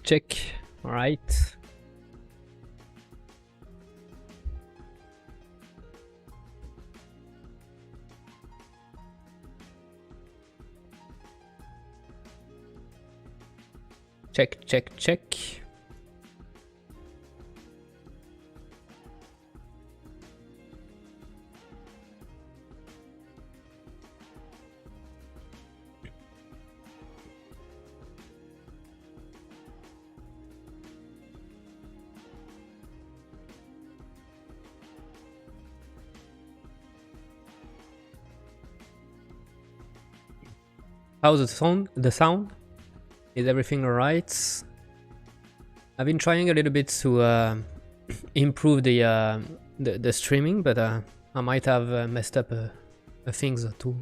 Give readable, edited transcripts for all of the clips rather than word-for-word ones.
Check. All right. Check. How's the sound? Is everything alright? I've been trying a little bit to improve the streaming, but I might have messed up a things or two.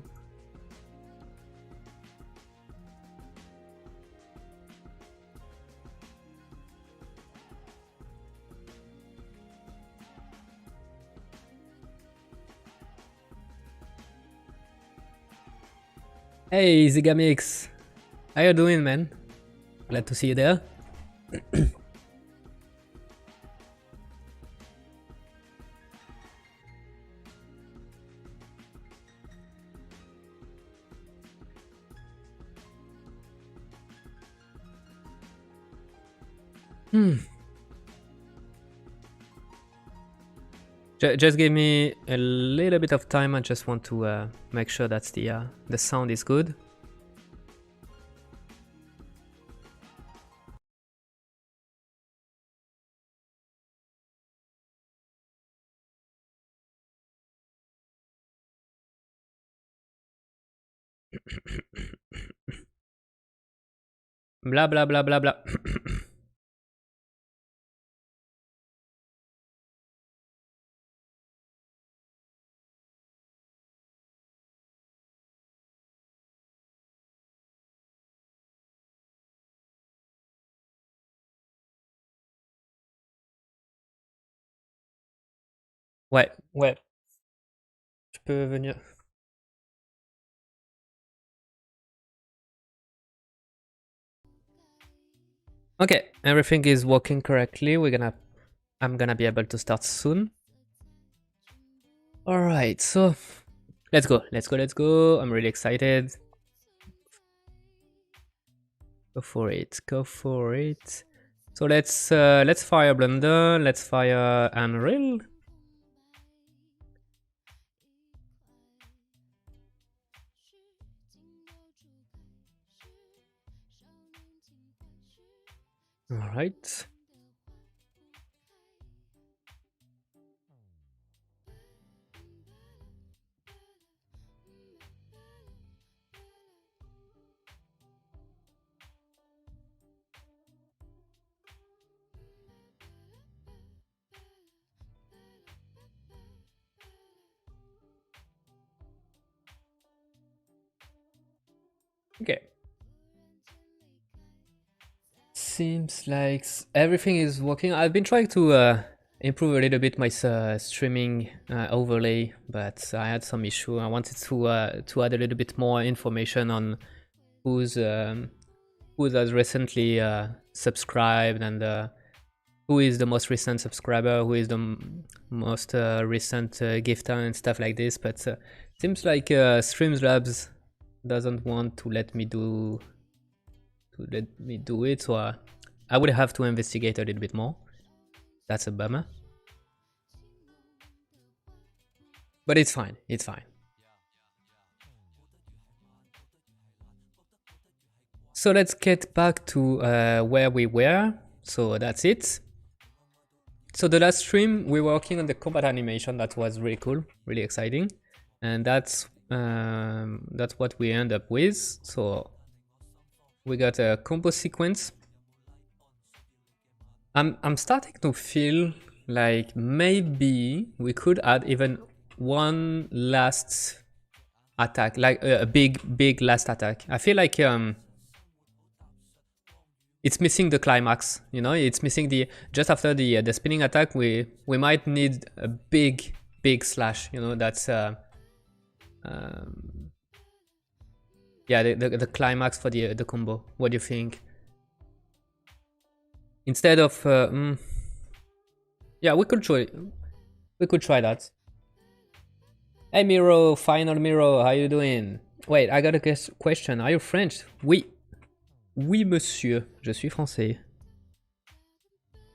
Hey Zigamix, how you doing, man? Glad to see you there. Just give me a little bit of time. I just want to make sure that the sound is good. Blah blah blah blah blah. Ouais. Je peux venir. Okay, everything is working correctly. I'm gonna be able to start soon. All right, so let's go. I'm really excited. Go for it. So let's fire Blender. Let's fire Unreal. All right. Okay. Seems like everything is working. I've been trying to improve a little bit my streaming overlay, but I had some issue. I wanted to add a little bit more information on who has recently subscribed and who is the most recent subscriber, who is the most recent gifter and stuff like this. But seems like Streamlabs doesn't want to let me do it, so I would have to investigate a little bit more. That's a bummer, but it's fine. So let's get back to where we were. So that's it. So the last stream we were working on the combat animation. That was really cool, really exciting, and that's what we end up with. So we got a combo sequence. I'm starting to feel like maybe we could add even one last attack, like a big last attack. I feel like it's missing the climax, you know. It's missing just after the spinning attack. We might need a big slash, you know. That's yeah, the climax for the combo. What do you think? instead of yeah, we could try that. Hey Miro, final Miro, how you doing? Wait, I got a question. Are you French? Oui. Oui, monsieur. Je suis français.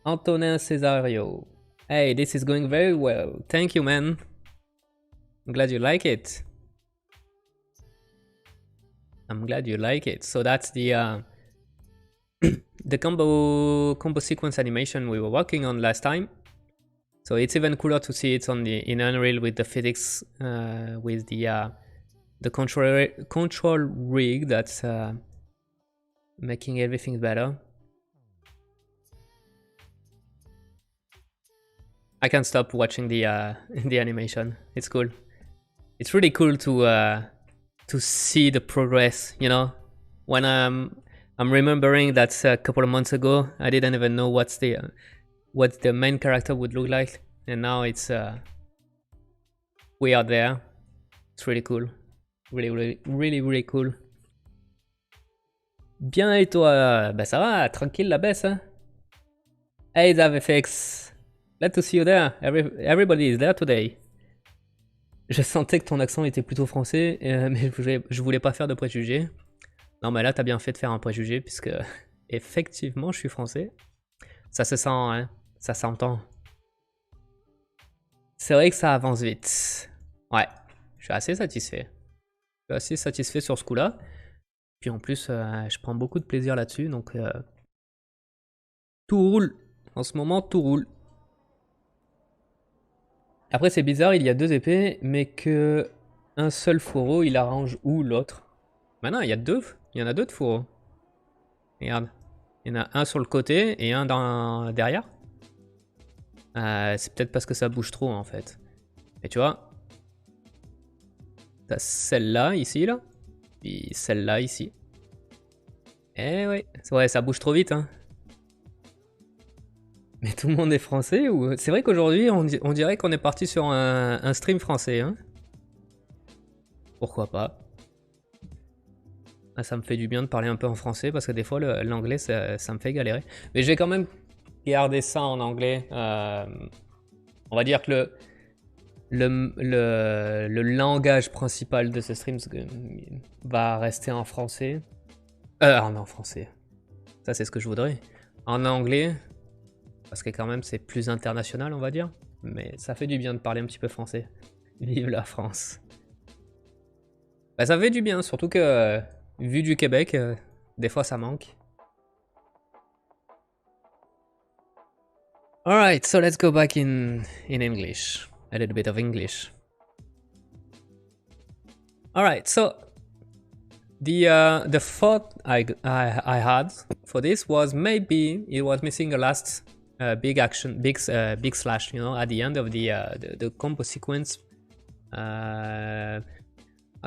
Antonin Cesario. Hey, this is going very well. Thank you, man. I'm glad you like it. I'm glad you like it. So that's the the combo sequence animation we were working on last time. So it's even cooler to see it on in Unreal with the physics, with the control rig that's making everything better. I can't stop watching the animation. It's cool. It's really cool to see the progress. You know, when I'm remembering that a couple of months ago, I didn't even know what the main character would look like, and now it's we are there. It's really cool. Really cool. Bien, et toi? Bah ça va, tranquille la baisse, hein? Hey DavFX, glad to see you there. Everybody is there today. Je sentais que ton accent était plutôt français, mais je voulais pas faire de préjugés. Non mais là t'as bien fait de faire un préjugé, puisque effectivement je suis français. Ça se sent, hein? Ça s'entend. C'est vrai que ça avance vite. Ouais, je suis assez satisfait. Je suis assez satisfait sur ce coup-là. Puis en plus, je prends beaucoup de plaisir là-dessus, donc tout roule. En ce moment, tout roule. Après, c'est bizarre, il y a deux épées, mais que un seul fourreau, il arrange où l'autre? Bah non, il y en a deux de fourreaux. Regarde, il y en a un sur le côté et un derrière. C'est peut-être parce que ça bouge trop en fait. Et tu vois, t'as celle-là ici, là. Puis celle-là ici. Eh ouais, ça bouge trop vite, hein. Mais tout le monde est français ou... C'est vrai qu'aujourd'hui, on dirait qu'on est parti sur un stream français, hein. Pourquoi pas. Ah, ça me fait du bien de parler un peu en français, parce que des fois, l'anglais, ça me fait galérer. Mais j'ai quand même gardé ça en anglais. On va dire que le langage principal de ce stream va rester en français. En français. Ça, c'est ce que je voudrais. En anglais, parce que quand même, c'est plus international, on va dire. Mais ça fait du bien de parler un petit peu français. Vive la France. Bah, ça fait du bien, surtout que, vu du Québec, des fois, ça manque. Alright, so let's go back in English. A little bit of English. Alright, so the thought I had for this was maybe it was missing a last big slash, you know, at the end of the combo sequence. I'm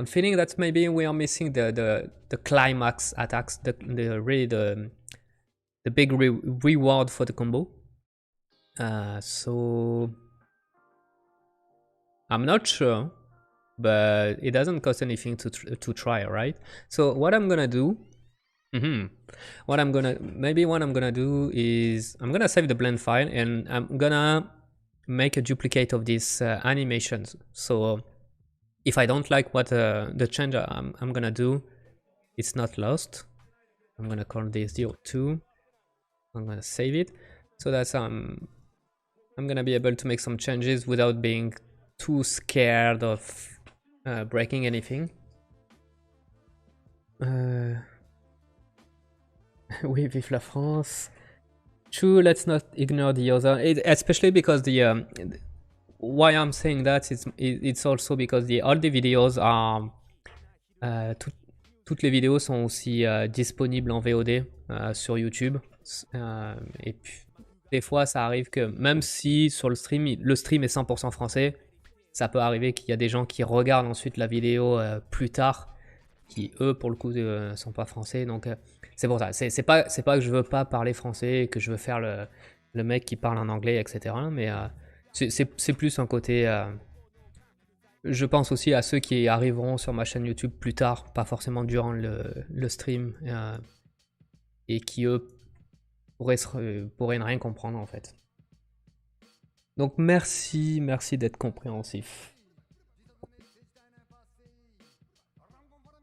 feeling that maybe we are missing the climax attacks, the big reward for the combo. So I'm not sure, but it doesn't cost anything to try, right? So what I'm gonna do, what I'm gonna do is I'm gonna save the blend file and I'm gonna make a duplicate of these animations. So if I don't like what the change I'm gonna do, it's not lost. I'm gonna call this 02. I'm gonna save it so that I'm gonna be able to make some changes without being too scared of breaking anything. Oui, vive la France. True, let's not ignore the other, especially because the why I'm saying that it's also because all the videos are toutes les vidéos sont aussi disponibles en VOD sur YouTube, et puis des fois ça arrive que même si sur le stream est 100% français, ça peut arriver qu'il y a des gens qui regardent ensuite la vidéo plus tard, qui eux pour le coup sont pas français, donc c'est pour ça. C'est pas que je veux pas parler français et que je veux faire le mec qui parle en anglais, etc. Mais c'est plus un côté... je pense aussi à ceux qui arriveront sur ma chaîne YouTube plus tard, pas forcément durant le stream, et qui eux pourrait ne rien comprendre en fait. Donc merci d'être compréhensif.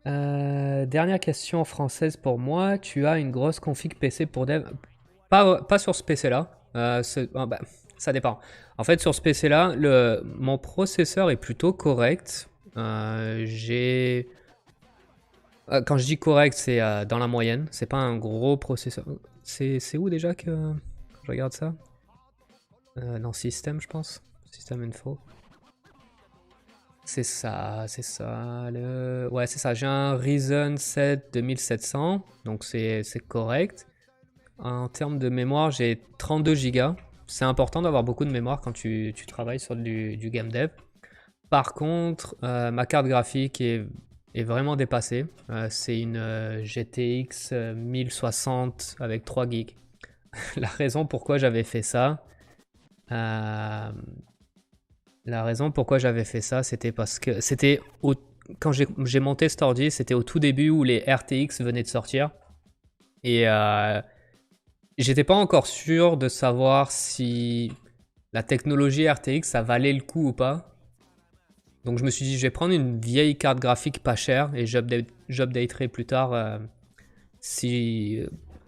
Dernière question française pour moi. Tu as une grosse config PC pour dev? Pas sur ce PC là. Ça dépend. En fait, sur ce PC là, mon processeur est plutôt correct. Quand je dis correct, c'est dans la moyenne. C'est pas un gros processeur. C'est où déjà que je regarde ça? Dans système, je pense. Système info. C'est ça, c'est ça. Ouais, c'est ça. J'ai un Ryzen 7 2700, donc c'est correct. En termes de mémoire, j'ai 32 Go. C'est important d'avoir beaucoup de mémoire quand tu travailles sur du game dev. Par contre, ma carte graphique est vraiment dépassée. C'est une GTX 1060 avec 3 Go. La raison pourquoi j'avais fait ça, c'était parce que quand j'ai monté cet ordi, c'était au tout début où les RTX venaient de sortir. Et j'étais pas encore sûr de savoir si la technologie RTX, ça valait le coup ou pas. Donc je me suis dit, je vais prendre une vieille carte graphique pas chère et j'updaterai plus tard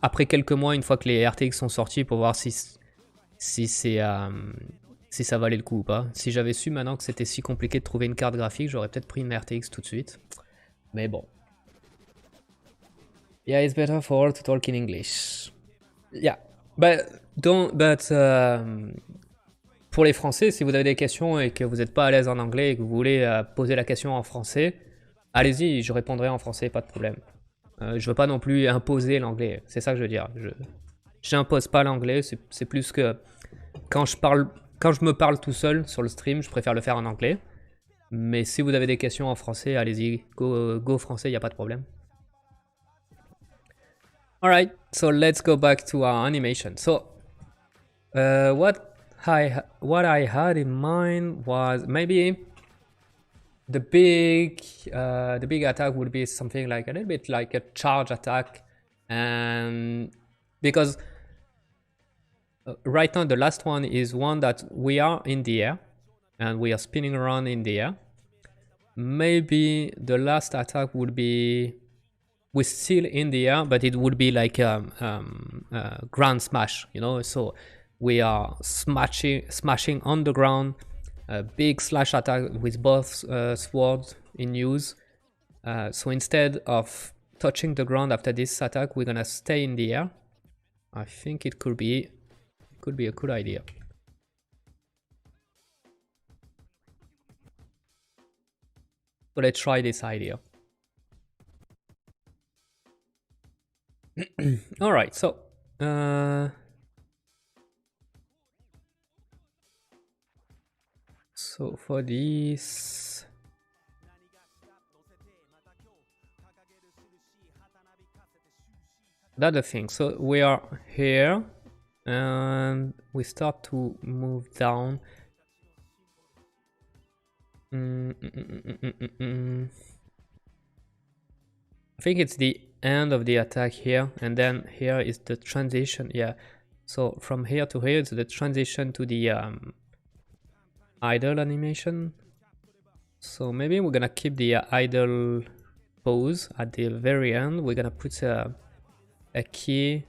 après quelques mois, une fois que les RTX sont sortis, pour voir si ça valait le coup ou pas. Si j'avais su maintenant que c'était si compliqué de trouver une carte graphique, j'aurais peut-être pris une RTX tout de suite. Mais bon. Yeah, it's better for all to talk in English. Yeah. Pour les Français, si vous avez des questions et que vous n'êtes pas à l'aise en anglais et que vous voulez poser la question en français, allez-y, je répondrai en français, pas de problème. Je veux pas non plus imposer l'anglais, c'est ça que je veux dire. J'impose pas l'anglais, c'est plus que quand je me parle tout seul sur le stream, je préfère le faire en anglais. Mais si vous avez des questions en français, allez-y, go français, il n'y a pas de problème. Alright, so let's go back to our animation. So, what I had in mind was maybe the big attack would be something like a little bit like a charge attack, and because right now the last one is one that we are in the air and we are spinning around in the air. Maybe the last attack would be we're still in the air, but it would be like a ground smash, you know. So we are smashing on the ground, a big slash attack with both swords in use. So instead of touching the ground after this attack, we're gonna stay in the air. I think it could be a good idea. So let's try this idea. All right, so for this, that's the thing. So we are here and we start to move down. I think it's the end of the attack here, and then here is the transition. Yeah, so from here to here, it's the transition to the idle animation. So maybe we're gonna keep the idle pose at the very end. We're gonna put a key.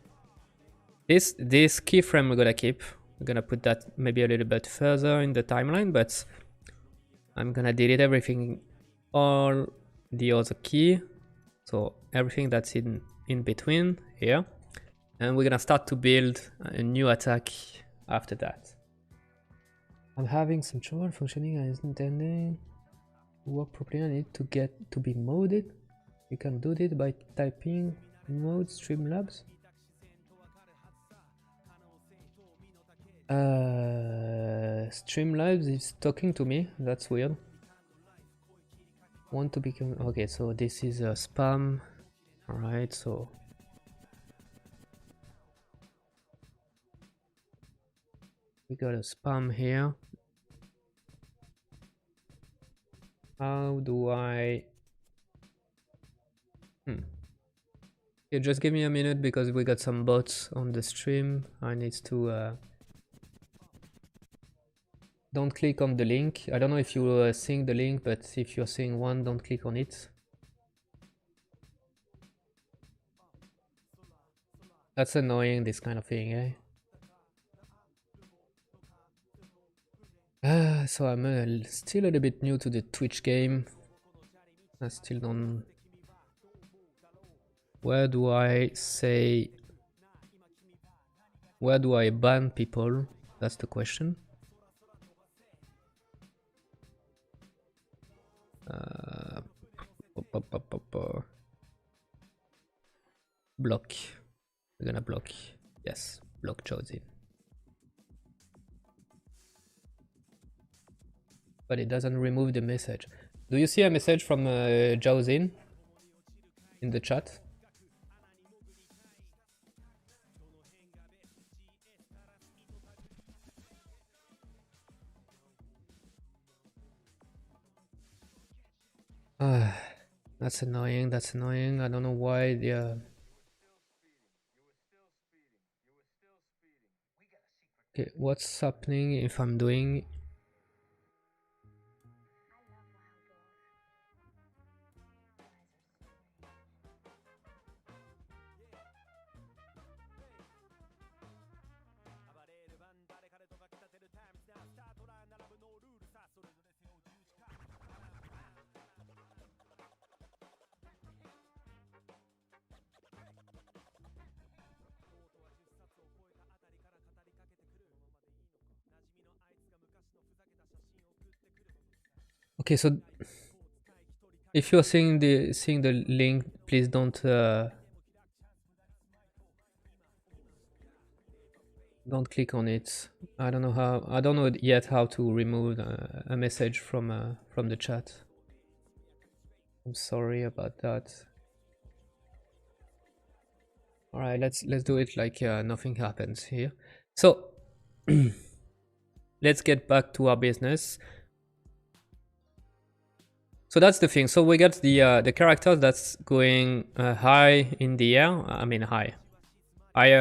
This keyframe we're gonna keep. We're gonna put that maybe a little bit further in the timeline, but I'm gonna delete everything, all the other key. So everything that's in between here. And we're gonna start to build a new attack after that. I'm having some trouble functioning as intended. Work properly, I need to get to be moded. You can do this by typing mode Streamlabs. Streamlabs is talking to me, that's weird. Want to become, okay, so this is a spam. All right, so we got a spam here. How do I Okay, just give me a minute because we got some bots on the stream. I need to don't click on the link. I don't know if you're seeing the link, but if you're seeing one, don't click on it. That's annoying, this kind of thing, eh? So I'm still a little bit new to the Twitch game. I still don't... Where do I say... Where do I ban people? That's the question. Block. We're gonna block. Yes, block chosen. But it doesn't remove the message. Do you see a message from Jaozin in the chat? That's annoying, that's annoying. I don't know why the... Okay, what's happening if I'm doing... Okay, so if you're seeing the link, please don't click on it. I don't know how. I don't know yet how to remove a message from the chat. I'm sorry about that. All right, let's do it like nothing happens here. So let's get back to our business. So that's the thing. So we got the character that's going high in the air. I mean higher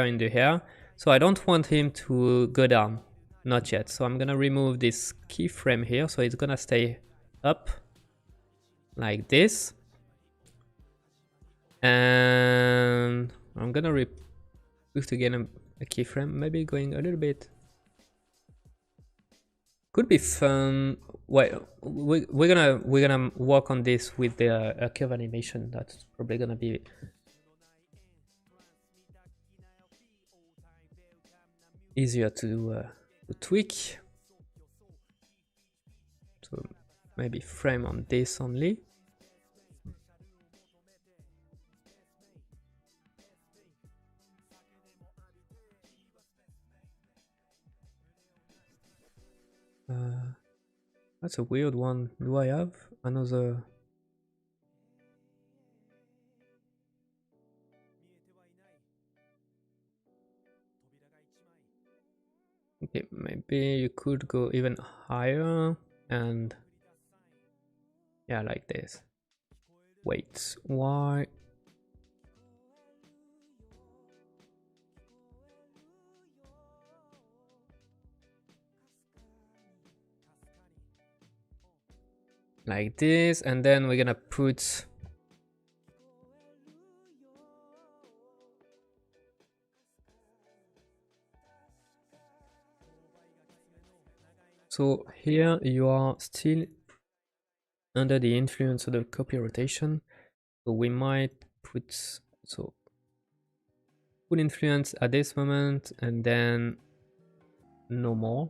in the air. So I don't want him to go down, not yet. So I'm gonna remove this keyframe here. So it's gonna stay up like this. And I'm gonna remove again a keyframe, maybe going a little bit. Could be fun. Wait, we're gonna work on this with the curve animation. That's probably gonna be easier to tweak. So maybe frame on this only. That's a weird one. Do I have another? Okay, maybe you could go even higher and yeah, like this. Wait, why? Like this, and then we're gonna put so here you are still under the influence of the copy rotation, so we might put so full influence at this moment and then no more,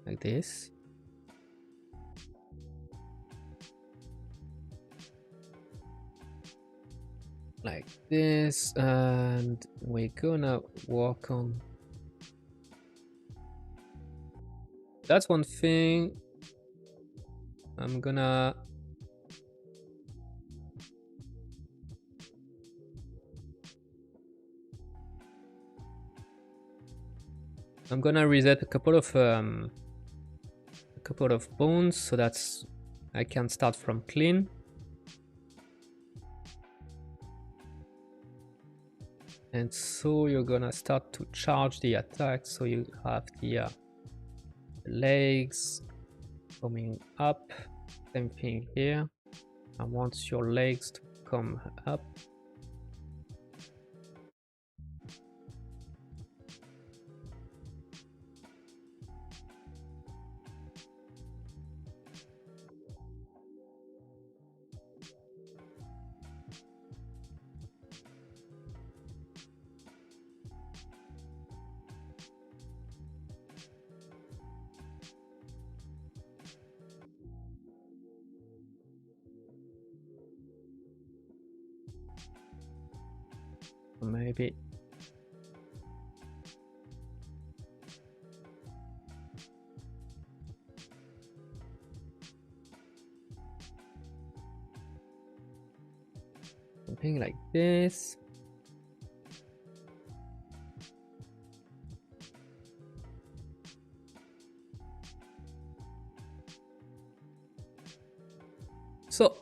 like this. Like this, and we're gonna work on that's one thing. I'm gonna reset a couple of bones so that's I can start from clean. And so you're gonna start to charge the attack. So you have the legs coming up. Same thing here. I want your legs to come up. Maybe something like this. So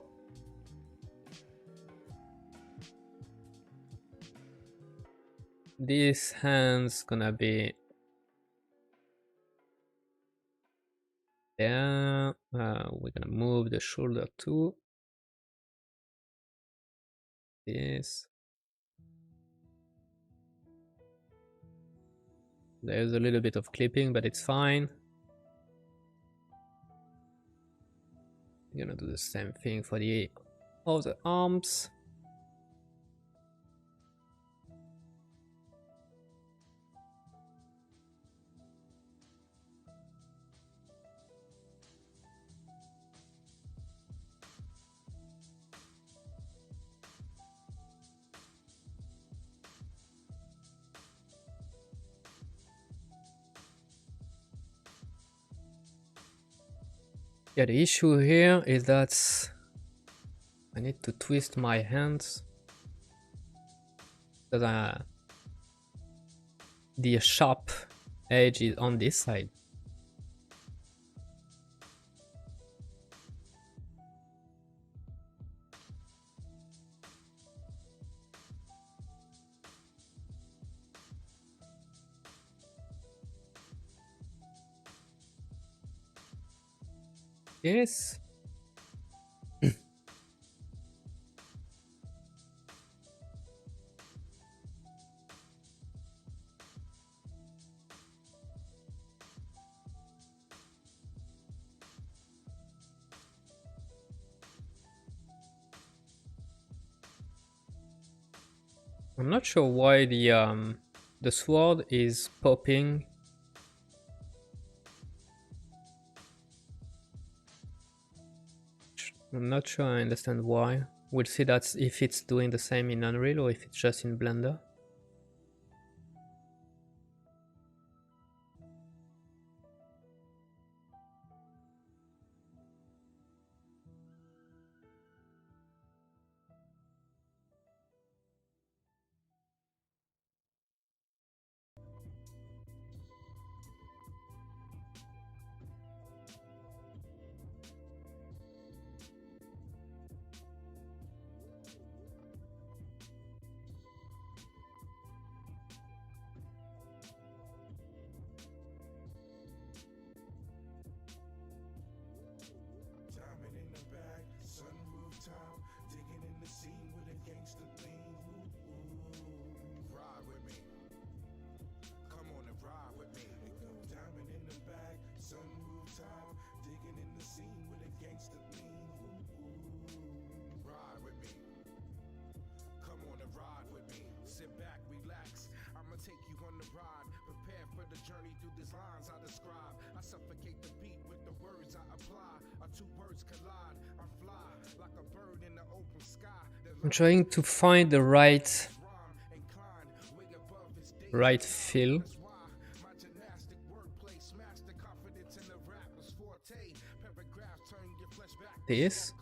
this hand's gonna be there. We're gonna move the shoulder too. This. There's a little bit of clipping, but it's fine. We're gonna do the same thing for the other arms. Yeah, the issue here is that I need to twist my hands so that the sharp edge is on this side. Yes. I'm not sure why the sword is popping. I'm not sure I understand why. We'll see that if it's doing the same in Unreal or if it's just in Blender. I'm trying to find the right feel. This.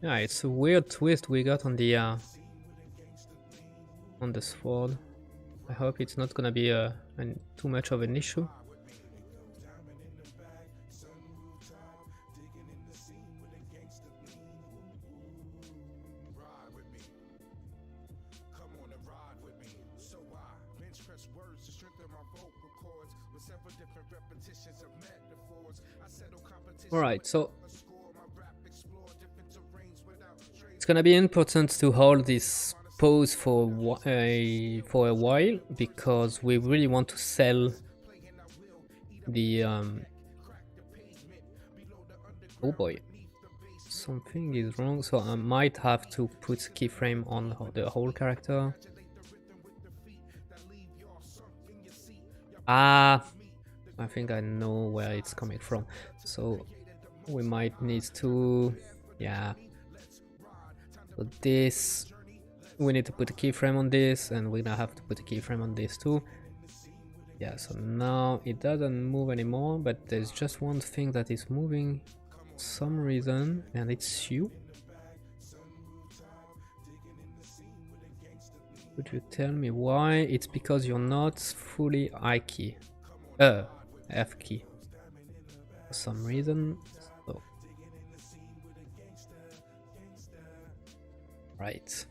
Yeah, it's a weird twist we got on the sword. I hope it's not gonna be too much of an issue. Alright, so it's gonna be important to hold this pose for a while, because we really want to sell the oh boy, something is wrong, so I might have to put keyframe on the whole character. I think I know where it's coming from, so we might need to, yeah, so this, we need to put a keyframe on this, and we're gonna have to put a keyframe on this too. Yeah, so now it doesn't move anymore, but there's just one thing that is moving for some reason, and it's you. Could you tell me why? It's because you're not fully I key, F key, for some reason. So, right.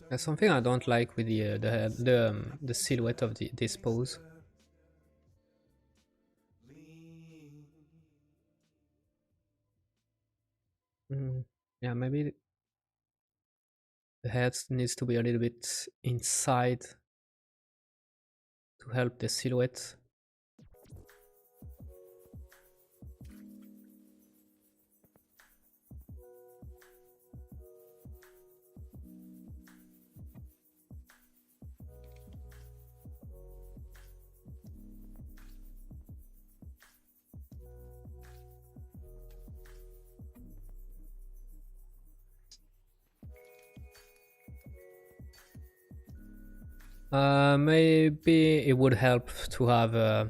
There's something I don't like with the silhouette of this pose. Yeah, maybe the head needs to be a little bit inside to help the silhouette. Maybe it would help to have a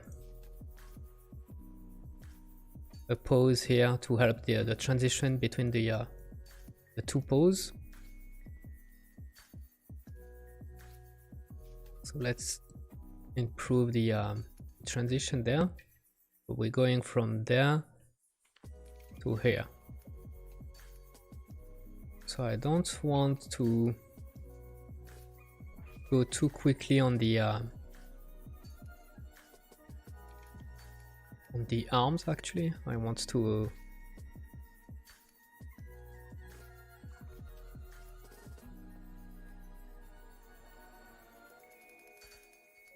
pose here to help the transition between the two poses. So let's improve the transition there. We're going from there to here. So I don't want to go too quickly on the arms. Actually, I want to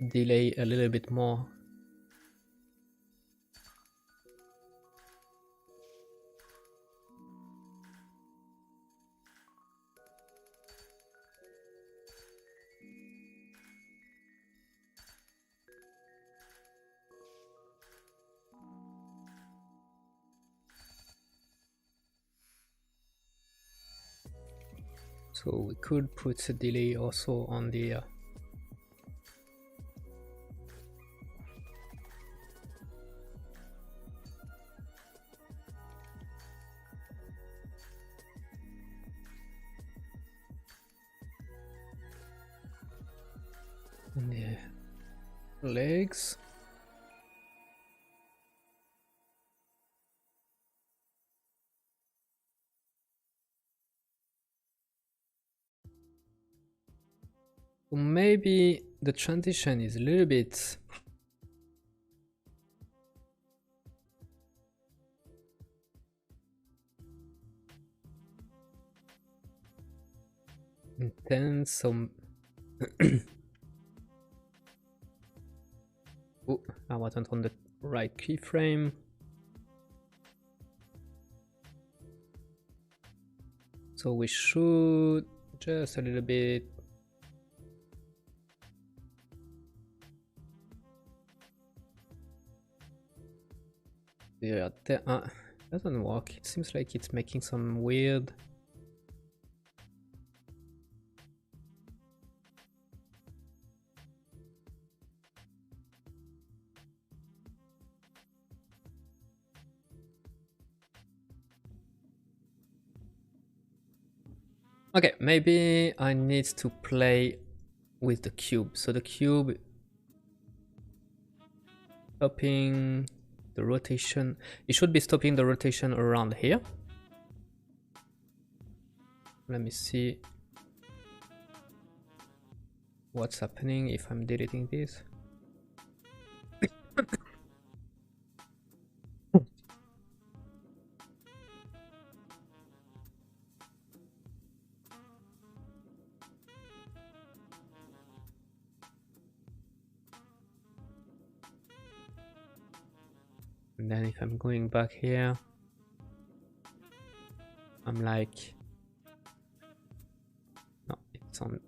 delay a little bit more. So we could put a delay also on the legs. Maybe the transition is a little bit intense, so oh, I wasn't on the right keyframe. So we should just a little bit yeah, doesn't work. It seems like it's making some weird Okay, maybe I need to play with the cube. So the cube stopping the rotation. It should be stopping the rotation around here. Let me see what's happening if I'm deleting this. And then if I'm going back here, I'm like, no, it's on.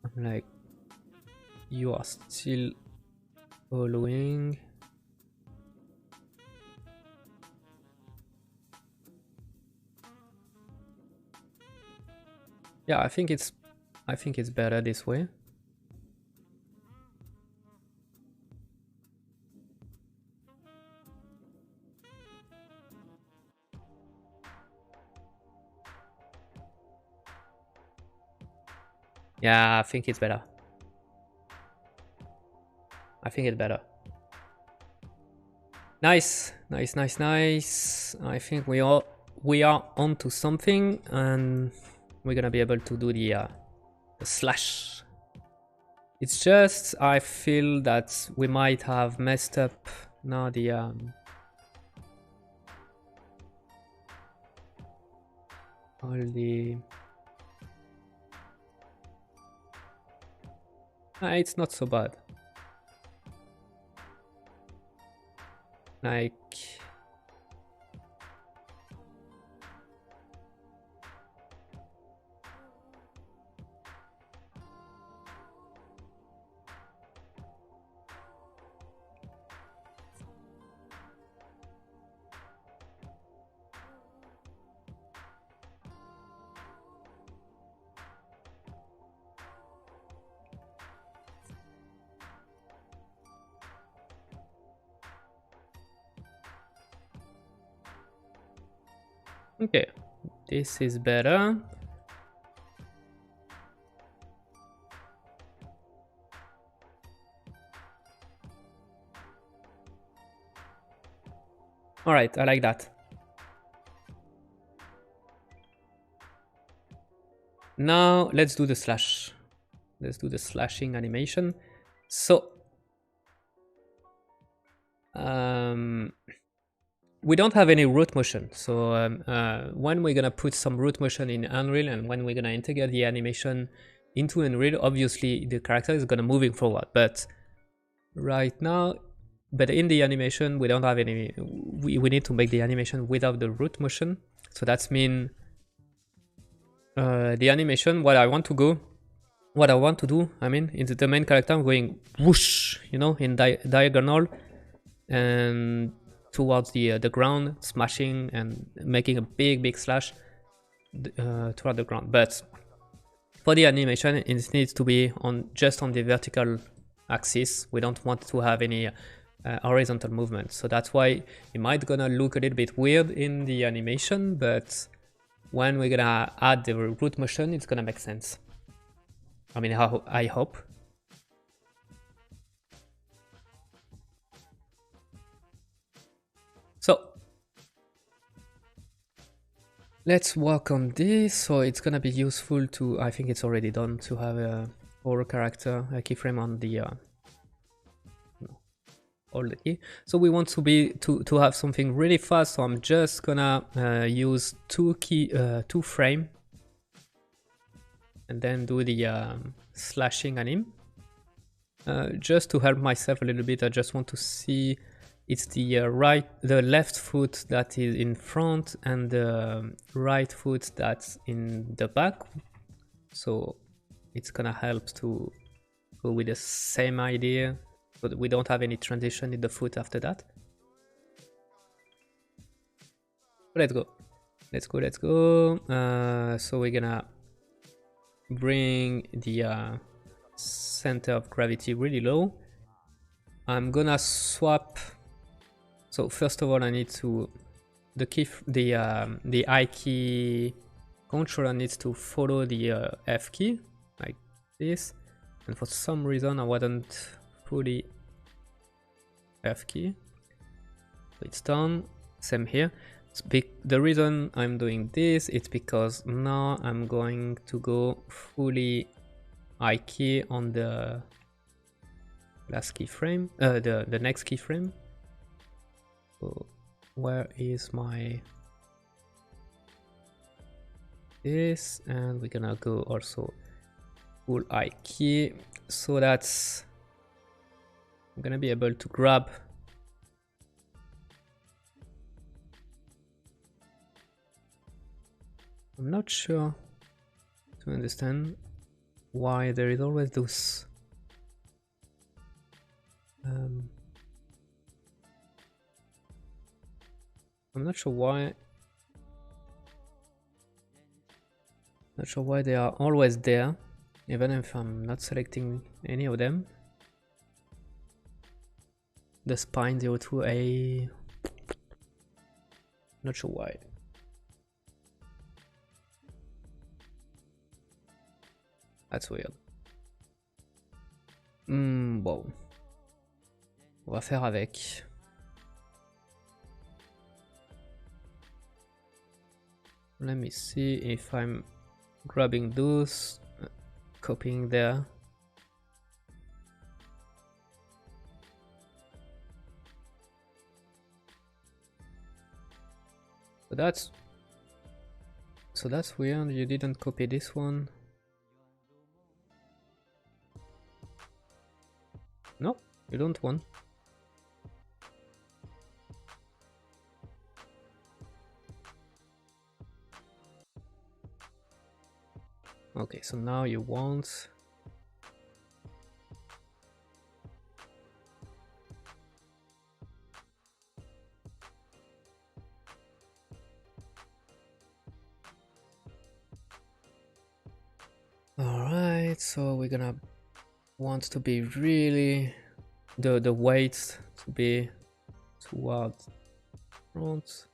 I'm like, you are still following. Yeah, I think it's better this way. Yeah, I think it's better. I think it's better. Nice, nice, nice, nice. I think we are onto something, and we're gonna be able to do the slash. It's just I feel that we might have messed up now the all the. It's not so bad. Like. Okay, this is better. All right, I like that. Now let's do the slash. Let's do the slashing animation. So we don't have any root motion. So when we're gonna put some root motion in Unreal, and when we're gonna integrate the animation into Unreal, obviously the character is gonna moving forward. But right now, in the animation, we don't have any. We need to make the animation without the root motion. So that's mean the animation. What I want to do, I mean, in the main character, I'm going whoosh, you know, in diagonal and towards the ground, smashing and making a big slash toward the ground. But for the animation, it needs to be just on the vertical axis. We don't want to have any horizontal movement. So that's why it might gonna look a little bit weird in the animation, but when we're gonna add the root motion, it's gonna make sense. I mean, I hope. So let's work on this. So it's gonna be useful to, I think it's already done, to have a horror character, a keyframe on the all the key. So we want to have something really fast. So I'm just gonna use two frame, and then do the slashing anim. Just to help myself a little bit, I just want to see it's the left foot that is in front and the right foot that's in the back. So it's gonna help to go with the same idea, but we don't have any transition in the foot after that. Let's go. So we're gonna bring the center of gravity really low. I'm gonna swap. So first of all, I need to the I key controller needs to follow the F key like this, and for some reason I wasn't fully F key. So it's done. Same here. The reason I'm doing this is because now I'm going to go fully I key on the last keyframe, the next keyframe. So where is my this? And we're gonna go also full I key, so that's I'm gonna be able to grab I'm not sure to understand why there is always those I'm not sure why they are always there, even if I'm not selecting any of them. The spine 02A, not sure why. That's weird. Bon. On va faire avec. Let me see if I'm grabbing those, copying there. So that's weird, you didn't copy this one. No, you don't want. Okay, so now you want. Alright, so we're gonna want to be really the weight to be towards front.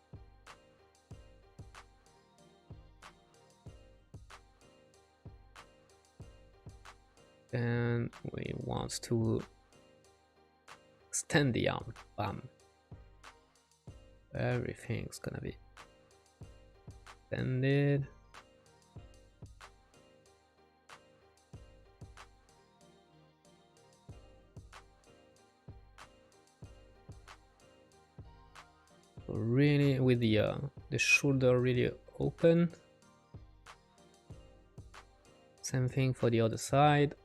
And we want to extend the arm. Bam. Everything's gonna be extended. So really with the shoulder really open. Same thing for the other side.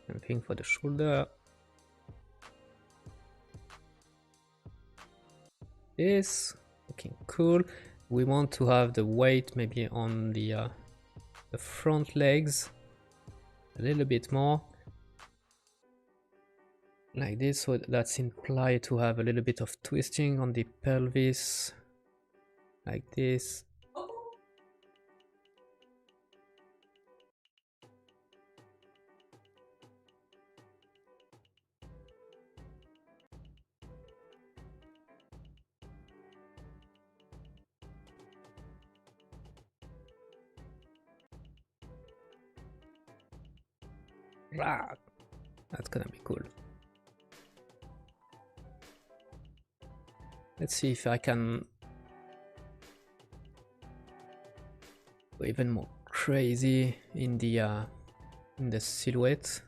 Same thing for the shoulder. This looking cool. We want to have the weight maybe on the front legs a little bit more. Like this, so that's implied to have a little bit of twisting on the pelvis. Like this. That's gonna be cool. Let's see if I can go even more crazy in the silhouette.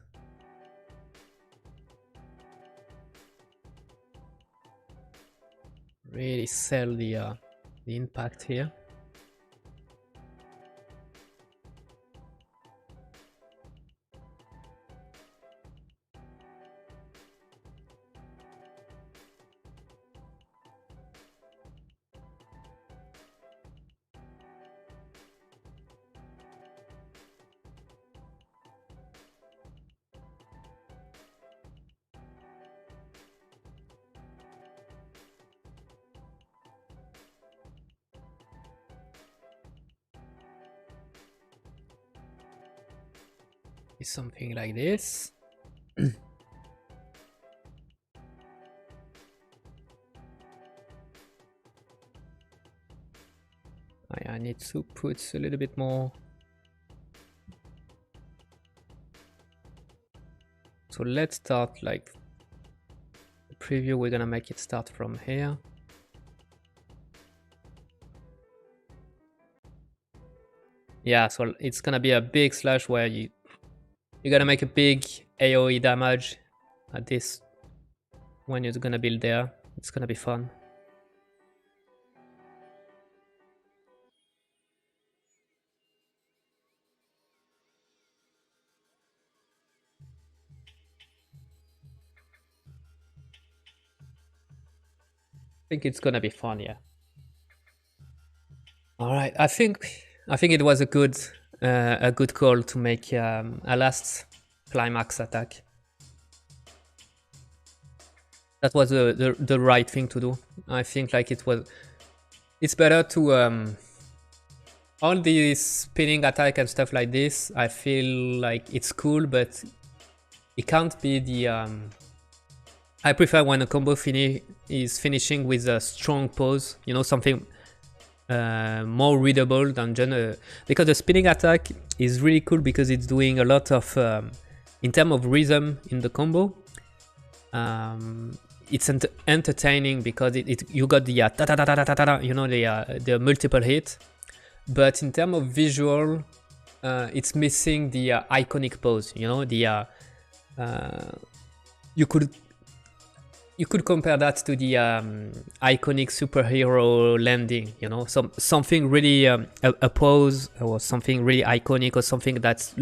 Really sell the impact here. is something like this. I need to put a little bit more. So let's start like the preview. We're gonna make it start from here. Yeah, so it's gonna be a big slash where you're gonna make a big AoE damage at this when you're gonna build there. It's gonna be fun. I think it's gonna be fun, yeah. All right, I think it was a good call to make a last climax attack. That was the right thing to do. I think like it's better to all these spinning attack and stuff like this. I feel like it's cool, but it can't be the I prefer when a combo is finishing with a strong pause, you know, something more readable than just because the spinning attack is really cool because it's doing a lot of in terms of rhythm in the combo. It's entertaining because you got the ta ta ta ta ta ta, you know, the multiple hit, but in terms of visual, it's missing the iconic pose. You know, the you could compare that to the iconic superhero landing, you know, something really a pose or something really iconic or something that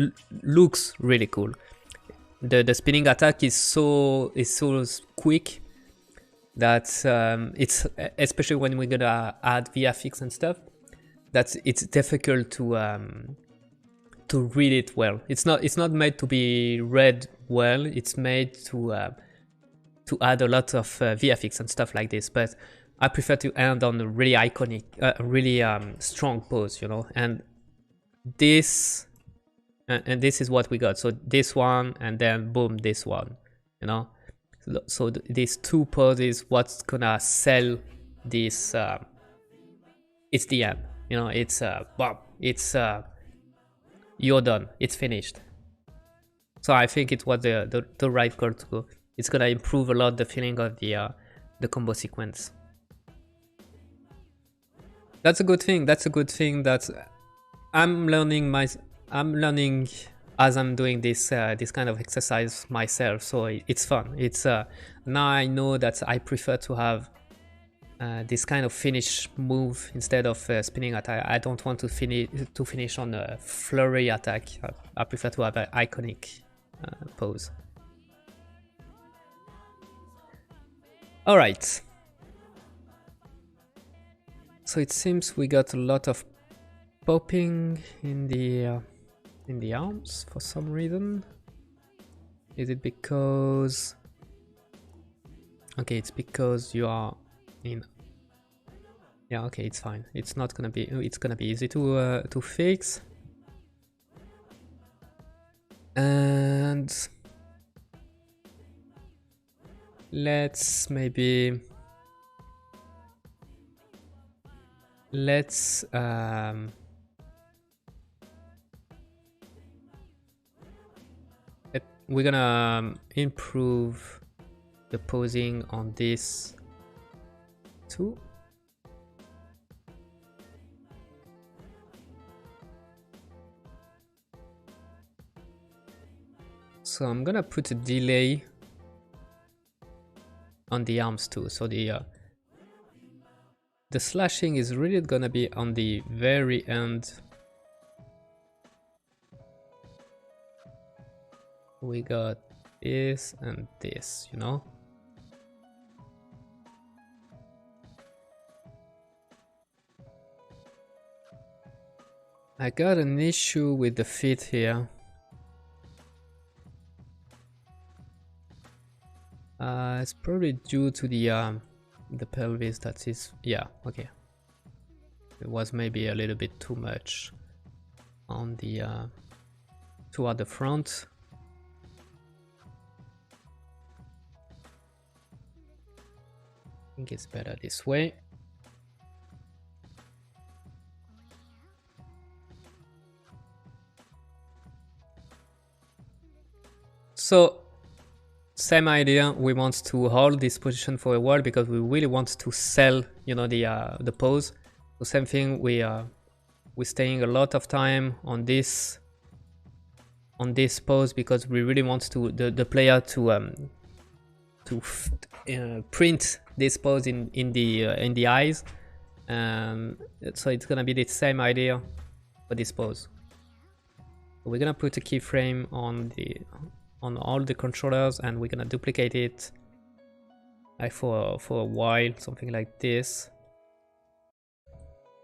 looks really cool. The spinning attack is so quick that it's, especially when we're gonna add VFX and stuff, that it's difficult to read it well. It's not made to be read well. It's made to add a lot of VFX and stuff like this, but I prefer to end on a really iconic, really strong pose, you know. And this is what we got. So this one, and then boom, this one, you know. So these two poses, what's gonna sell this? It's the end, you know. It's wow, it's you're done. It's finished. So I think it was the right call to go. It's gonna improve a lot the feeling of the combo sequence. That's a good thing. That's a good thing that I'm learning as I'm doing this this kind of exercise myself. So it's fun. It's now I know that I prefer to have this kind of finish move instead of spinning attack. I don't want to finish on a flurry attack. I prefer to have an iconic pose. All right. So it seems we got a lot of popping in the arms for some reason. Is it because? Okay, it's because you are in. Yeah, okay, it's fine. It's not gonna be. It's gonna be easy to fix. And let's we're gonna improve the posing on this too. So I'm gonna put a delay on the arms too. So the slashing is really gonna be on the very end. We got this and this, you know. I got an issue with the feet here. It's probably due to the pelvis. That is, yeah, okay. It was maybe a little bit too much on the toward the front. think it's better this way. So same idea, we want to hold this position for a while because we really want to sell, you know, the pose. The same thing, we're staying a lot of time on this pose because we really want to the player to print this pose in the eyes. So it's gonna be the same idea for this pose. We're gonna put a keyframe on all the controllers, and we're gonna duplicate it like for a while, something like this.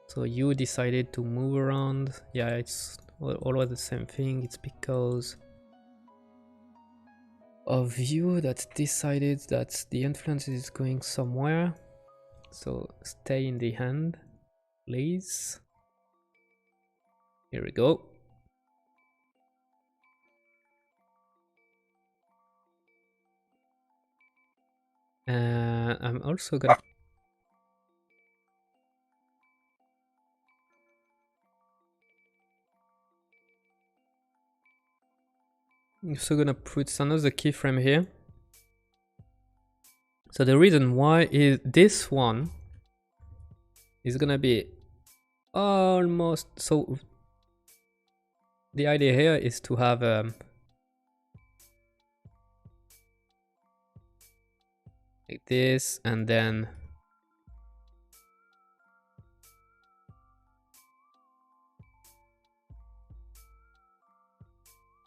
So you decided to move around. Yeah, it's always the same thing. It's because of you that decided that the influence is going somewhere. So stay in the hand, please. Here we go. I'm also gonna put another keyframe here. So the reason why is this one is gonna be almost, so the idea here is to have like this, and then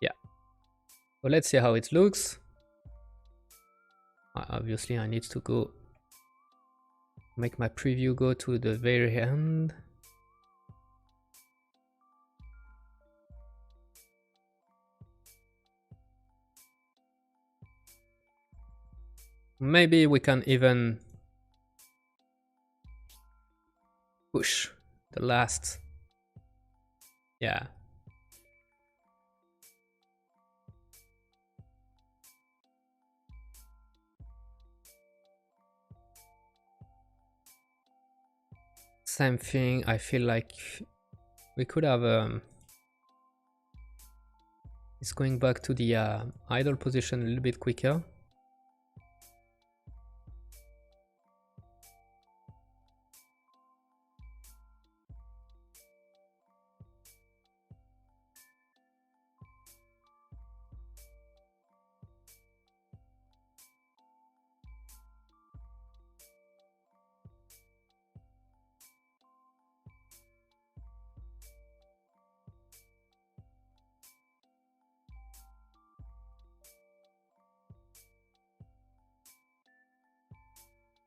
yeah. So let's see how it looks. Obviously I need to go make my preview go to the very end. Maybe we can even push the last, yeah. Same thing, I feel like we could have it's going back to the idle position a little bit quicker.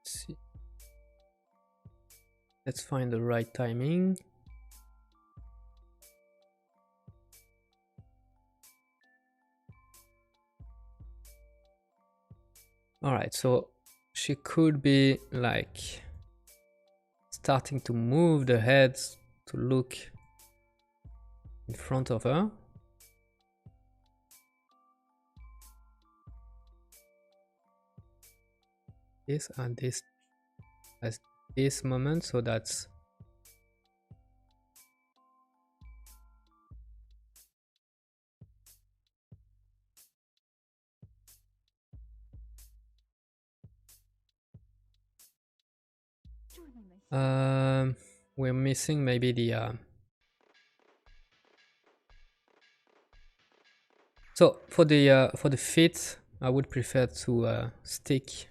See. Let's find the right timing. All right, so she could be like starting to move the heads to look in front of her. This and this as this moment, so that's we're missing maybe the so for the feet, I would prefer to stick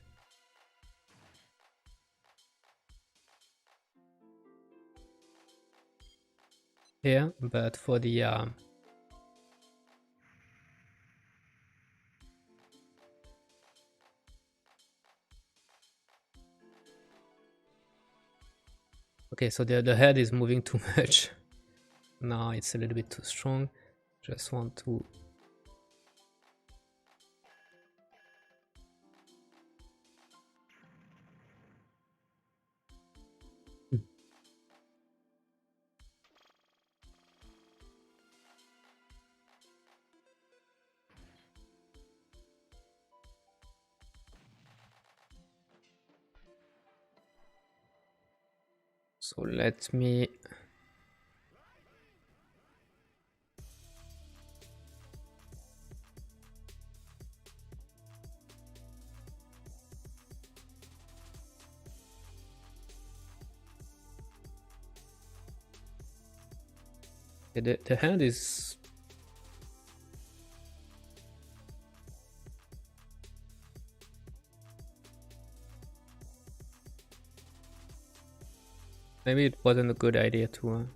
here, but for the okay, so the head is moving too much. Now it's a little bit too strong. Just want to So let me the hand is maybe it wasn't a good idea to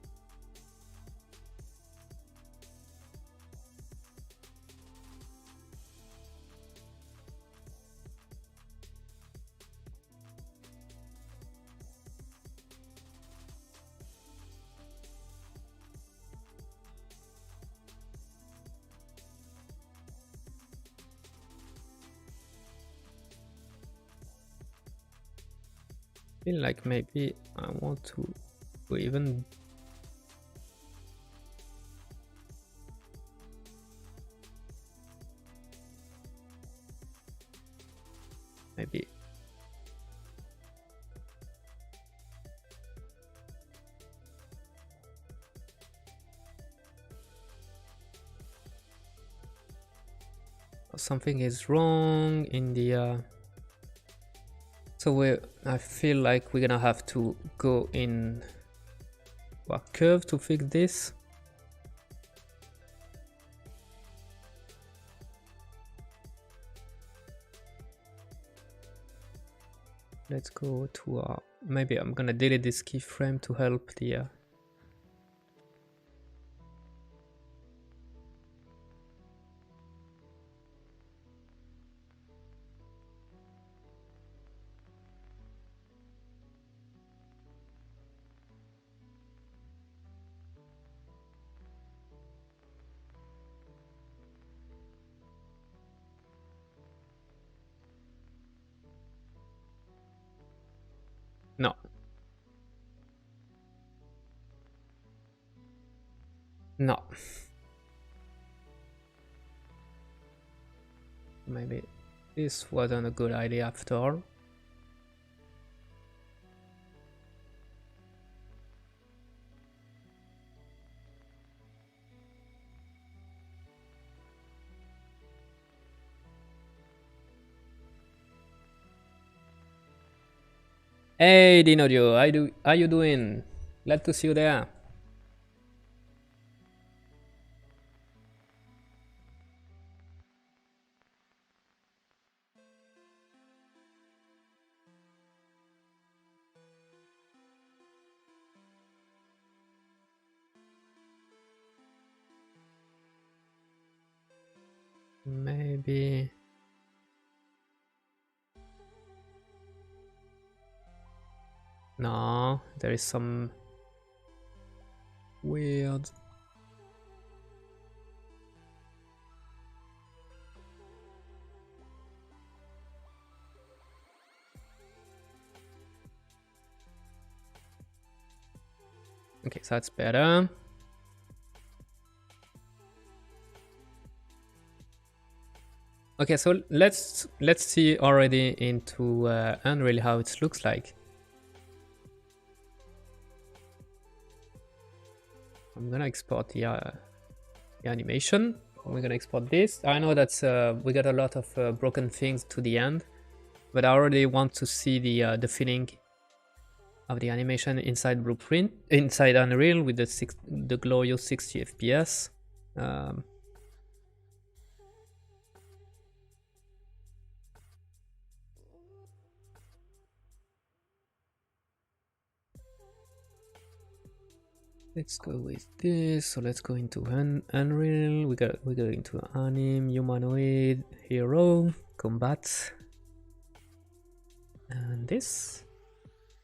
feel like maybe I want to even maybe something is wrong in the so I feel like we're gonna have to go in a curve to fix this. Let's go to maybe I'm gonna delete this keyframe to help the no. No. Maybe this wasn't a good idea after all. Hey Dinodio, how you doing? Glad to see you there. Maybe no, there is some weird okay, so that's better. Okay, so let's see already into Unreal how it looks like. I'm gonna export the animation. We're gonna export this. I know that we got a lot of broken things to the end, but I already want to see the feeling of the animation inside Blueprint, inside Unreal with the glorious 60 FPS. Let's go with this. So let's go into Unreal. We go into Anim, Humanoid, Hero, Combat, and this.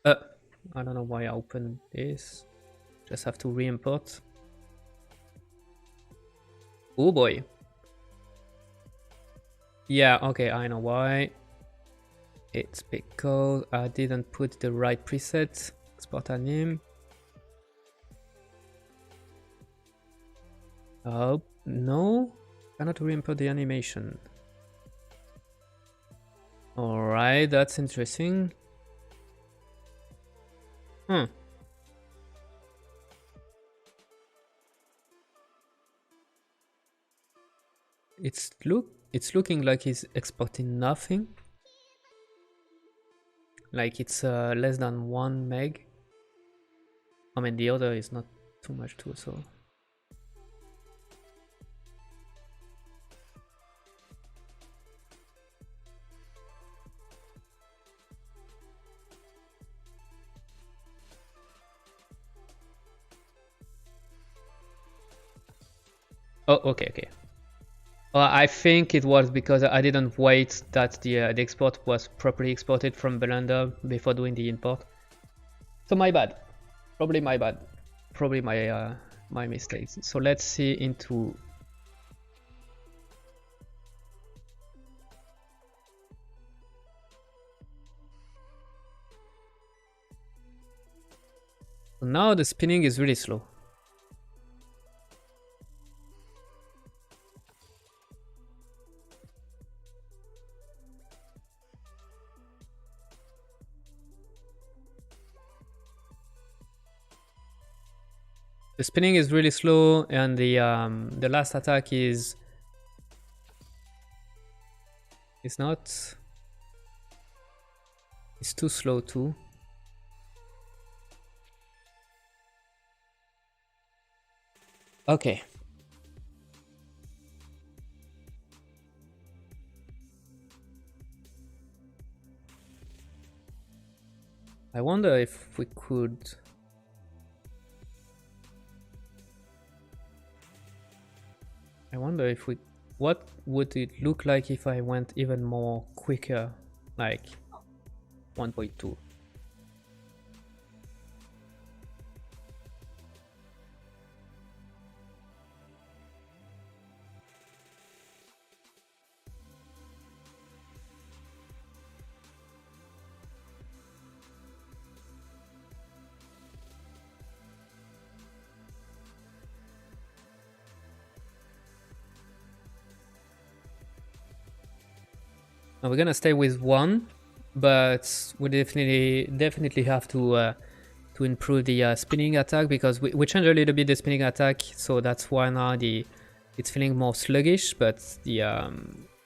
I don't know why I opened this. Just have to re-import. Oh boy. Yeah, okay, I know why. It's because I didn't put the right preset. Export Anim. Oh, no, cannot re-import the animation. Alright, that's interesting. it's looking like it's exporting nothing. Like it's less than 1 meg. I mean, the other is not too much too, so. Oh, okay. I think it was because I didn't wait that the export was properly exported from Blender before doing the import. So my bad. Probably my bad. Probably my my mistakes. So let's see into. Now the spinning is really slow. The spinning is really slow, and the last attack is not. It's too slow too. Okay. I wonder if we could. I wonder if we. What would it look like if I went even more quicker, like 1.2? Now we're gonna stay with 1, but we definitely have to improve the spinning attack, because we changed a little bit the spinning attack, so that's why now it's feeling more sluggish. But the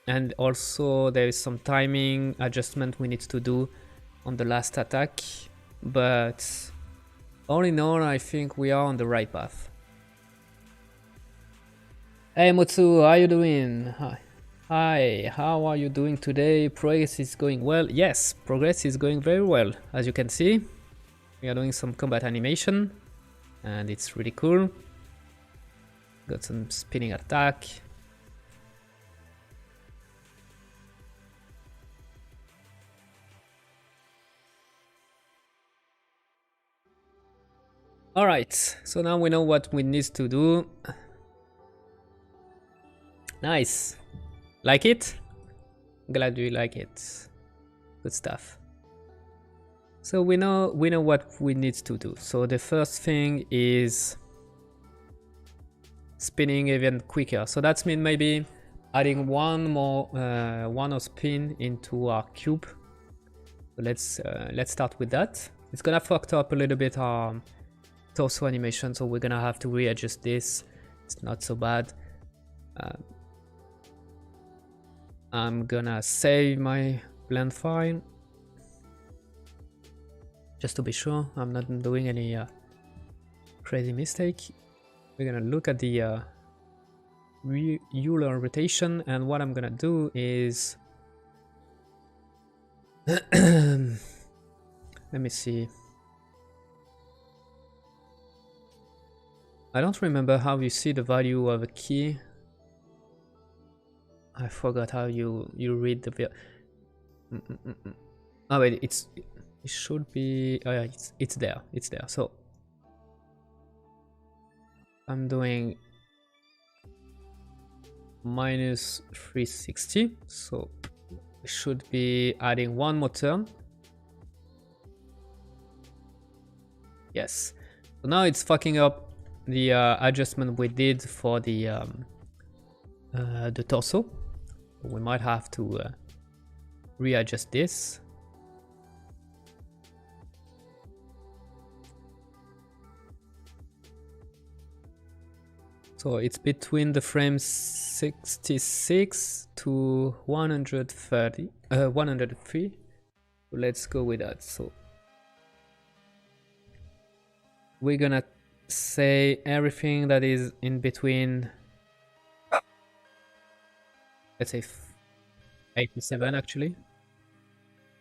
and also there is some timing adjustment we need to do on the last attack. But all in all, I think we are on the right path. Hey Mutsu, how are you doing? Hi, how are you doing today? Progress is going well. Yes, progress is going very well. As you can see, we are doing some combat animation, and it's really cool. Got some spinning attack. Alright, so now we know what we need to do. Nice. Like it? Glad you like it. Good stuff. So we know what we need to do. So the first thing is spinning even quicker. So that's mean maybe adding one more spin into our cube. So let's start with that. It's gonna fuck up a little bit our torso animation, so we're gonna have to readjust this. It's not so bad. I'm gonna save my blend file just to be sure I'm not doing any crazy mistake. We're gonna look at the Euler Rotation, and what I'm gonna do is let me see. I don't remember how you see the value of a key. I forgot how you read the. Oh wait, it should be. Oh yeah, it's there. It's there. So I'm doing minus 360. So we should be adding one more turn. Yes. So now it's fucking up the adjustment we did for the torso. We might have to readjust this. So it's between the frames 66 to 130, 103. Let's go with that. So we're gonna say everything that is in between, let's say 87 actually,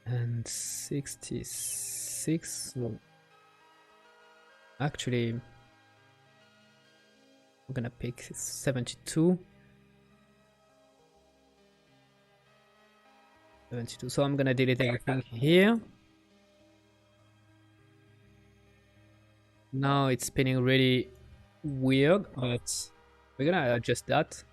and 66. Well, actually, I'm gonna pick 72. 72. So I'm gonna delete everything here. Now it's spinning really weird, but we're gonna adjust that.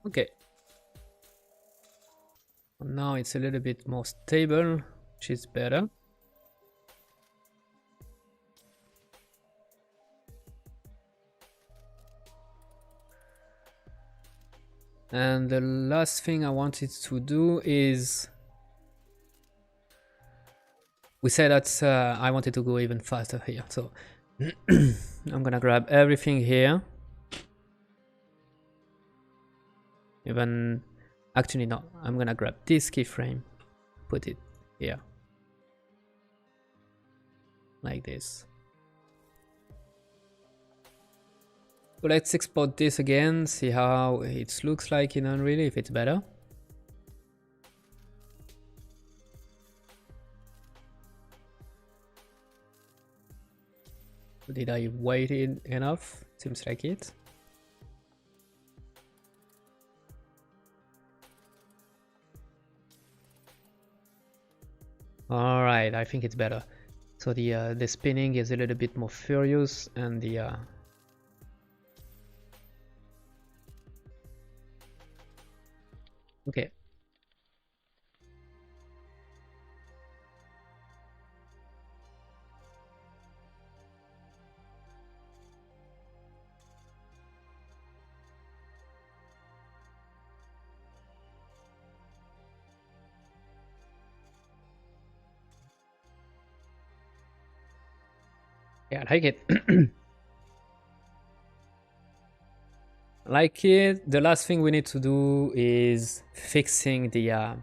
Okay. Now it's a little bit more stable, which is better. And the last thing I wanted to do is, we said that I wanted to go even faster here. So I'm gonna grab everything here. Even, actually no, I'm gonna grab this keyframe, put it here, like this. So let's export this again, see how it looks like in Unreal, if it's better. Did I wait enough? Seems like it. All right, I think it's better. So the spinning is a little bit more furious, and the okay. Yeah, I like it. I like it. The last thing we need to do is fixing the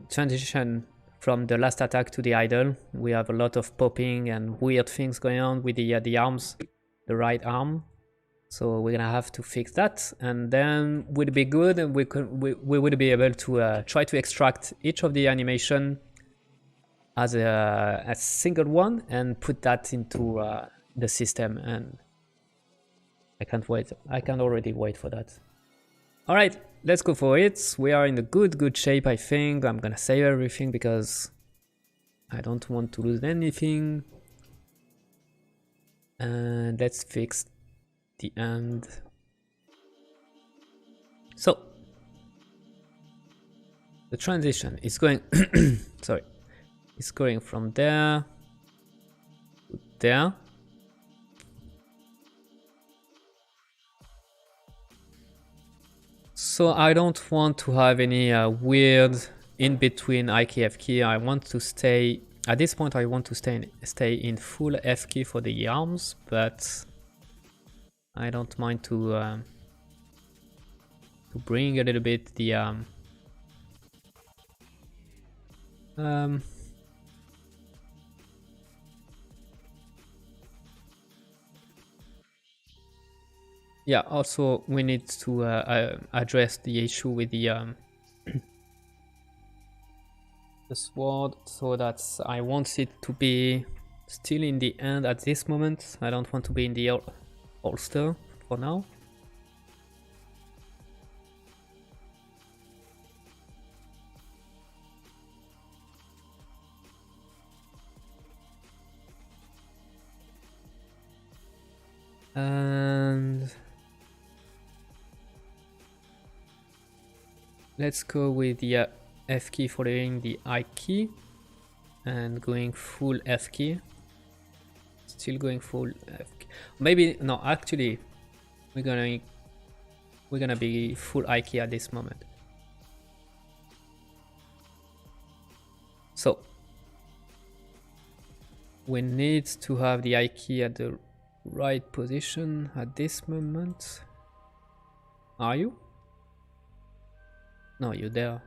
transition from the last attack to the idle. We have a lot of popping and weird things going on with the arms, the right arm. So we're gonna have to fix that, and then we'd be good, and we would be able to try to extract each of the animation as a single one and put that into the system. And I can't wait. I can already wait for that. All right, let's go for it. We are in a good shape, I think. I'm gonna save everything because I don't want to lose anything. And let's fix the end. So the transition is going sorry, it's going from there to there. So I don't want to have any weird in between IK F key. I want to stay at this point. I want to stay in full F key for the arms, but I don't mind to bring a little bit the yeah, also we need to address the issue with the the sword, so that I want it to be still in the end at this moment. I don't want to be in the holster for now. And let's go with the F key following the I key and going full F key. Still going full F key. Maybe no, actually we're gonna be full I key at this moment. So we need to have the I key at the right position at this moment. Are you? No, you're there.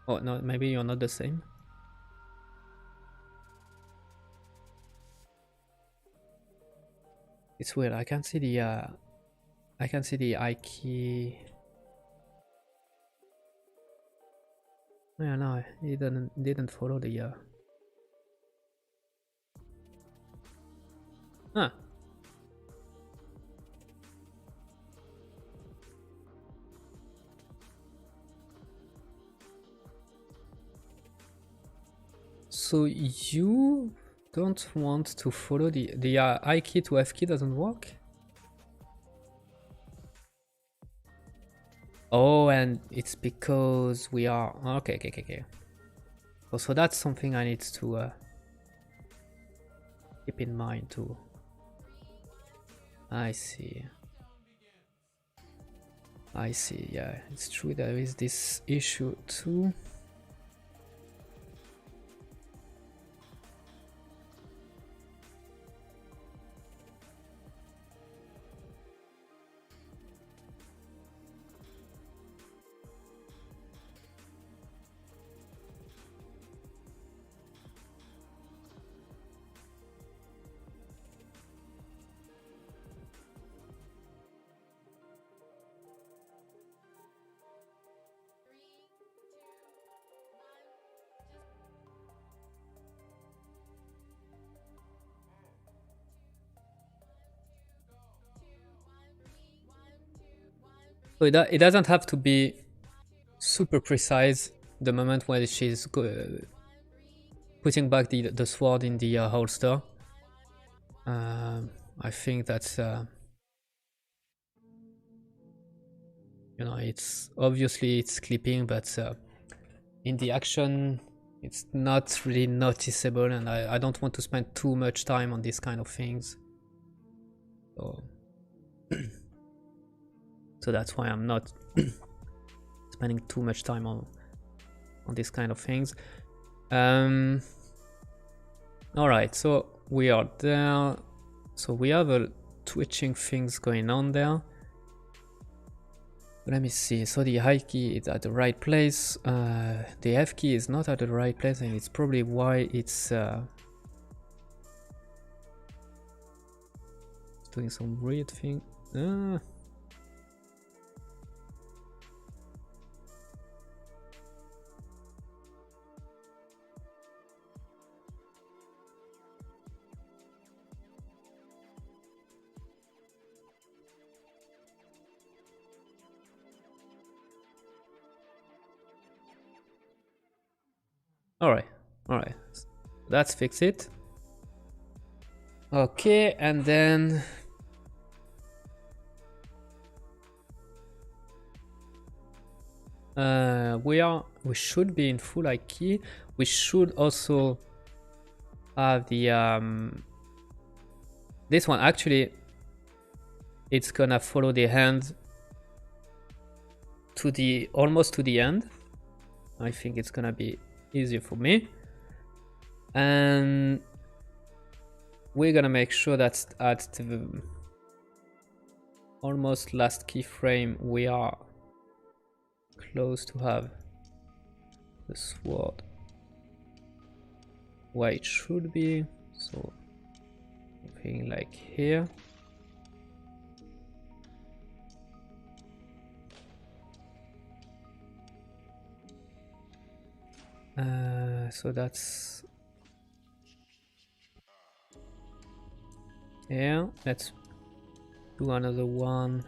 Oh no, maybe you're not the same. It's weird. I can see the I key. Yeah, no, it didn't follow the Huh. So you don't want to follow the I key to F key doesn't work? Oh, and it's because we are okay. Oh, so that's something I need to keep in mind too. I see. Yeah, it's true, there is this issue too. So it doesn't have to be super precise the moment when she's putting back the sword in the holster. I think that's you know, it's obviously it's clipping, but in the action it's not really noticeable, and I don't want to spend too much time on these kind of things. So, so that's why I'm not spending too much time on these kind of things. Alright, so we are there. So we have a twitching things going on there. Let me see. So the I key is at the right place. The F key is not at the right place, and it's probably why it's doing some weird thing. Alright. Let's fix it. Okay, and then we should be in full I key. We should also have the this one. Actually, it's gonna follow the hand to the almost to the end. I think it's gonna be easier for me, and we're gonna make sure that at the almost last keyframe we are close to have the sword where it should be. So something like here. So that's yeah. Let's do another one.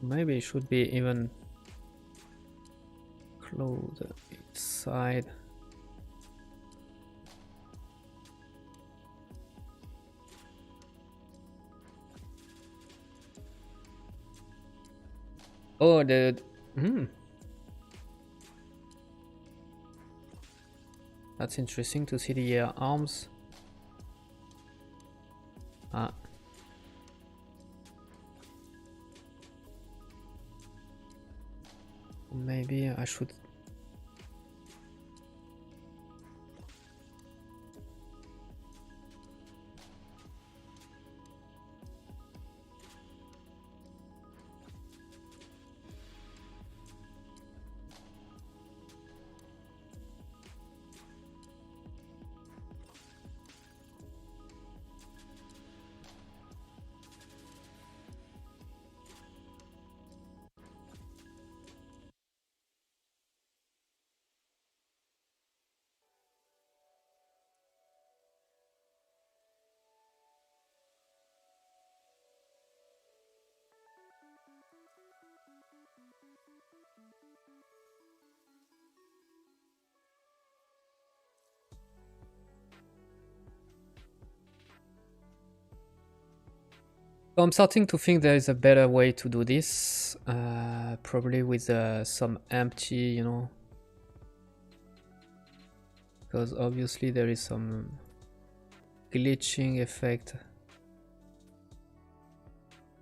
Maybe it should be even closer inside. Oh, that's interesting to see the arms. Ah. Maybe I should. I'm starting to think there is a better way to do this, probably with some empty, you know, because obviously there is some glitching effect,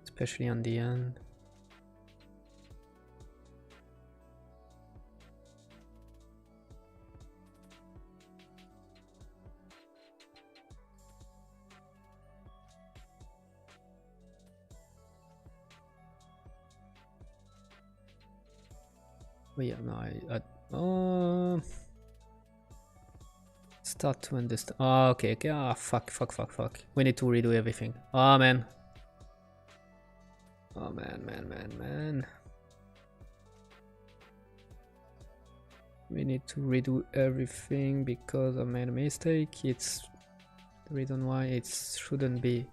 especially on the end. Oh yeah, no, start to understand. Oh, okay, okay. Ah, fuck. We need to redo everything. Oh man. Oh man. We need to redo everything because I made a mistake. It's the reason why it shouldn't be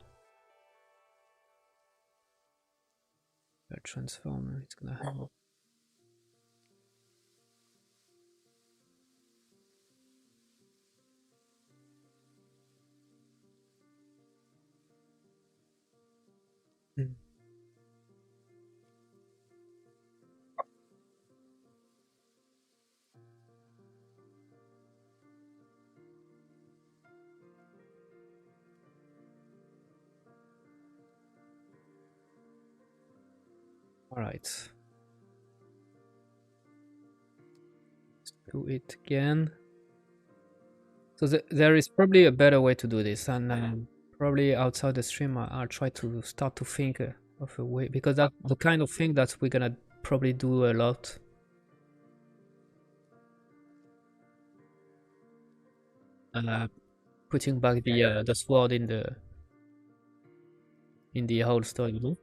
a transformer. It's gonna have. All right. Let's do it again. So there is probably a better way to do this, and probably outside the stream, I'll try to start to think of a way, because that's the kind of thing that we're gonna probably do a lot. Putting back the sword in the holster, you know.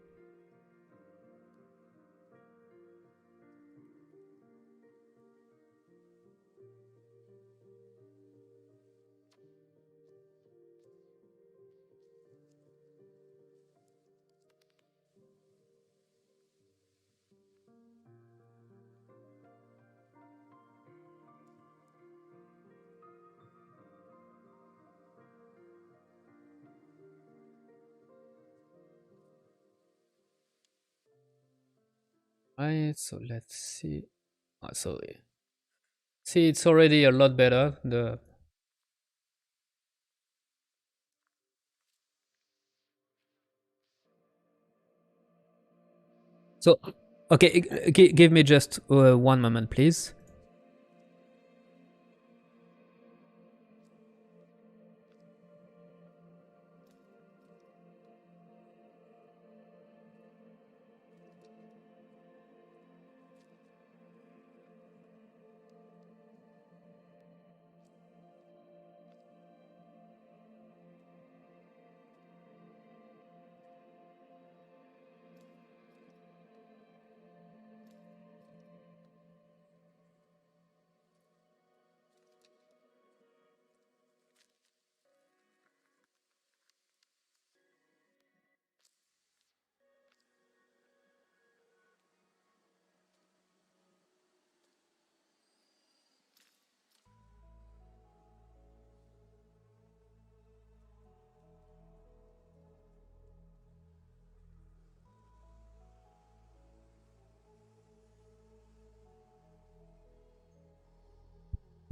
Right. So let's see. So see, it's already a lot better. So okay, give me just 1 moment, please.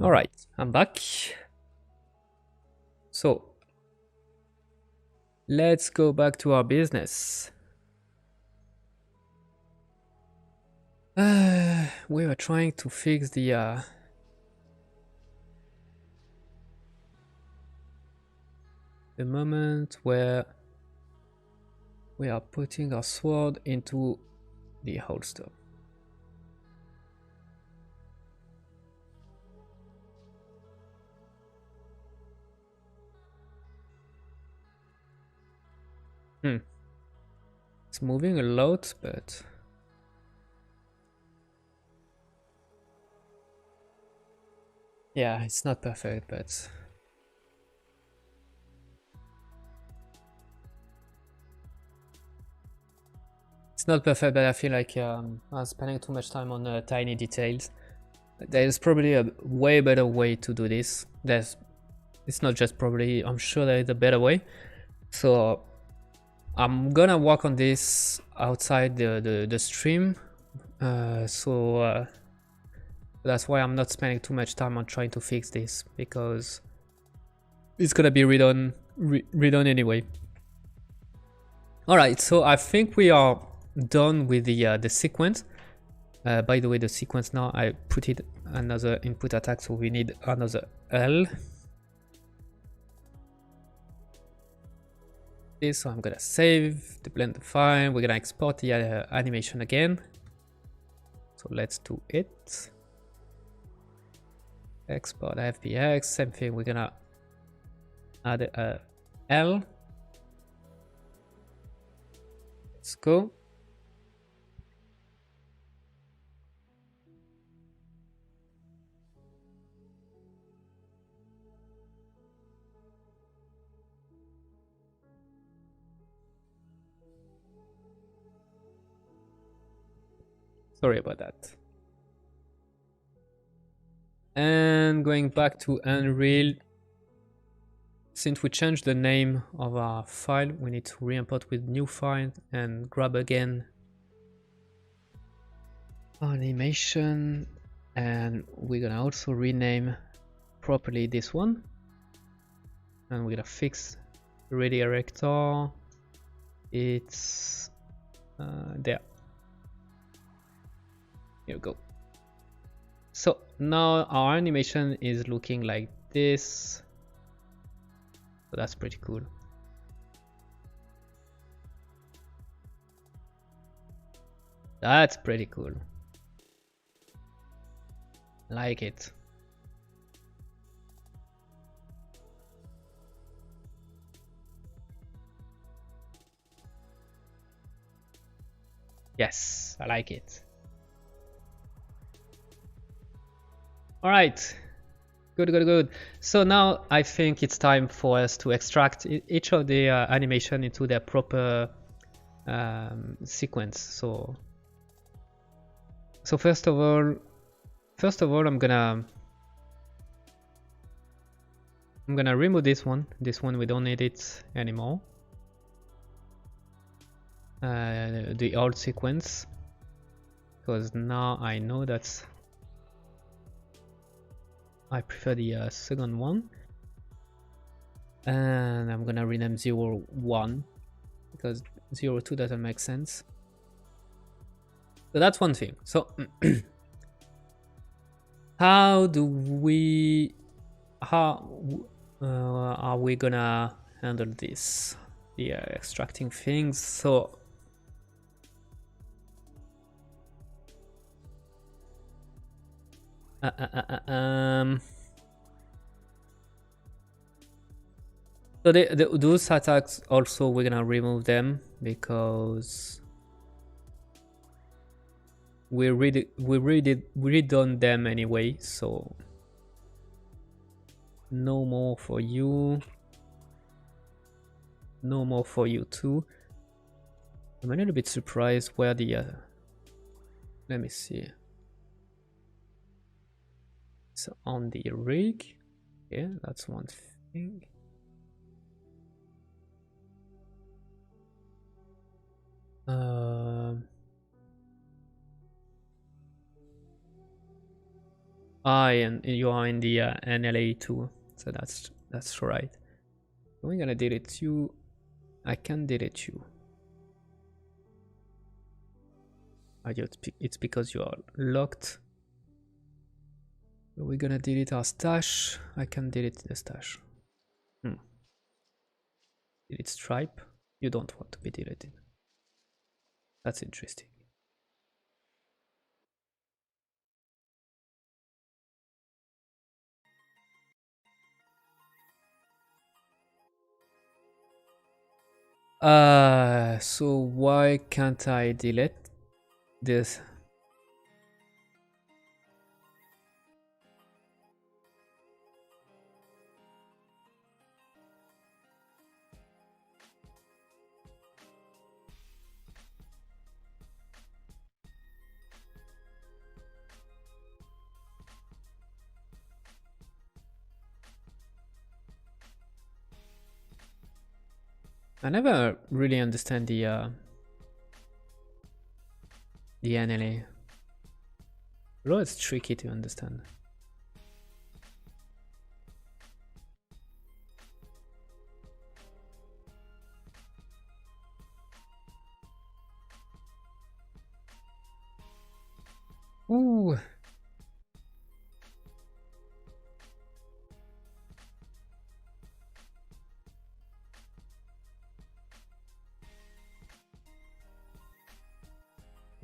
All right, I'm back. So let's go back to our business. We were trying to fix the moment where we are putting our sword into the holster. It's moving a lot, but yeah, it's not perfect, but it's not perfect. But I feel like I'm spending too much time on tiny details. There's probably a way better way to do this. It's not just probably, I'm sure there is a better way. So I'm gonna work on this outside the stream. So that's why I'm not spending too much time on trying to fix this, because it's gonna be redone anyway. All right, so I think we are done with the sequence. By the way, the sequence now, I put it another input attack, so we need another L. So I'm gonna save the Blender file. We're gonna export the animation again. So let's do it. Export FBX, same thing. We're gonna add a L. Let's go. Sorry about that. And going back to Unreal, since we changed the name of our file, we need to re-import with new file and grab again animation, and we're gonna also rename properly this one, and we're gonna fix the redirector. It's there. Here we go. So now our animation is looking like this. So that's pretty cool. That's pretty cool. Like it. Yes, I like it. All right, good. So now I think it's time for us to extract each of the animation into their proper sequence. So first of all, I'm gonna remove this one. This one, we don't need it anymore. The old sequence, because now I know that I prefer the second one, and I'm gonna rename 01 because 02 doesn't make sense. So that's one thing. So how are we gonna handle this? The extracting things. So so those attacks also, we're gonna remove them because we redone them anyway. So no more for you. No more for you too. I'm a little bit surprised where the let me see. So on the rig, yeah, that's one thing. And you are in the NLA too, so that's right. We're gonna delete you. I can delete you. It's because you are locked. We're gonna delete our stash. I can delete the stash. Delete stripe. You don't want to be deleted. That's interesting. So why can't I delete this? I never really understand the NLA. Although it's tricky to understand. Ooh.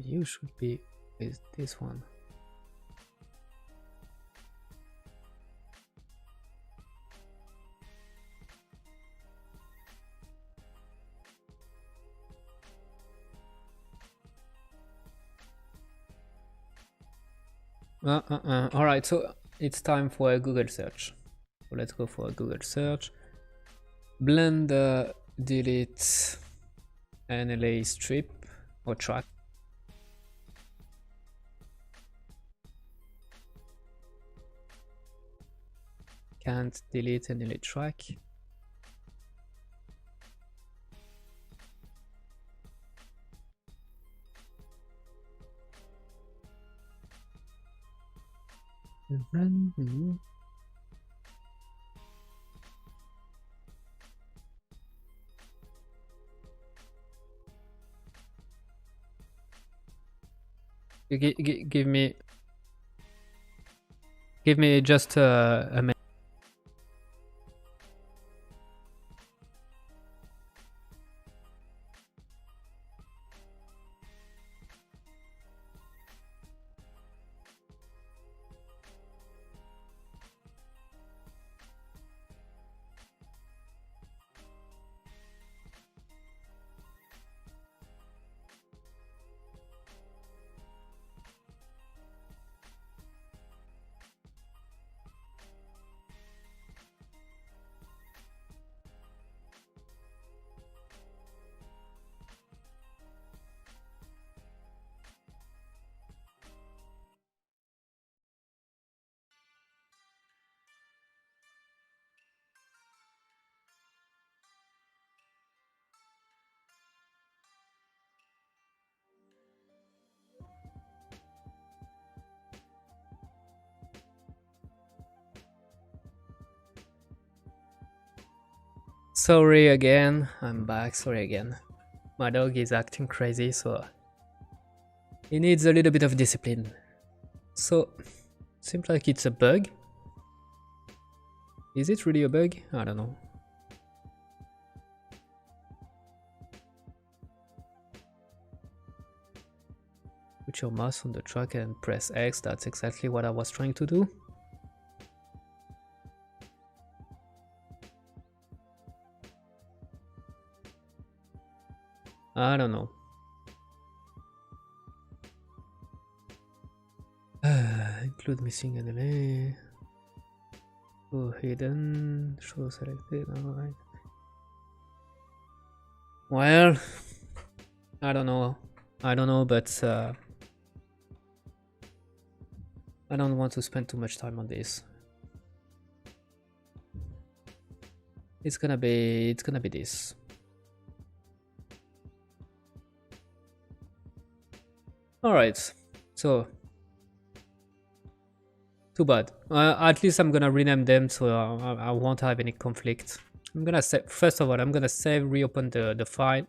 You should be with this one. Alright, so it's time for a Google search. So let's go for a Google search. Blender delete NLA strip or track. Can't delete NLA track. Give me just a minute. Sorry again, I'm back. Sorry again. My dog is acting crazy, so he needs a little bit of discipline. So, seems like it's a bug. Is it really a bug? I don't know. Put your mouse on the track and press X. That's exactly what I was trying to do. I don't know. Include missing NLA. Show hidden. Show selected. Alright. Well, I don't know. I don't know, but I don't want to spend too much time on this. It's gonna be this. All right, so Too bad. At least I'm gonna rename them so I won't have any conflict. I'm gonna save, first of all, I'm gonna save, reopen the file.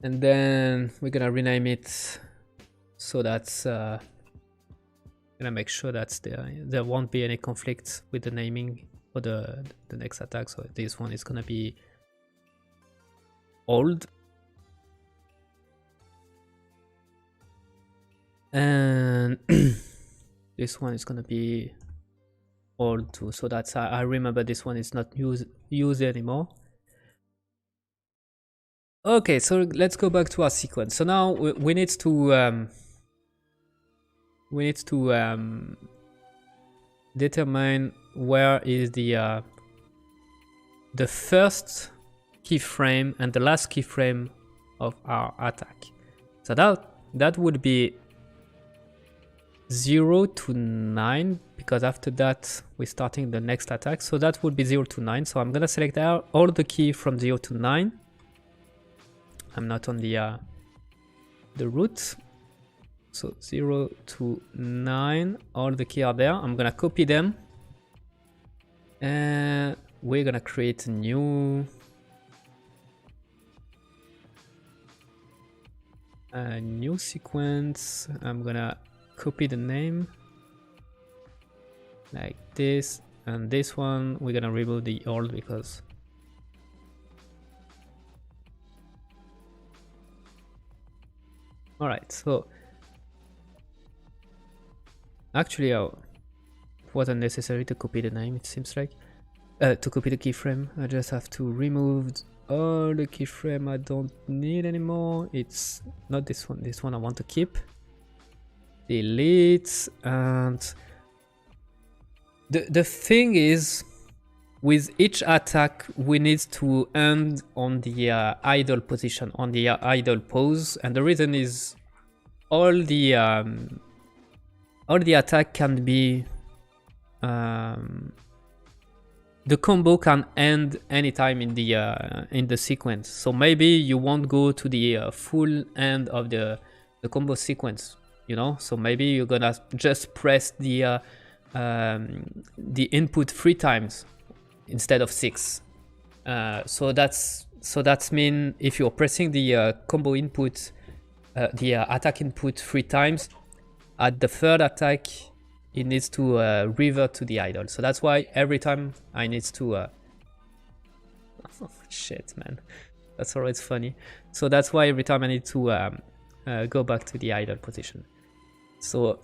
And then we're gonna rename it so that's gonna make sure that there won't be any conflict with the naming for the next attack. So this one is gonna be old. And this one is gonna be old too, so that's I remember this one is not used anymore. Okay, so let's go back to our sequence. So now we need to determine where is the first keyframe and the last keyframe of our attack. So that would be 0 to 9, because after that we're starting the next attack. So that would be 0 to 9. So I'm gonna select all the key from 0 to 9. I'm not on the root. So 0 to 9, all the key are there. I'm gonna copy them, and we're gonna create a new sequence. I'm gonna copy the name like this, and this one we're gonna remove the old because all right. So actually it wasn't necessary to copy the name, it seems like, to copy the keyframe. I just have to remove all the keyframe I don't need anymore. It's not this one I want to keep. Delete. And the thing is, with each attack we need to end on the idle position, on the idle pose, and the reason is all the attack can be the combo can end anytime in the sequence. So maybe you won't go to the full end of the combo sequence, you know. So maybe you're gonna just press the input 3 times instead of 6. So that's mean if you're pressing the combo input, the attack input 3 times, at the third attack it needs to revert to the idle. So that's why every time I need to oh, shit, man, that's always funny. So that's why every time I need to go back to the idle position. So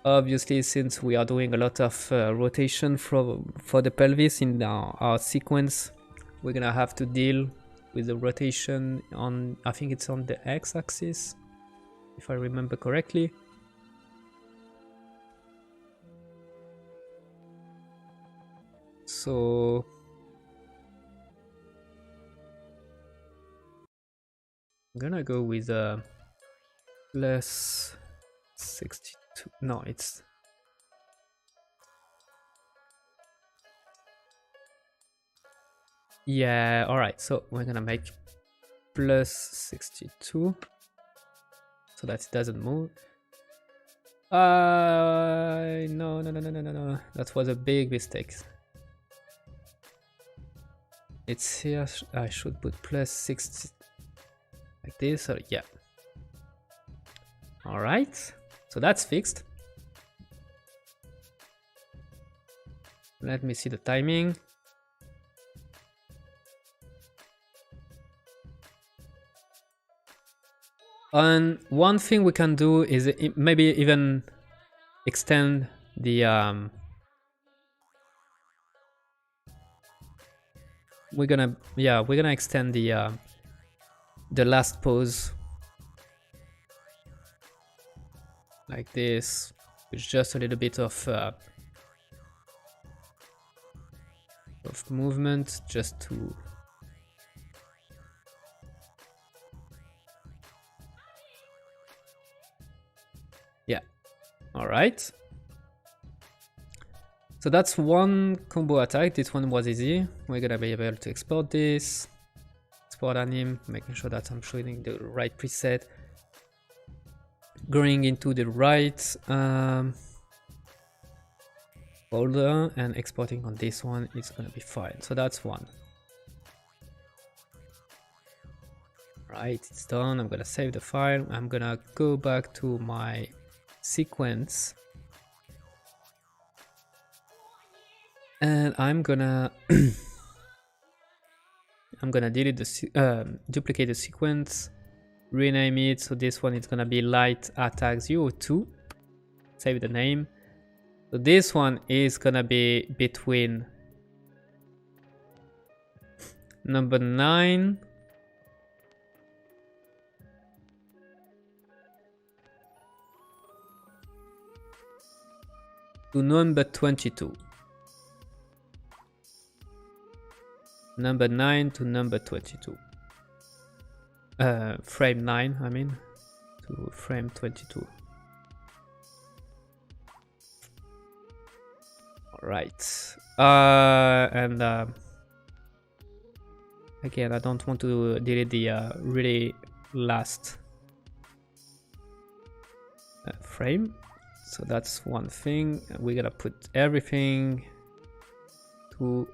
obviously, since we are doing a lot of rotation for the pelvis in our sequence, we're gonna have to deal with the rotation on, I think it's on the x-axis, if I remember correctly. So I'm gonna go with plus 62. No, it's yeah. All right. So we're gonna make plus 62 so that it doesn't move. No. That was a big mistake. It's here. I should put plus 60 like this. Or yeah. All right. So that's fixed. Let me see the timing. And one thing we can do is maybe even extend the we're gonna extend the last pose like this, with just a little bit of movement, just to yeah. All right. So that's one combo attack. This one was easy. We're gonna be able to export this, export anim, making sure that I'm showing the right preset. going into the right folder and exporting on this one, it's gonna be fine. So that's one. Right, it's done. I'm gonna save the file. I'm gonna go back to my sequence and I'm gonna I'm gonna delete the duplicate the sequence, rename it. So this one is gonna be light attack 02. Save the name. So this one is gonna be between number 9 to number 22. Number 9 to number 22. Frame 9, I mean, to frame 22. Alright. And again, I don't want to delete the really last frame. So that's one thing. We're gonna put everything to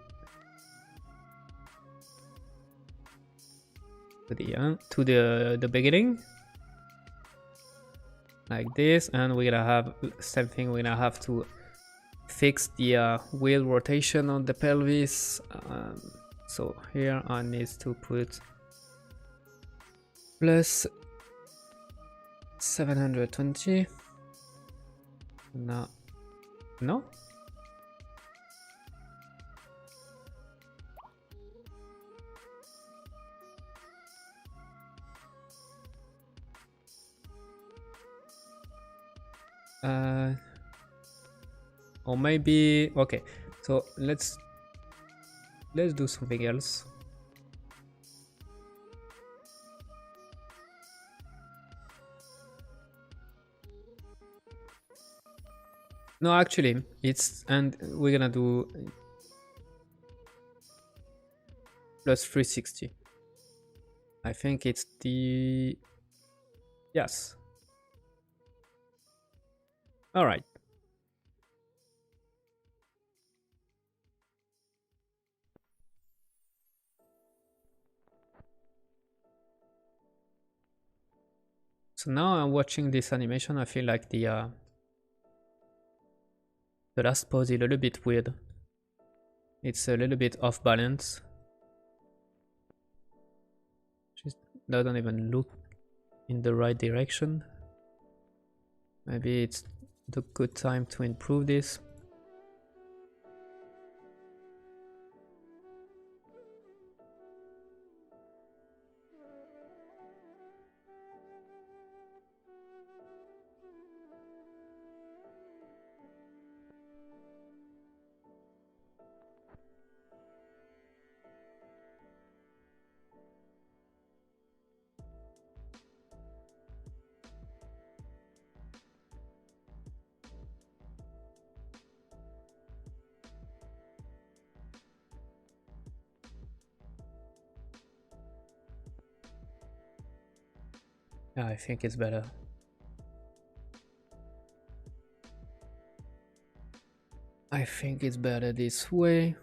the beginning, like this, and we're gonna have same thing. We're gonna have to fix the wheel rotation on the pelvis. So here I need to put plus 720. No. Or maybe okay. So let's do something else. No, actually, it's, and we're gonna do plus 360. I think it's the, yes. All right. So now I'm watching this animation. I feel like the last pose is a little bit weird. It's a little bit off balance. Just doesn't even look in the right direction. Maybe it's the good time to improve this. Yeah, I think it's better. I think it's better this way.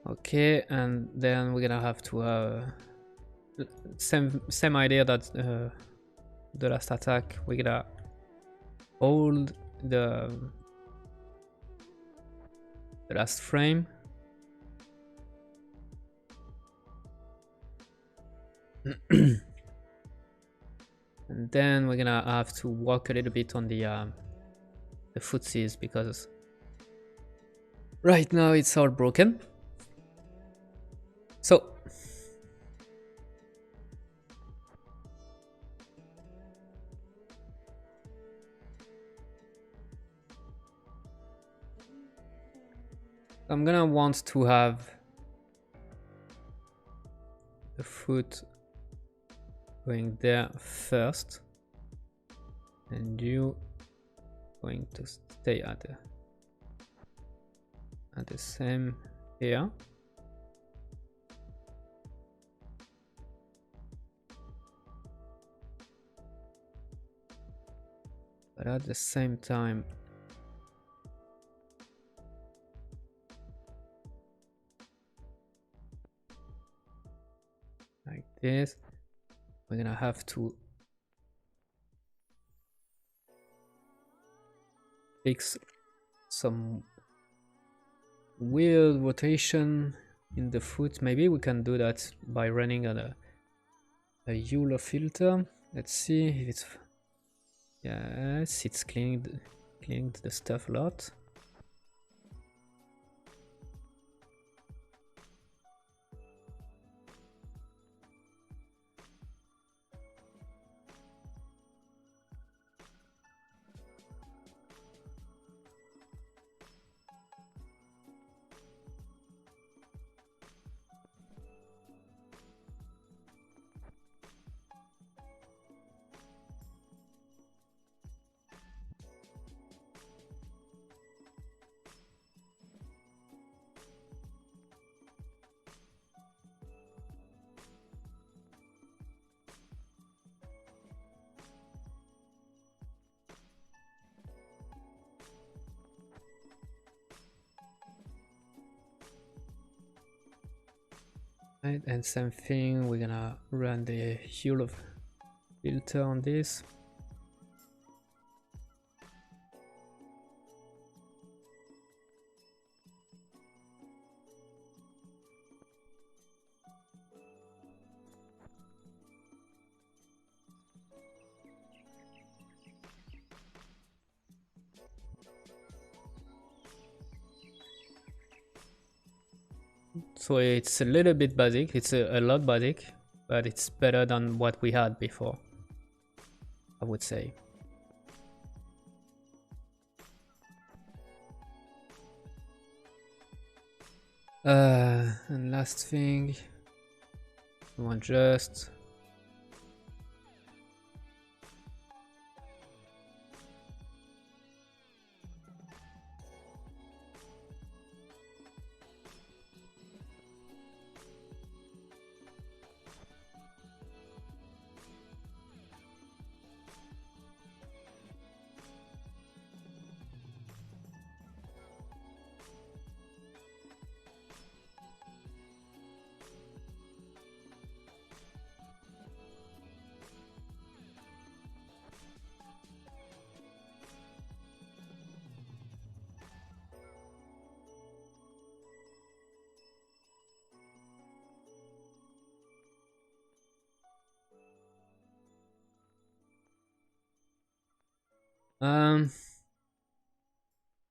Okay, and then we're gonna have to same idea that the last attack. We're gonna hold the last frame, and then we're gonna have to walk a little bit on the footsies because right now it's all broken. So I'm gonna want to have the foot going there first, and you going to stay at the same here. But at the same time, like this, we're gonna have to fix some weird rotation in the foot. Maybe we can do that by running a Euler filter. Let's see if it's, yes, it's cleaning the stuff a lot. Right, and same thing, we're gonna run the Euler filter on this. So it's a little bit basic, it's a lot basic, but it's better than what we had before, I would say. And last thing, we want just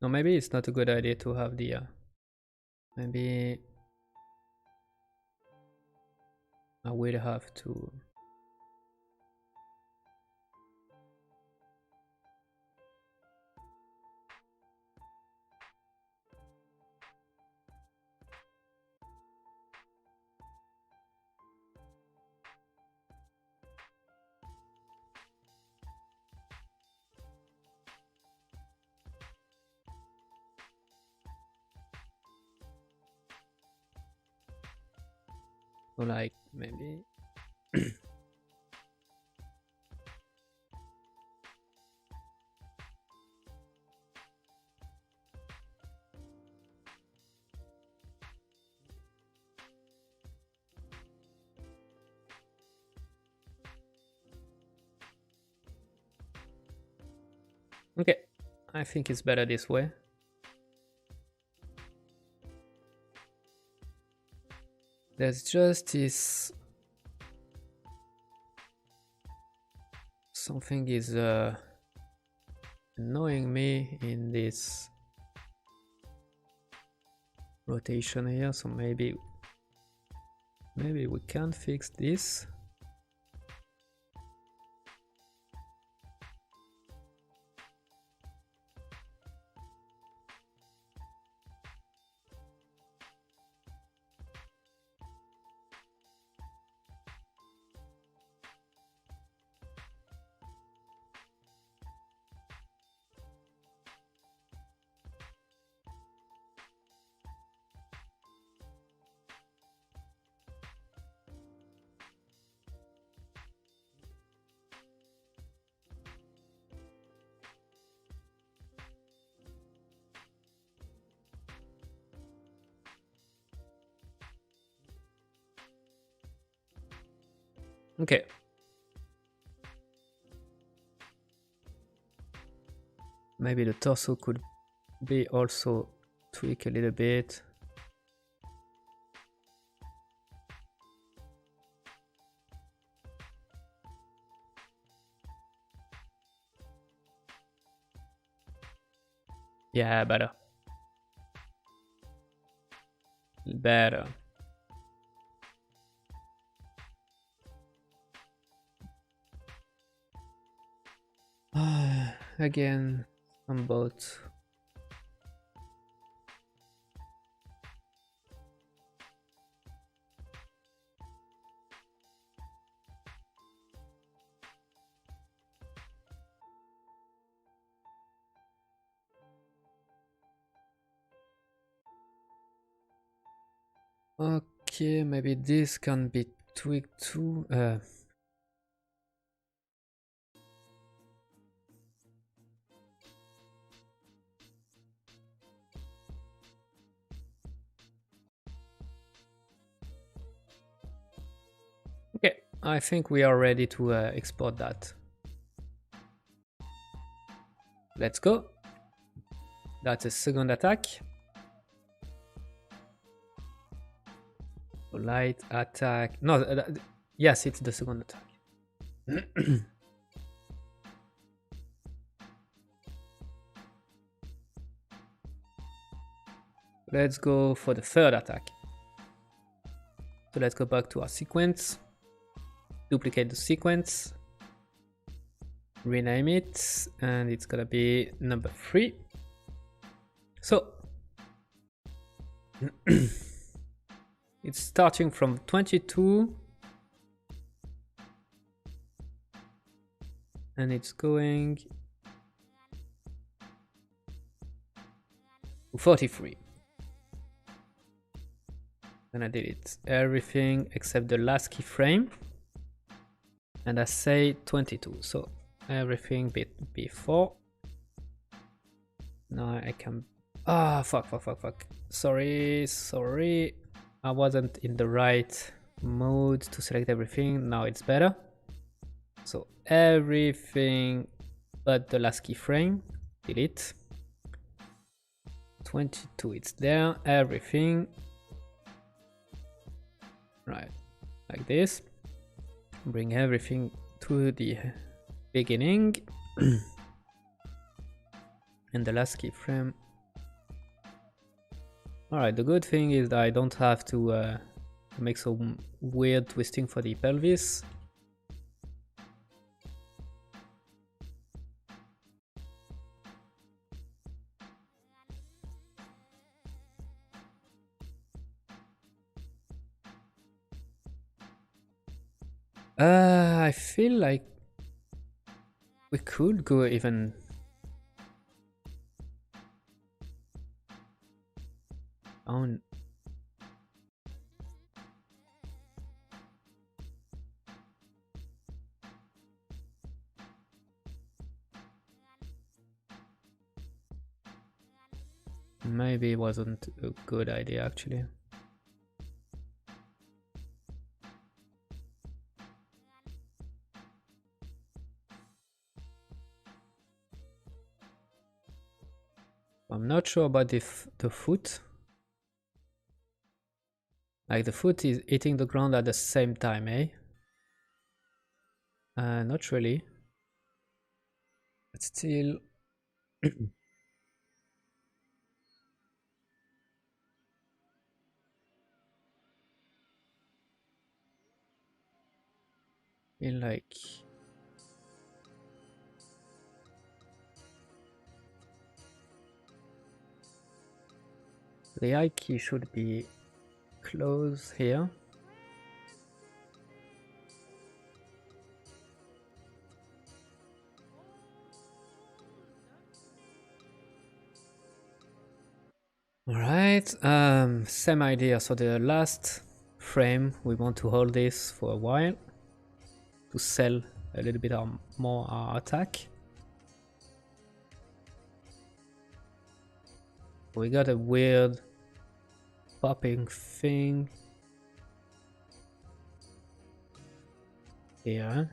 no, maybe it's not a good idea to have the maybe I will have to like maybe okay, I think it's better this way. There's just this something is annoying me in this rotation here, so maybe we can fix this. Okay. Maybe the torso could be also tweak a little bit. Yeah, better. Better. Again, on both. Okay, maybe this can be tweaked too. Okay, I think we are ready to export that. Let's go. That's a second attack. Light attack. No, yes, it's the second attack. Let's go for the third attack. So let's go back to our sequence. Duplicate the sequence. Rename it. And it's gonna be number 3. So it's starting from 22. And it's going to 43. And I delete everything except the last keyframe. And I say 22. So everything before. Now I can... Ah, fuck. Sorry. I wasn't in the right mode to select everything. Now it's better. So everything but the last keyframe. Delete. 22, it's there. Everything. Right, like this. Bring everything to the beginning. And the last keyframe. Alright, the good thing is that I don't have to make some weird twisting for the pelvis. I feel like we could go even down. Maybe it wasn't a good idea actually. I'm not sure about the foot. Like the foot is hitting the ground at the same time, eh? Not really. But still. In like. The I key should be close here. Alright, same idea. So the last frame, we want to hold this for a while to sell a little bit more our attack. We got a weird popping thing. here.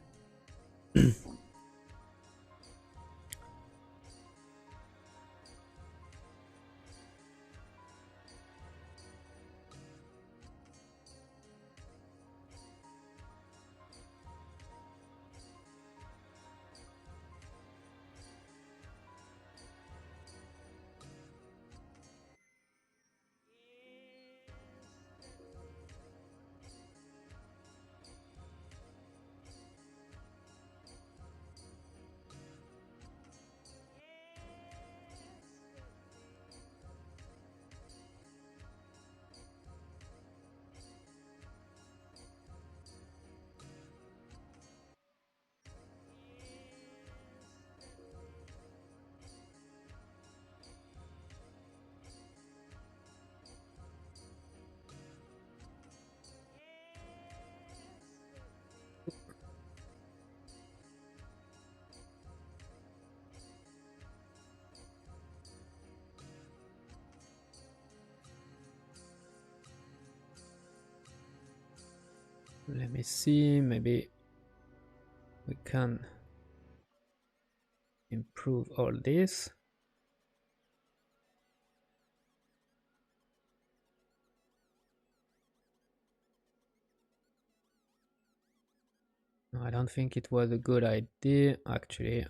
Let me see, maybe we can improve all this. I don't think it was a good idea, actually.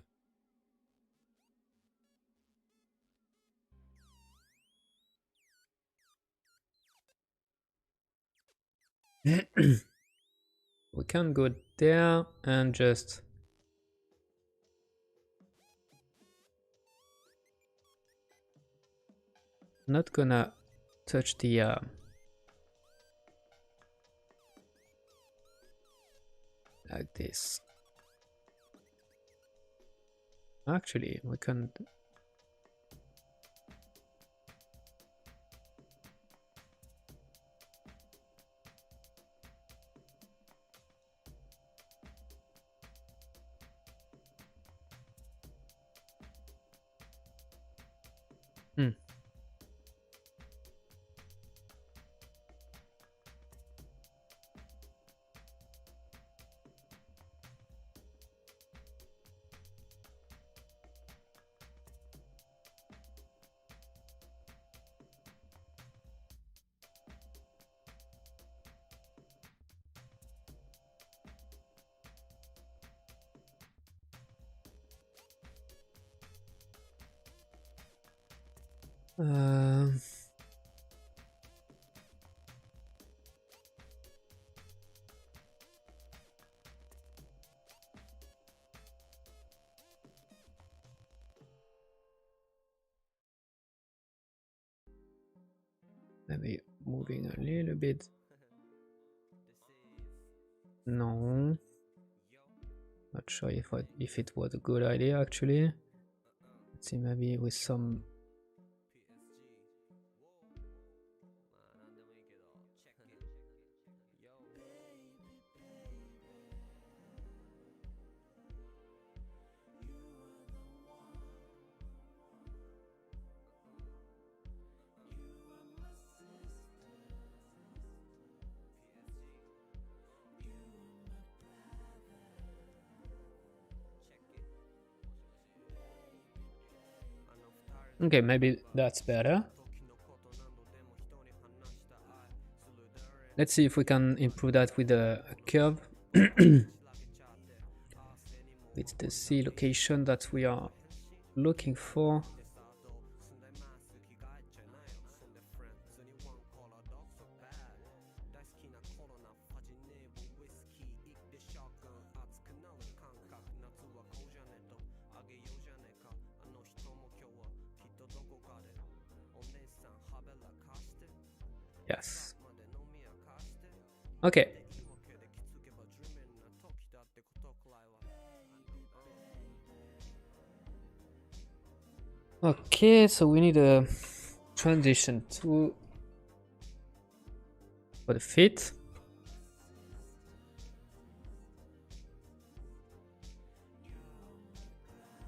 We can go there and just not gonna touch the like this. Actually, we can maybe moving a little bit. No, not sure if it was a good idea actually. Let's see, maybe with some okay, maybe that's better. Let's see if we can improve that with a curve. It's the C location that we are looking for. Yes. Okay. Okay, so we need a transition to for the fit.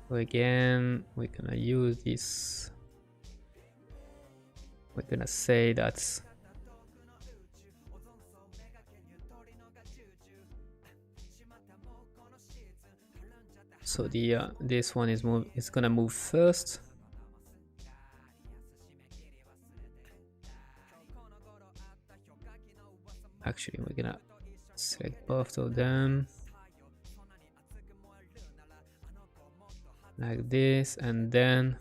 So again, we're gonna use this. We're gonna say that's So the this one is gonna move first. Actually, we're gonna select both of them like this, and then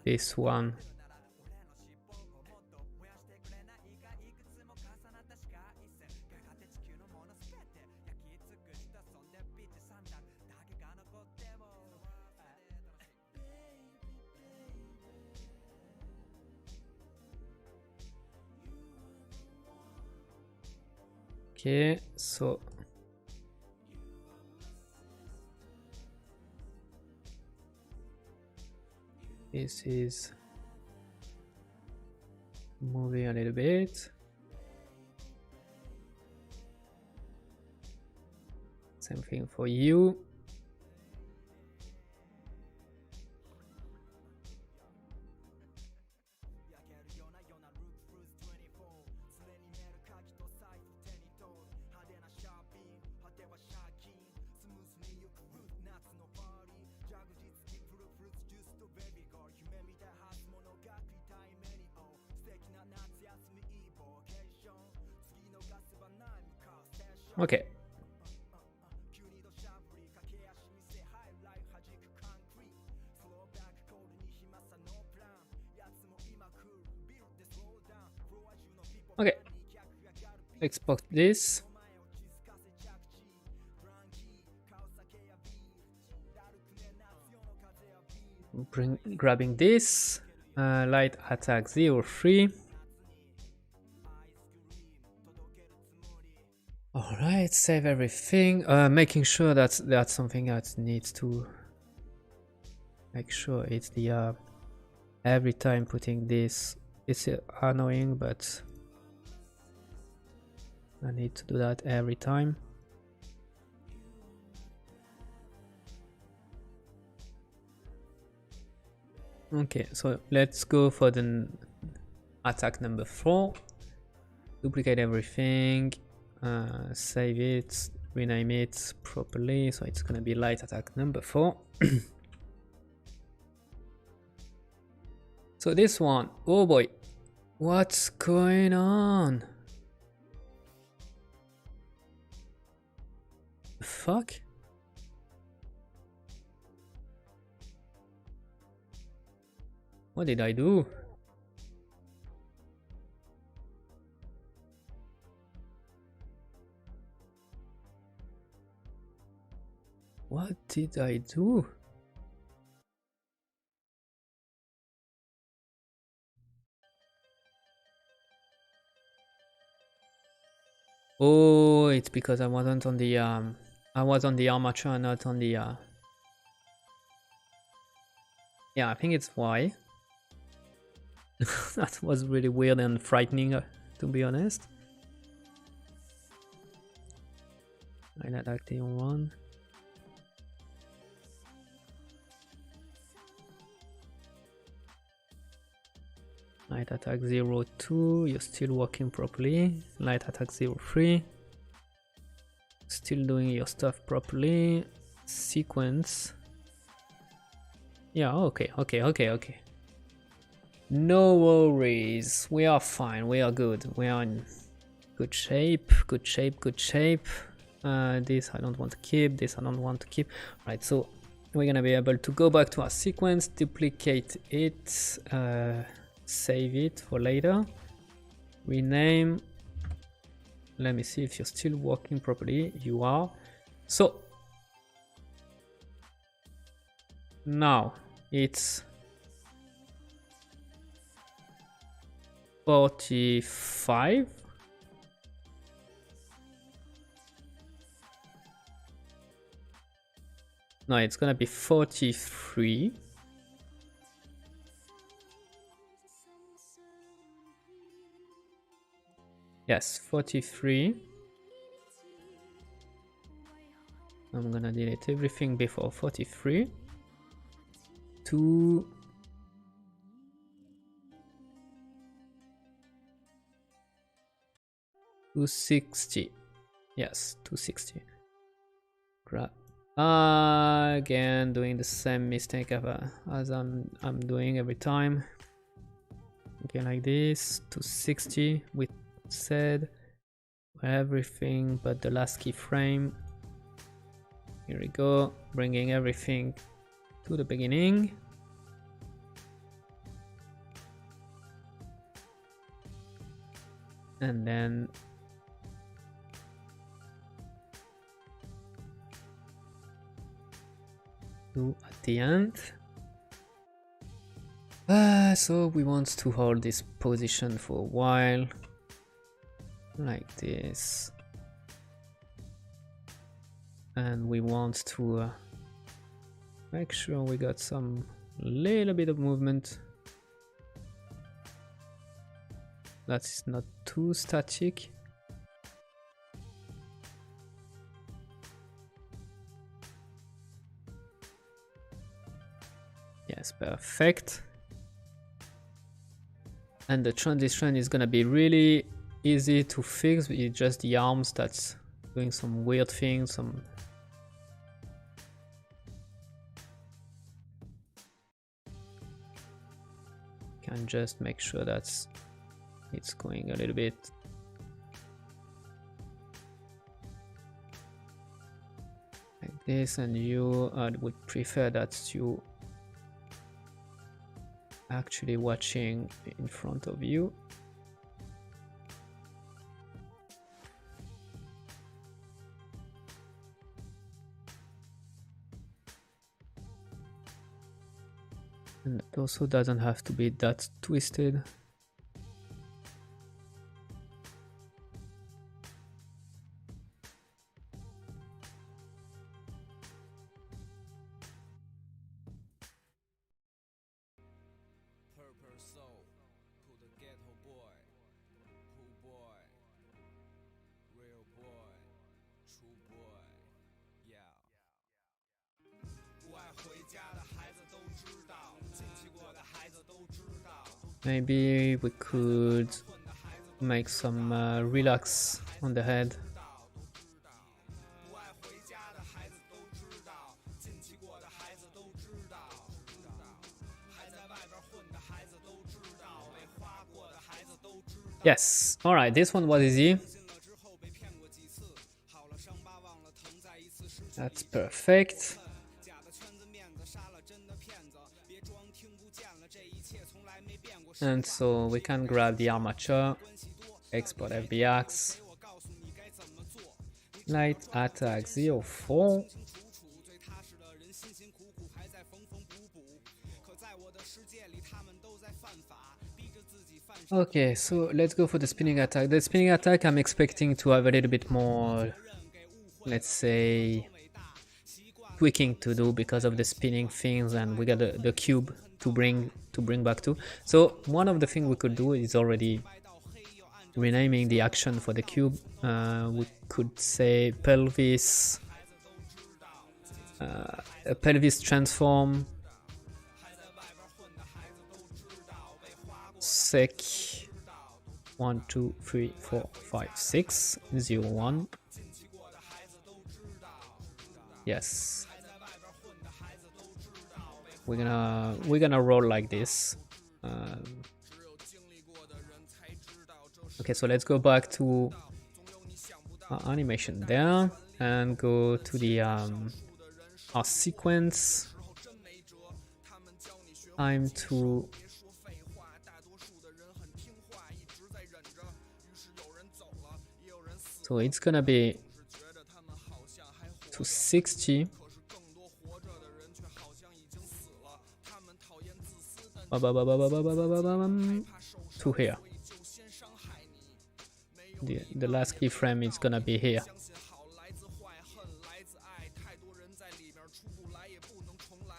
this one. Okay, so this is moving a little bit. Same thing for you. Okay. Okay. Export this. Grabbing this. Light attack 0-3. Alright, save everything. Making sure that that's something that needs to make sure it's the every time putting this. It's annoying, but I need to do that every time. Okay, so let's go for the attack number 4. Duplicate everything. Save it, rename it properly, so it's gonna be light attack number 4. So this one, oh boy, what's going on? The fuck? What did I do? What did I do? Oh, it's because I wasn't on the I was on the armature, not on the yeah, I think it's why. That was really weird and frightening, to be honest. I not active one. Light attack 0-2, you're still working properly. Light attack 0-3, still doing your stuff properly. Sequence. Yeah, okay. No worries, we are fine, we are good. We are in good shape, good shape. This I don't want to keep, this I don't want to keep. Right, so we're gonna be able to go back to our sequence, duplicate it, save it for later, rename. Let me see if you're still working properly. You are. So now it's 45. No, it's gonna be 43. Yes, 43. I'm gonna delete everything before 43. 260. Yes, 260. Again, doing the same mistake as I'm doing every time. Okay, like this, 260 we said, everything but the last keyframe. Here we go, bringing everything to the beginning. And then do at the end. So we want to hold this position for a while, like this. And we want to make sure we got some little bit of movement. That's not too static. Yes, perfect. And the transition is gonna be really easy to fix. It's just the arms that's doing some weird things, can just make sure that's it's going a little bit like this, and you would prefer that you actually watching in front of you. And it also doesn't have to be that twisted. Maybe we could make some relax on the head. Yes, alright, this one was easy. That's perfect. And so we can grab the armature, export FBX, light attack 04. Okay, so let's go for the spinning attack. The spinning attack I'm expecting to have a little bit more, let's say, tweaking to do because of the spinning things, and we got the cube to bring back to. So one of the things we could do is already renaming the action for the cube. We could say pelvis, a pelvis transform, sec 1 2 3 4 5 6 0 1. Yes, we're gonna roll like this. Okay, so let's go back to animation there and go to the our sequence. Time to so it's gonna be 260. To here. The last keyframe is gonna be here.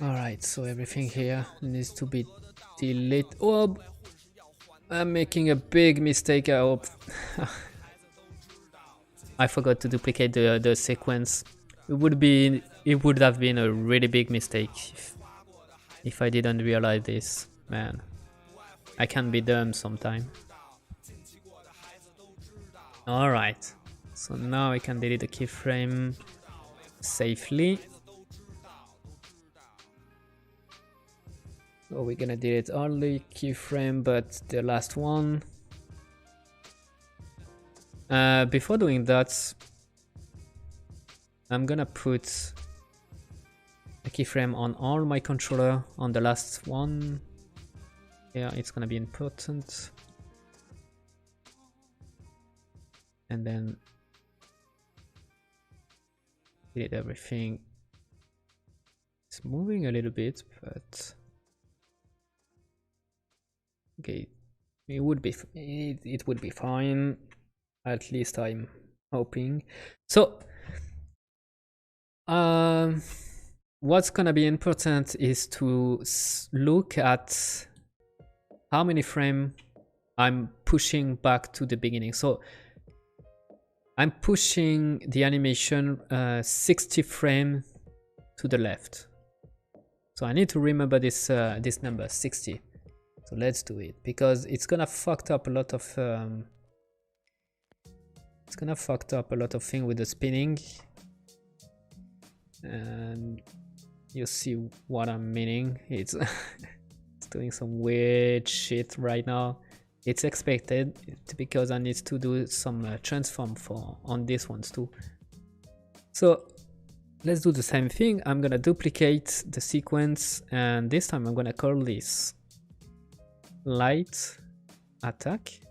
Alright, so everything here needs to be deleted. Oh, I'm making a big mistake. I hope. I forgot to duplicate the sequence. It would have been a really big mistake if I didn't realize this. Man, I can be dumb sometime. Alright, so now I can delete the keyframe. safely. So we're gonna delete all the keyframe, but the last one. Before doing that, I'm gonna put a keyframe on all my controller on the last one. Yeah, it's gonna be important. And then delete everything. It's moving a little bit, but okay, it would be fine. At least I'm hoping. So, what's gonna be important is to look at how many frames I'm pushing back to the beginning. So I'm pushing the animation 60 frames to the left. So I need to remember this this number 60. So let's do it, because it's gonna fucked up a lot of thing with the spinning, and you see what I'm meaning. It's it's doing some weird shit right now. It's expected because I need to do some transform on these ones too. So let's do the same thing. I'm gonna duplicate the sequence, and this time I'm gonna call this light attack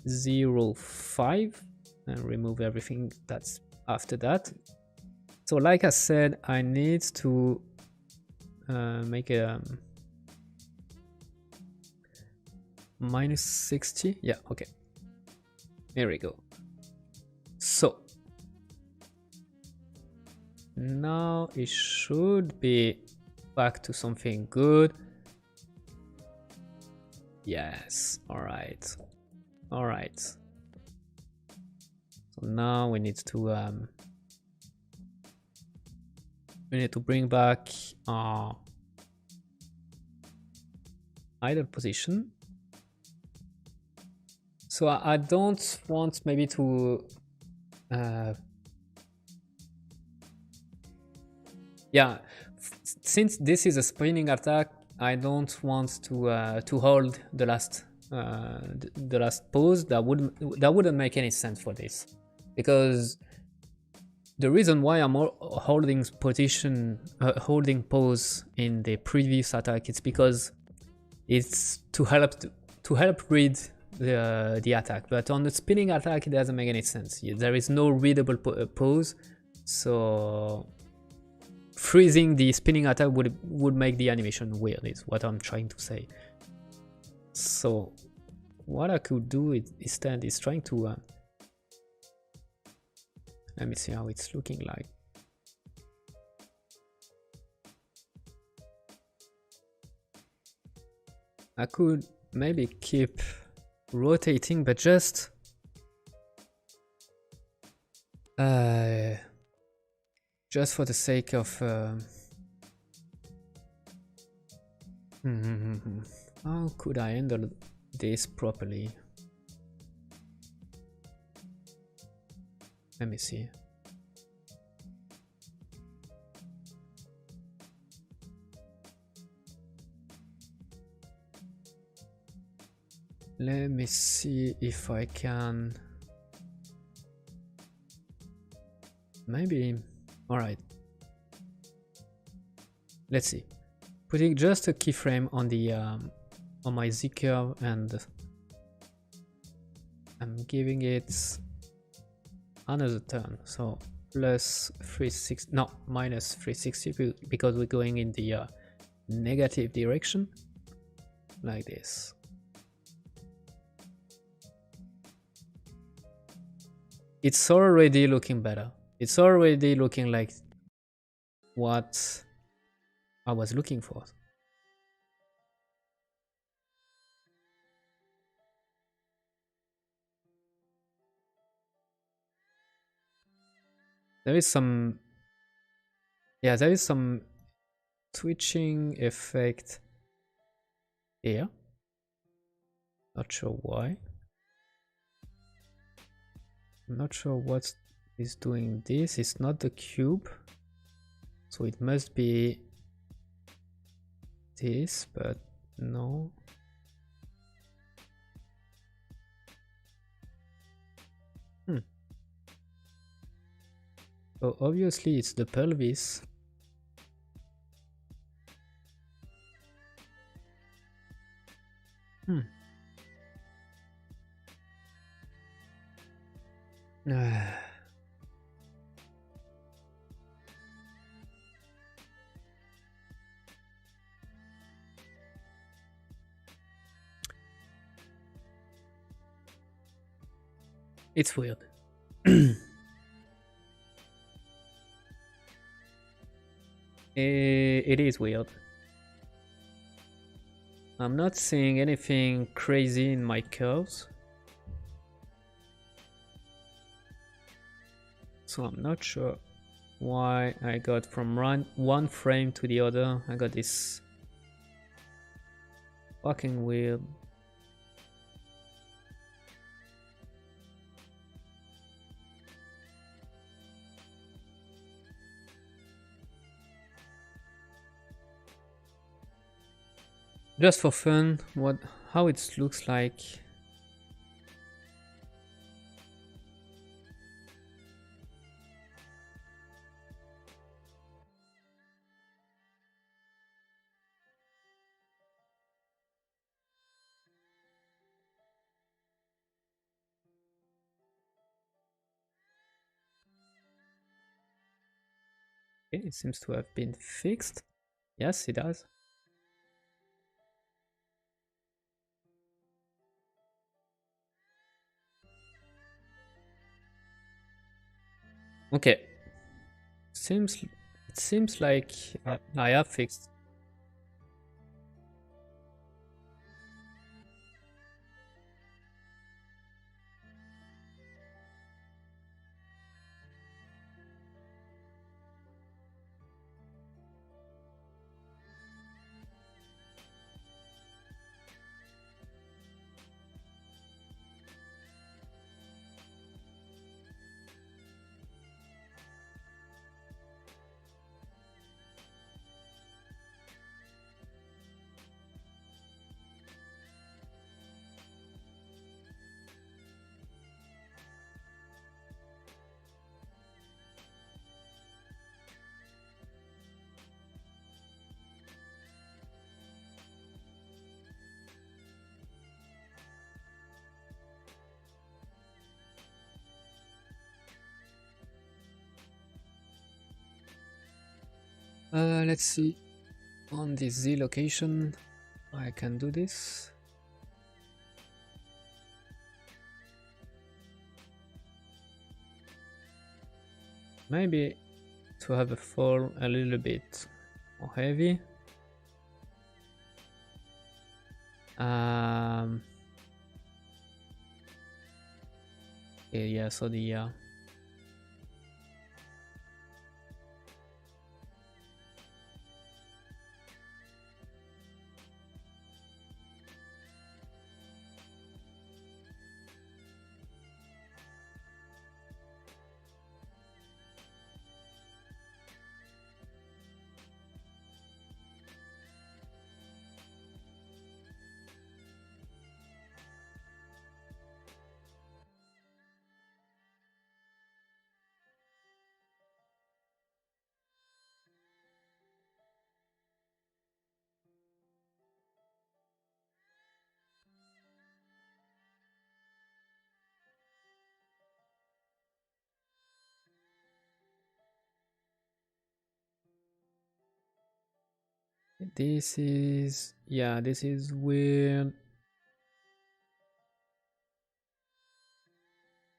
0.5 and remove everything that's after that. So like I said, I need to make a minus 60. Yeah, okay, here we go. So now it should be back to something good. Yes, all right. So now we need to bring back our idle position. So I don't want maybe to yeah, since this is a spinning attack, I don't want to hold the last pose. That wouldn't make any sense for this, because the reason why I'm holding pose in the previous attack is because it's to help read the attack, but on the spinning attack it doesn't make any sense. There is no readable pose, so freezing the spinning attack would make the animation weird, is what I'm trying to say. So what I could do instead is trying to let me see how it's looking like. I could maybe keep rotating, but just for the sake of how could I handle this properly? Let me see. Let me see if I can maybe. All right, let's see. Putting just a keyframe on the on my Z curve, and I'm giving it another turn. So plus 360, no, minus 360, because we're going in the negative direction, like this. It's already looking better. It's already looking like what I was looking for. There is some, yeah, there is some twitching effect here. Not sure why. I'm not sure what's is doing this. It's not the cube, so it must be this, but no. So obviously it's the pelvis. It's weird. It is weird. I'm not seeing anything crazy in my curves, so I'm not sure why I got from one frame to the other. I got this fucking weird. Just for fun, how it looks like. Okay, it seems to have been fixed. Yes, it does. Okay. It seems like I have fixed. Let's see. On the Z location, I can do this. Maybe to have a fall a little bit more heavy. Yeah, so the this is weird.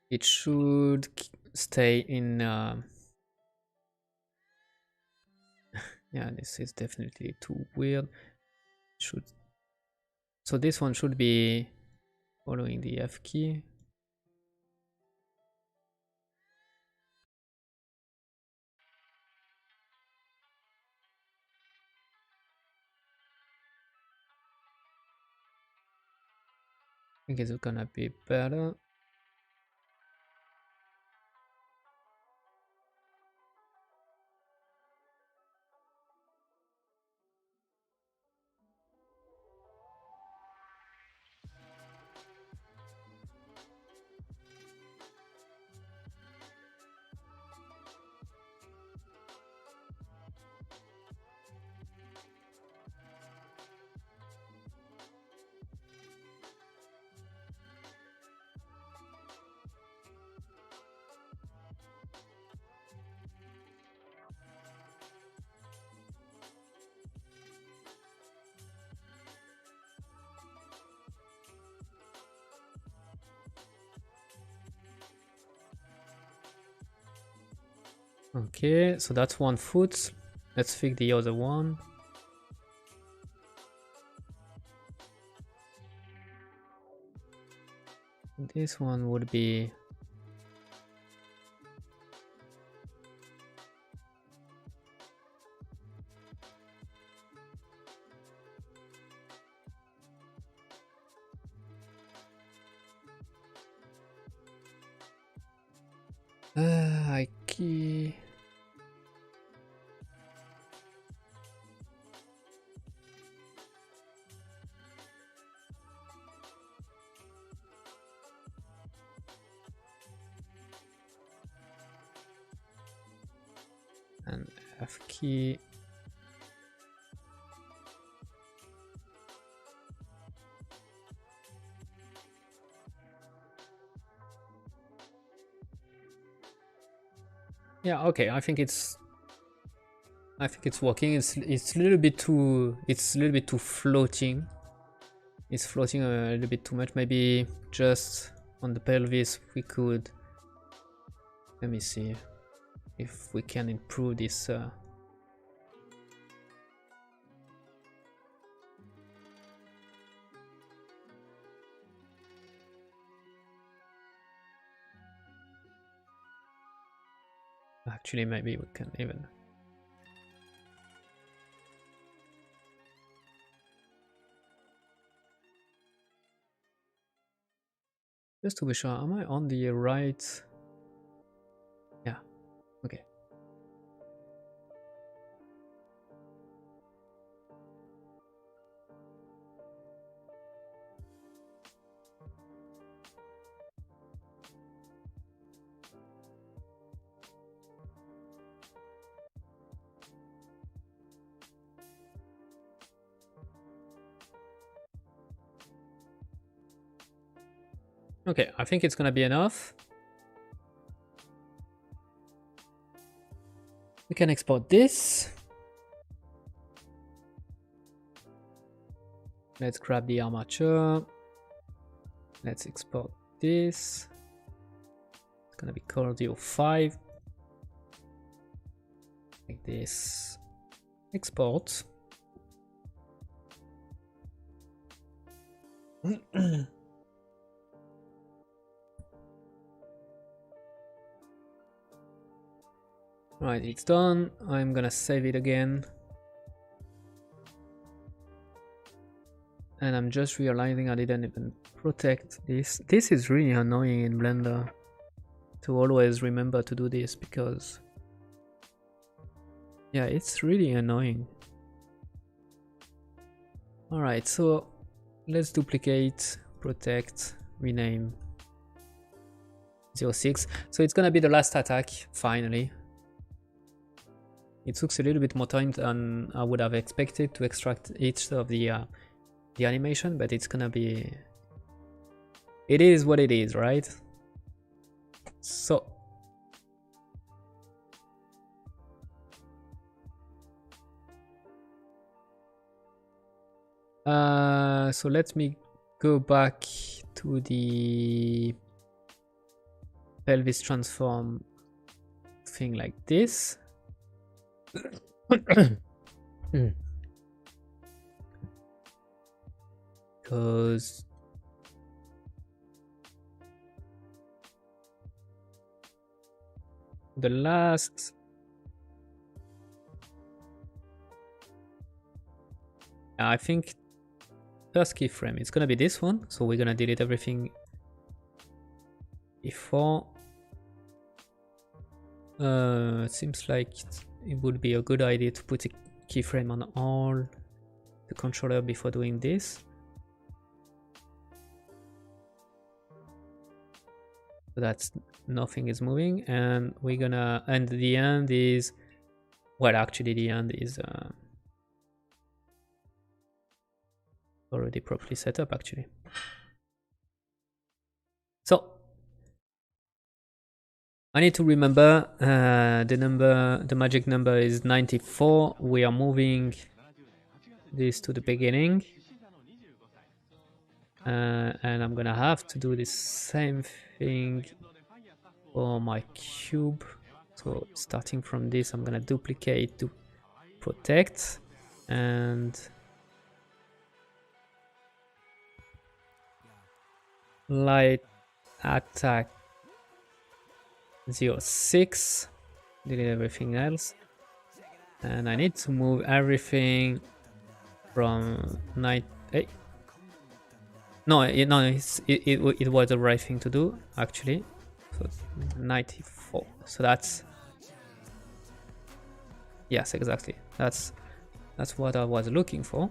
It should stay in yeah, this is definitely too weird. Should So this one should be following the F key. I think it's gonna be better. Okay, so that's 1 foot. Let's fix the other one. This one would be key. And F key. Yeah, okay, I think it's working. It's a little bit too floating. It's floating a little bit too much. Maybe just on the pelvis we could, let me see if we can improve this. Actually, maybe we can even. Just to be sure, am I on the right? Yeah, okay. Okay, I think it's gonna be enough. We can export this. Let's grab the armature. Let's export this. It's gonna be cardio 5. Like this. Export. Right, it's done. I'm gonna save it again. And I'm just realizing I didn't even protect this. This is really annoying in Blender to always remember to do this, because yeah, it's really annoying. Alright, so let's duplicate, protect, rename 06. So it's gonna be the last attack, finally. It took a little bit more time than I would have expected to extract each of the animation, but it's gonna be... It is what it is, right? So... so let me go back to the pelvis transform thing like this. Because the last I think first keyframe it's gonna be this one, so we're gonna delete everything before. It seems like it would be a good idea to put a keyframe on all the controller before doing this. So that's nothing is moving, and we're gonna, and the end is, well, actually the end is already properly set up actually. So I need to remember the magic number is 94. We are moving this to the beginning, and I'm gonna have to do the same thing for my cube. So starting from this, I'm gonna duplicate to protect and light attack 0.6, delete everything else, and I need to move everything from 98. No, it was the right thing to do actually. So 94. So that's, yes, exactly. That's what I was looking for.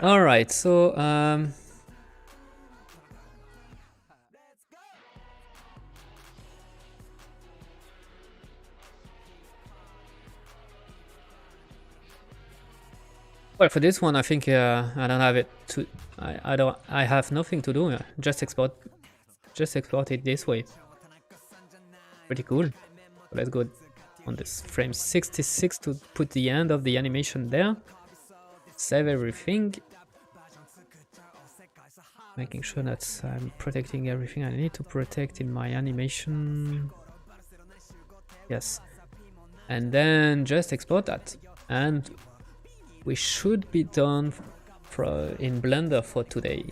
All right, so well, for this one, I think I don't have it to. I have nothing to do. Just export it this way. Pretty cool. Let's go on this frame 66 to put the end of the animation there. Save everything. Making sure that I'm protecting everything I need to protect in my animation. Yes. And then just export that. And we should be done in Blender for today.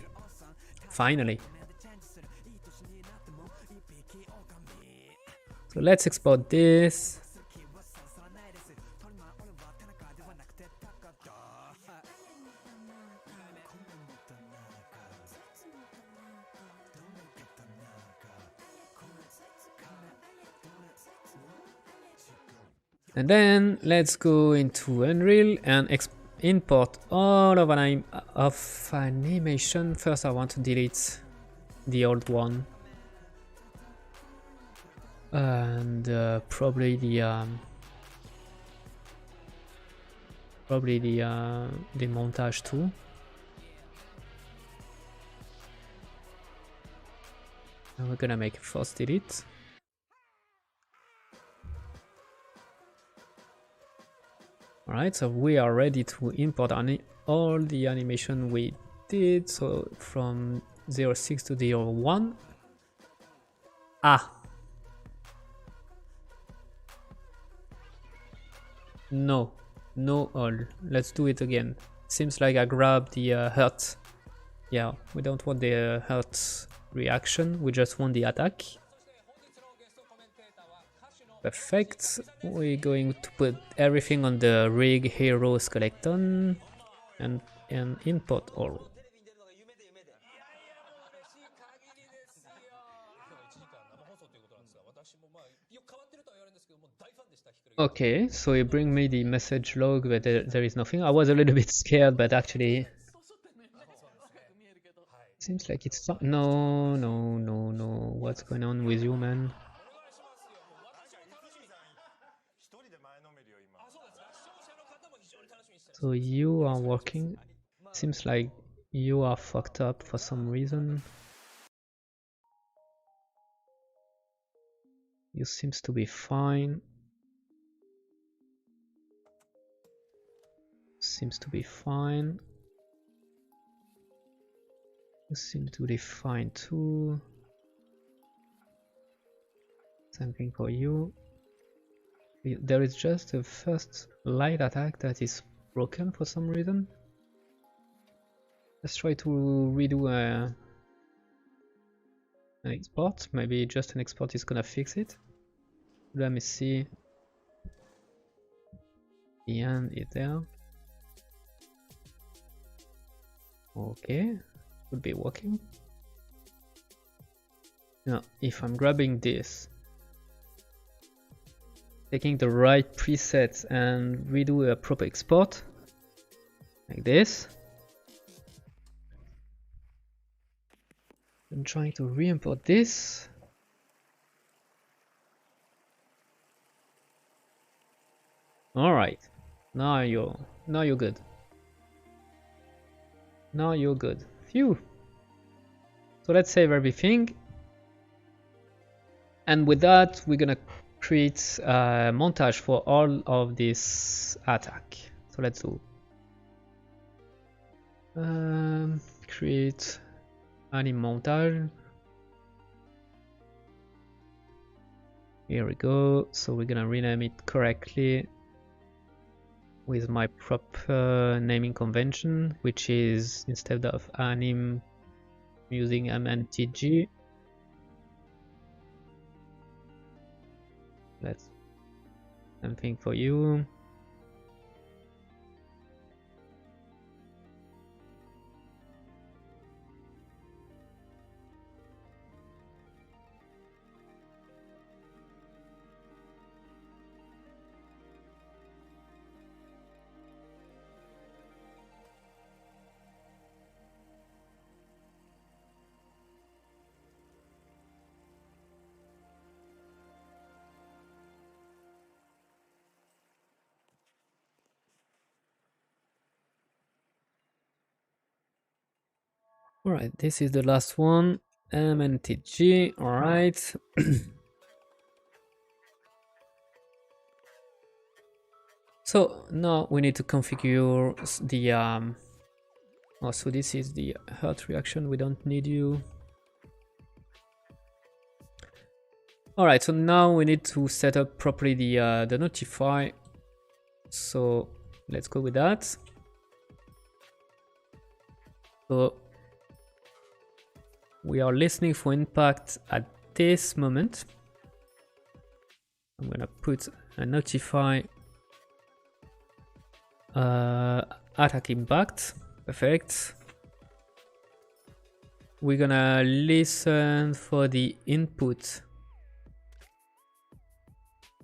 Finally. So let's export this. And then let's go into Unreal and import all of animation. First I want to delete the old one. And probably the montage too. And we're gonna make a first delete. Alright, so we are ready to import all the animation we did. So from 0.6 to 0.1. No all. Let's do it again. Seems like I grabbed the hurt. Yeah, we don't want the hurt reaction, we just want the attack. Perfect. We're going to put everything on the rig hero skeleton and import all. Okay, so you bring me the message log, but there is nothing. I was a little bit scared, but actually seems like it's no. What's going on with you, man? So you are working. Seems like you are fucked up for some reason. You seems to be fine. Seems to be fine. You seem to be fine too. Same thing for you. There is just a first light attack that is broken for some reason. Let's try to redo an export. Maybe just an export is gonna fix it. Let me see. The end is there. Okay, would be working. Now, if I'm grabbing this, taking the right presets and redo a proper export, like this. I'm trying to re-import this. All right, now you're good. Now you're good. Phew. So let's save everything. And with that, we're gonna create a montage for all of this attack. So let's do create any montage. Here we go. So we're gonna rename it correctly with my proper naming convention, which is instead of anim using mntg. That's something for you. All right, this is the last one, mntg. All right. So now we need to configure the oh, so this is the hurt reaction. We don't need you. All right, so now we need to set up properly the notify. So let's go with that. So we are listening for impact at this moment. I'm gonna put a notify attack impact. Perfect. We're gonna listen for the input.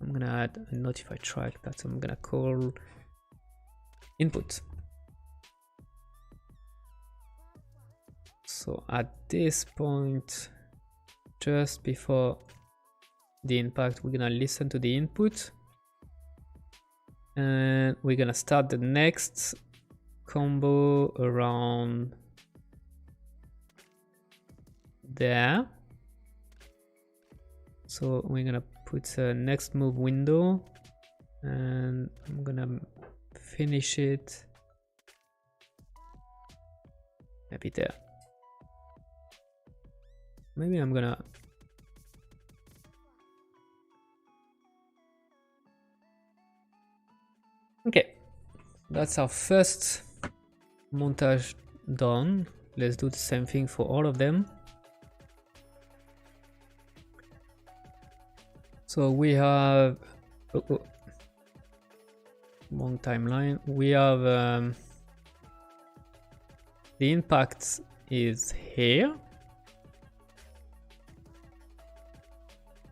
I'm gonna add a notify track that I'm gonna call input. So at this point, just before the impact, we're gonna listen to the input, and we're gonna start the next combo around there. So we're gonna put a next move window, and I'm gonna finish it maybe there. Maybe I'm gonna okay, that's our first montage done. Let's do the same thing for all of them. So we have long timeline. We have the impact is here.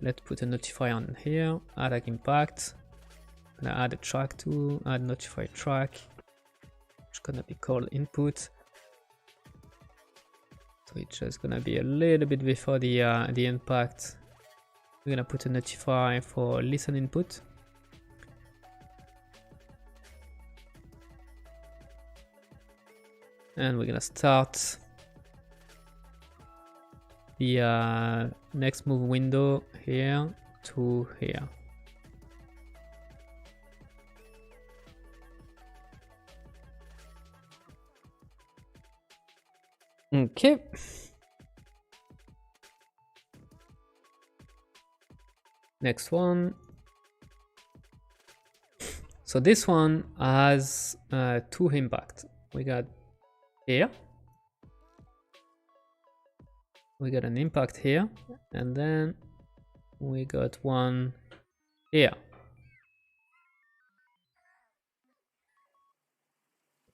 Let's put a notify on here. Attack impact. I'm gonna add a track to add notify track. It's gonna be called input. So it's just gonna be a little bit before the impact. We're gonna put a notify for listen input. And we're gonna start the next move window here to here. Okay. Next one. So this one has two impact. We got here. We got an impact here, and then we got one here.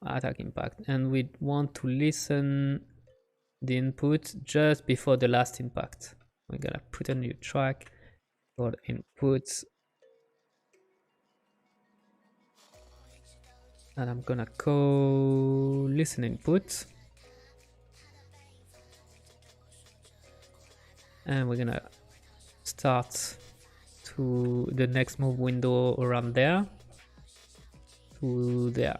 Attack impact, and we want to listen the input just before the last impact. We're gonna put a new track for inputs, and I'm gonna call listen input, and we're gonna start to the next move window around there to there.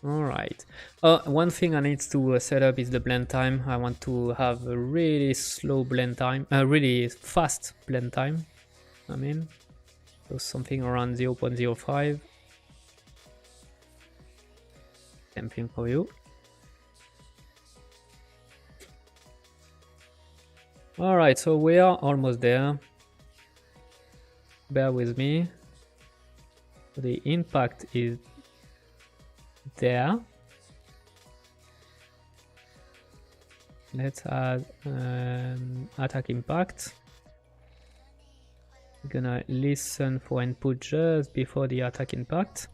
All right. One thing I need to set up is the blend time. I want to have a really slow blend time, really fast blend time. I mean, so something around 0.05. Same thing for you. All right, so we are almost there. Bear with me. The impact is there. Let's add attack impact. I'm gonna listen for input just before the attack impact.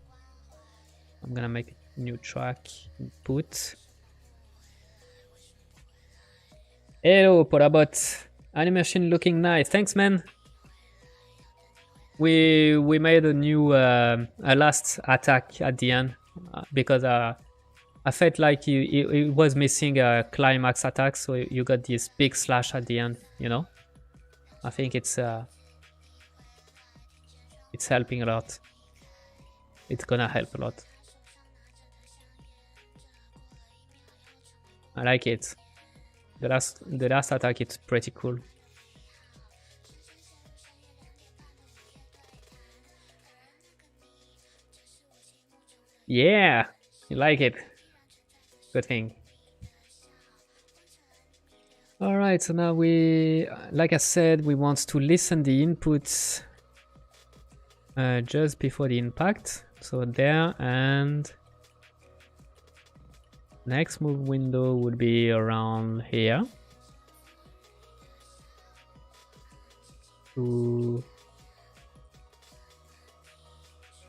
I'm gonna make a new track input. Hello, Podabot. Animation looking nice. Thanks, man. We made a new a last attack at the end because I felt like it was missing a climax attack, so you got this big slash at the end. You know, I think it's helping a lot. It's gonna help a lot. I like it. The last attack, it's pretty cool. Yeah, you like it. Good thing. All right, so now we, like I said, we want to listen the inputs just before the impact. So there, and next move window would be around here. To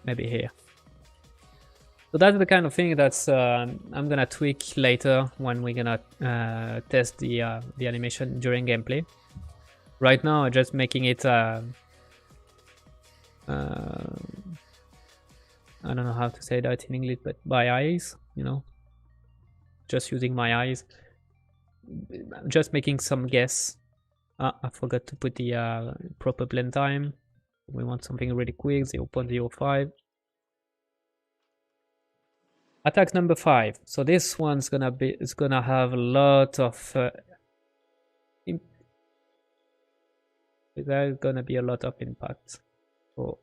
maybe here. So that's the kind of thing that's I'm gonna tweak later when we're gonna test the animation during gameplay. Right now, I'm just making it. I don't know how to say that in English, but by eyes, you know, just using my eyes, just making some guess. I forgot to put the proper blend time. We want something really quick, 0.05. Attack number 5. So this one's gonna have a lot of there's gonna be a lot of impact. So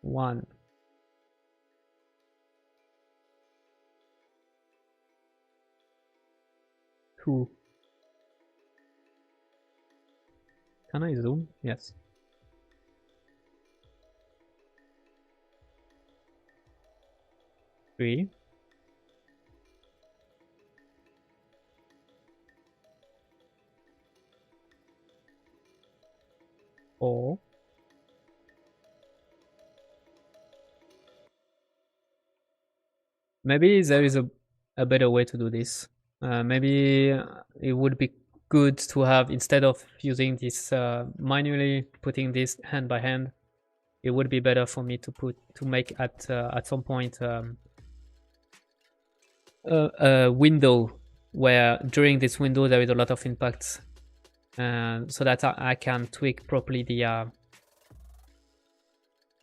1, 2. Can I zoom? Yes. 3. 4. Maybe there is a better way to do this. Maybe it would be good to have, instead of using this manually putting this hand by hand, it would be better for me to make at some point a window where during this window there is a lot of impact, so that I can tweak properly the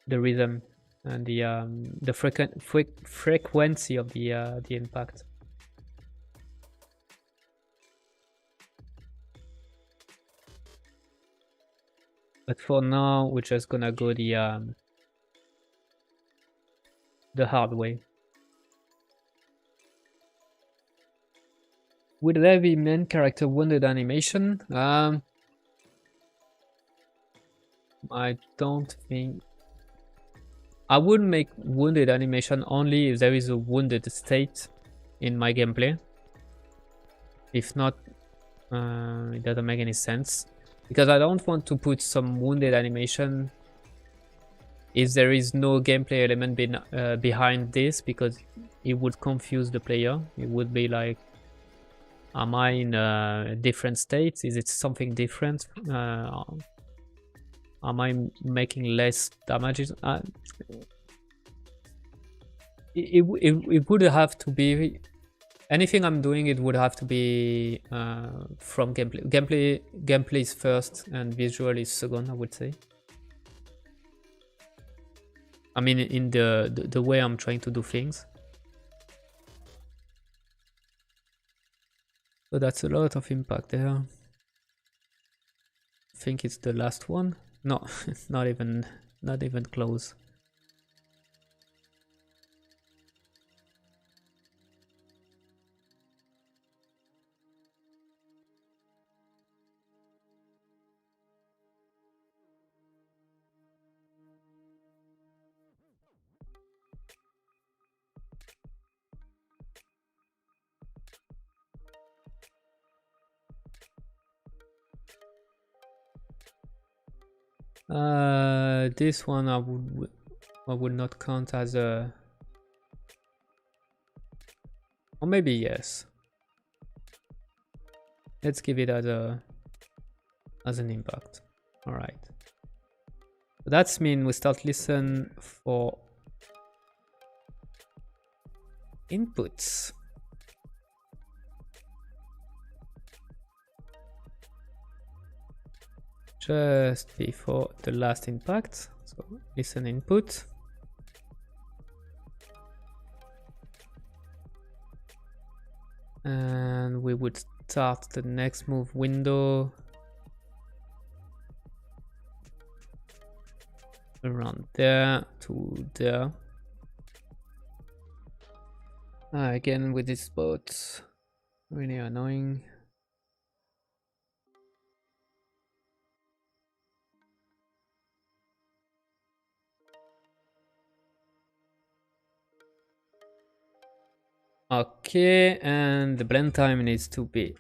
rhythm and the frequency of the impact. But for now, we're just gonna go the hard way. Would there be main character wounded animation? I don't think. I would make wounded animation only if there is a wounded state in my gameplay. If not, it doesn't make any sense. Because I don't want to put some wounded animation if there is no gameplay element behind this, because it would confuse the player. It would be like, am I in a different state? Is it something different? Am I making less damages? It would have to be, anything I'm doing, it would have to be from gameplay. Gameplay is first and visual is second, I would say. I mean, in the way I'm trying to do things. So that's a lot of impact there. I think it's the last one. No, it's not even close. This one I would not count as a, or maybe yes. Let's give it as an impact. All right. That's mean we start listen for inputs. Just before the last impact. So listen input. And we would start the next move window around there to there. Again with this spot, really annoying. Okay, and the blend time needs to be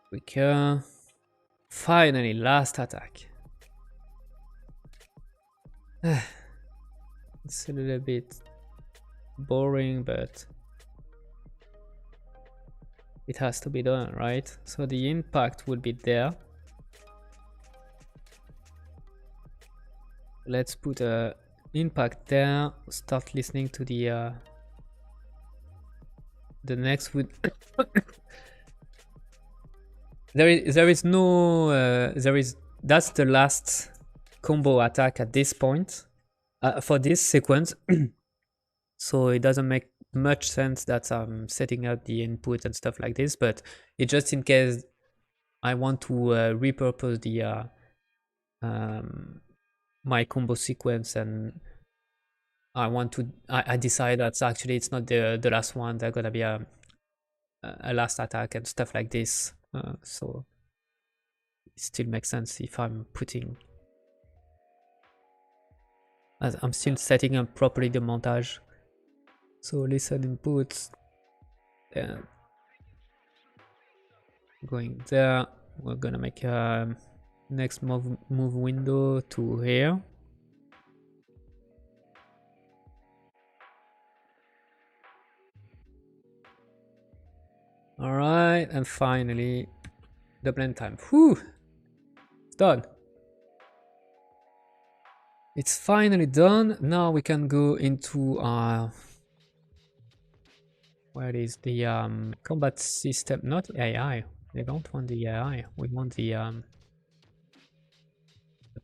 quicker. Finally, last attack. It's a little bit boring, but it has to be done, right? So the impact will be there. Let's put a impact there. Start listening to the next would. That's the last combo attack at this point for this sequence. So it doesn't make much sense that I'm setting up the input and stuff like this, but it's just in case I want to repurpose the my combo sequence, and I decide that actually it's not the last one. There's gonna be a last attack and stuff like this. So it still makes sense if I'm putting, as I'm still setting up properly the montage. So listen inputs, and going there. We're gonna make a next move window to here. All right, and finally the blend time. Whew, it's done. It's finally done. Now we can go into where is the combat system? Not AI. We don't want the AI. We want the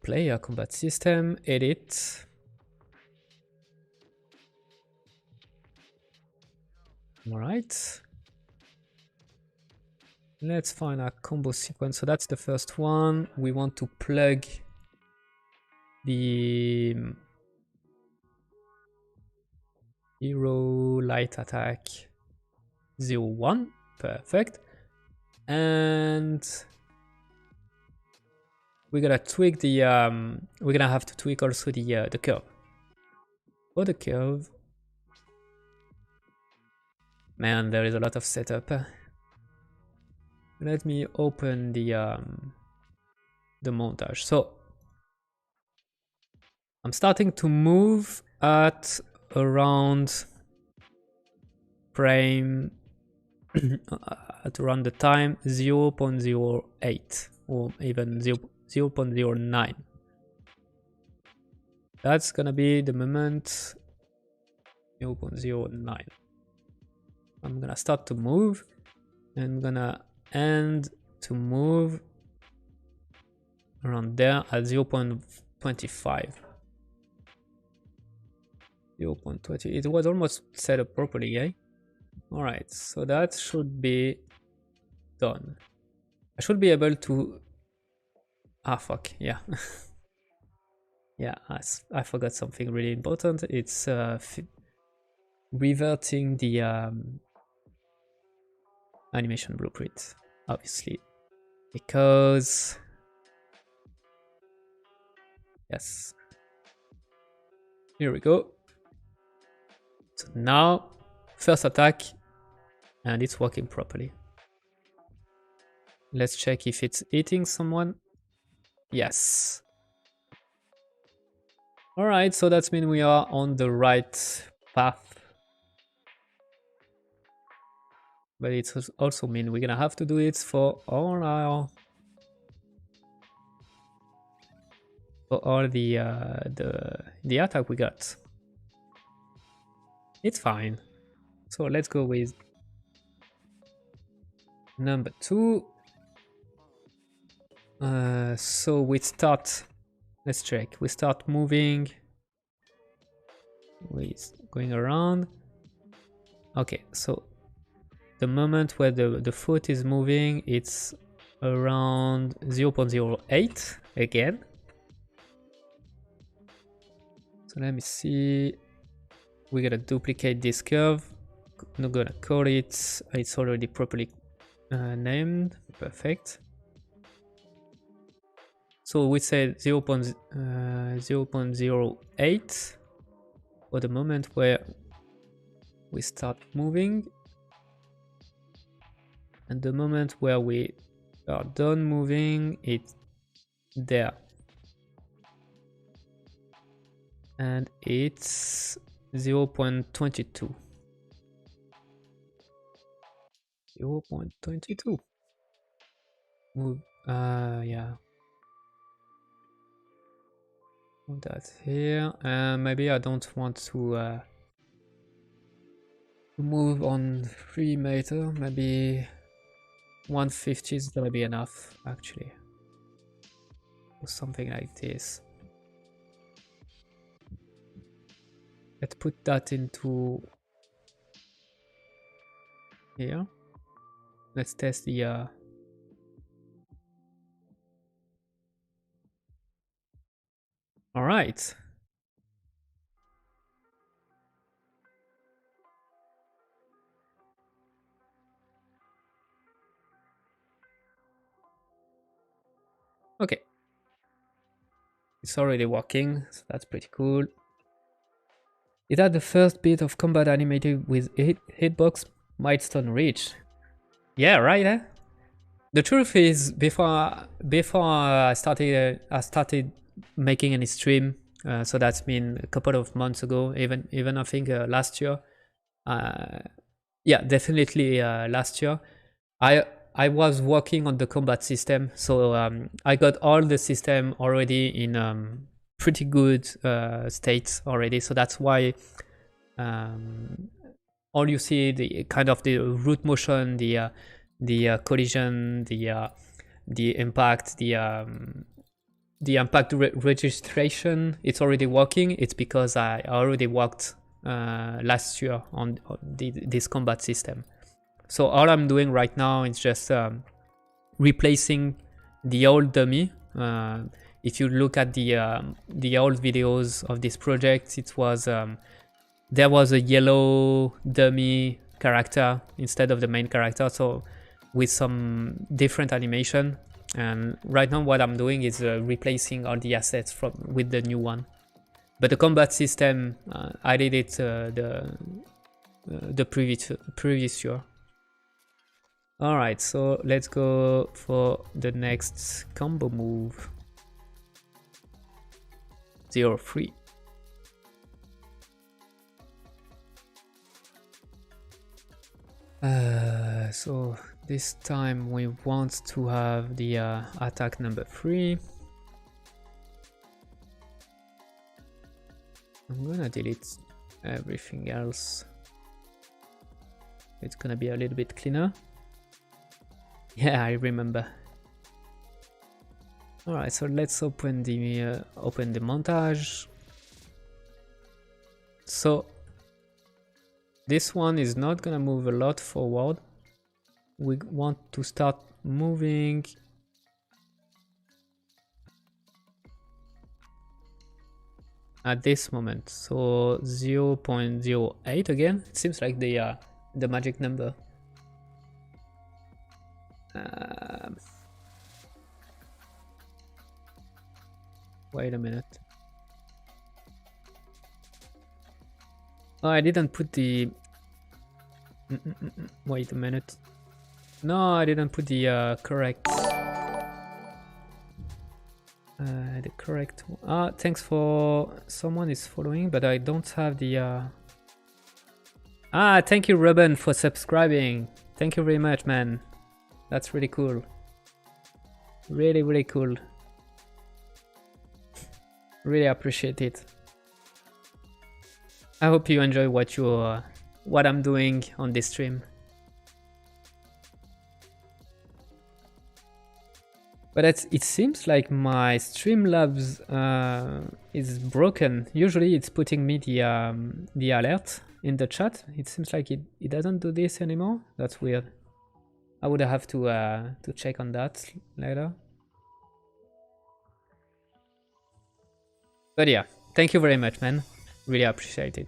player combat system. Edit. All right. Let's find our combo sequence. So that's the first one. We want to plug the hero light attack 0-1. Perfect. And we're gonna tweak the we're gonna have to tweak also the curve. For the curve, man, there is a lot of setup. Let me open the montage. So I'm starting to move at around frame at around the time 0.08 or even 0.09. That's gonna be the moment 0.09. I'm gonna start to move and I'm gonna end to move around there at 0.25. 0.20. It was almost set up properly, eh? Alright, so that should be done. I should be able to... Ah, fuck, yeah. Yeah, I forgot something really important. It's reverting the animation blueprint, obviously. Because... Yes. Here we go. So now, first attack, and it's working properly. Let's check if it's hitting someone. Yes. All right, so that means we are on the right path. But it also means we're gonna have to do it for all our the attack we got. It's fine. So let's go with number 2. So we start. Let's check. We start moving. We're going around. Okay, so the moment where the foot is moving, it's around 0.08 again. So let me see. We're gonna duplicate this curve. I'm gonna call it. It's already properly named. Perfect. So we said 0.08 for the moment where we start moving, and the moment where we are done moving, it's there, and it's 0.22. 0.22. Move. Yeah. Put that here. Maybe I don't want to move on 3 meter. Maybe 150 is gonna be enough, actually. Or something like this. Let's put that into here. Let's test the all right. Okay. It's already working, so that's pretty cool. It had the first bit of combat animated with hitbox milestone reached. Yeah, right, eh? The truth is, before I started making any stream, so that's been a couple of months ago, even I think last year. Yeah, definitely last year. I was working on the combat system, so I got all the system already in pretty good state already. So that's why all you see, the kind of the root motion, the collision, the impact, the impact registration, it's already working. It's because I already worked last year on this combat system. So all I'm doing right now is just replacing the old dummy. If you look at the old videos of this project, it was there was a yellow dummy character instead of the main character, so with some different animation. And right now what I'm doing is replacing all the assets with the new one. But the combat system, I did it the previous year. All right, so let's go for the next combo move. 0-3. So this time we want to have the attack number 3. I'm gonna delete everything else. It's gonna be a little bit cleaner. Yeah, I remember. All right, so let's open the montage. So this one is not gonna move a lot forward. We want to start moving at this moment. So 0.08 again. It seems like the magic number. Wait a minute. Oh, I didn't put the... Wait a minute. No, I didn't put the correct... The correct one. Ah, thanks for someone is following, but I don't have the. Ah, thank you, Ruben, for subscribing. Thank you very much, man. That's really cool. Really, really cool. Really appreciate it. I hope you enjoy what I'm doing on this stream. But it seems like my Streamlabs is broken. Usually it's putting me the alert in the chat. It seems like it doesn't do this anymore. That's weird. I would have to check on that later. But yeah, thank you very much, man. Really appreciate it.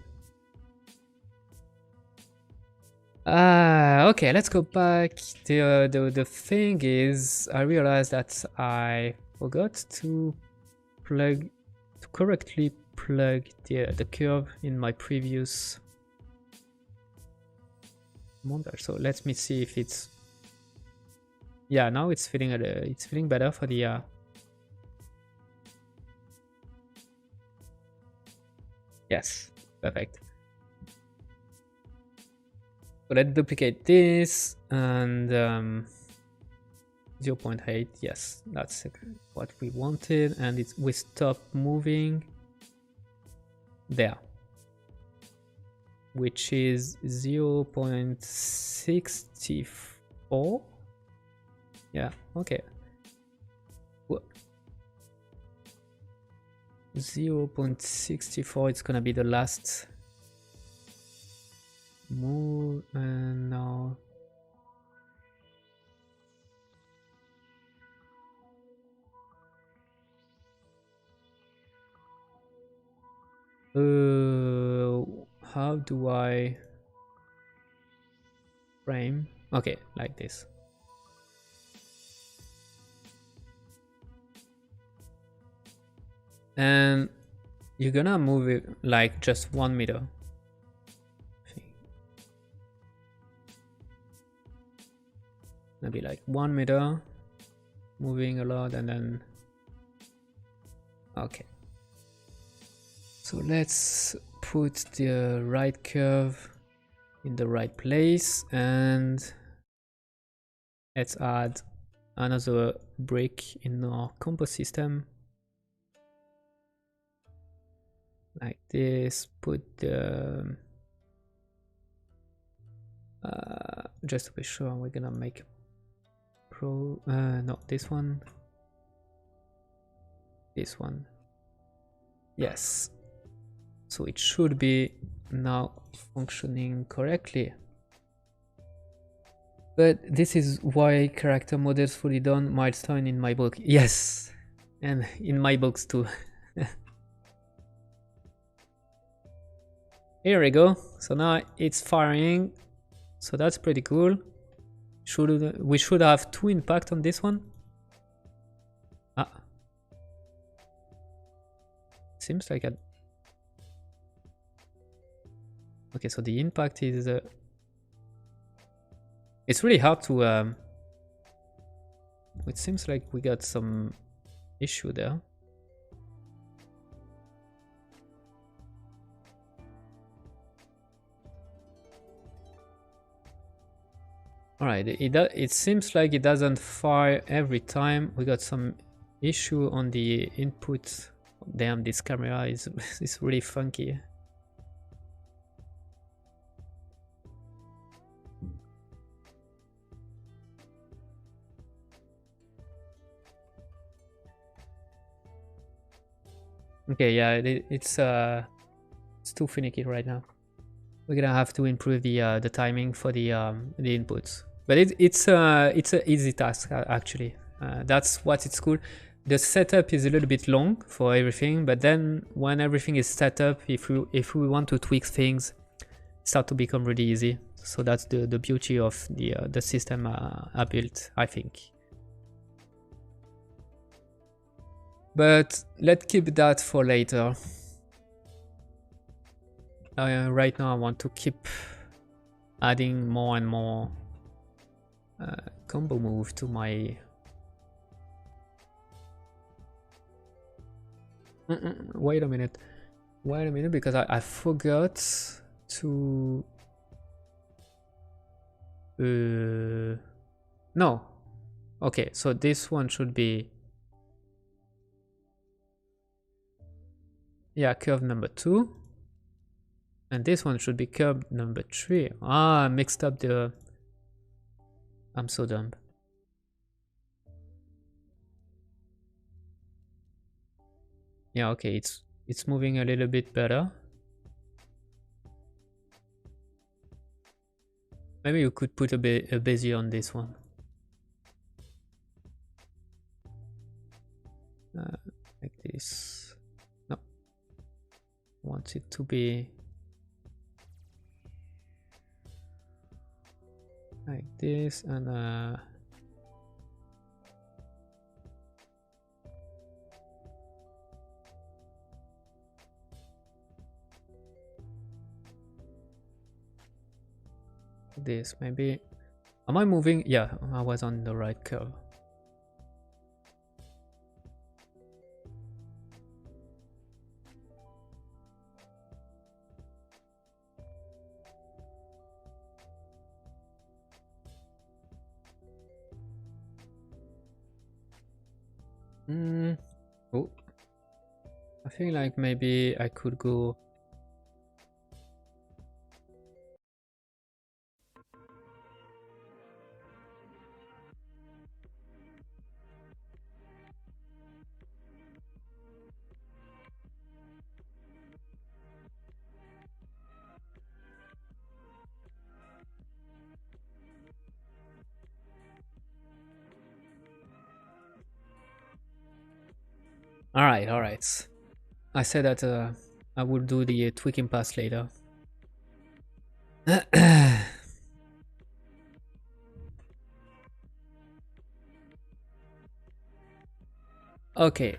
Okay, let's go back. The thing is, I realized that I forgot to correctly plug the curve in my previous montage. So let me see if it's. Yeah, now it's feeling better for the. Yes, perfect. So let's duplicate this and 0.8. Yes, that's what we wanted, and we stop moving there, which is 0.64. Yeah, okay. 0.64. It's gonna be the last move, and now how do I frame? Okay, like this. And you're gonna move it like just 1 meter. Maybe like 1 meter, moving a lot, and then okay. So let's put the right curve in the right place, and let's add another brick in our compo system. Like this, put the just to be sure, we're gonna make no, this one, yes. So it should be now functioning correctly. But this is why character models fully done milestone in my book. Yes, and in my books too. Here we go. So now it's firing. So that's pretty cool. We should have 2 impact on this one. Ah, seems like okay, so the impact is it's really hard to it seems like we got some issue there. All right, it seems like it doesn't fire every time. We got some issue on the input. Damn, this camera is really funky. Okay, yeah, it's too finicky right now. We're gonna have to improve the timing for the inputs, but it's a easy task actually. That's what it's cool. The setup is a little bit long for everything, but then when everything is set up, if we want to tweak things, start to become really easy. So that's the beauty of the system I built, I think. But let's keep that for later. Right now I want to keep adding more and more combo move to my Wait a minute. Wait a minute, because I forgot to... No. Okay, so this one should be... Yeah, curve number 2. And this one should be curve number 3. Ah, I mixed up the... I'm so dumb. Yeah, okay, it's moving a little bit better. Maybe you could put a bezier on this one. Like this. No. I want it to be like this, and this maybe. Am I moving? Yeah, I was on the right curve. Oh, I feel like maybe I could go. All right. I said that I will do the tweaking pass later. Okay.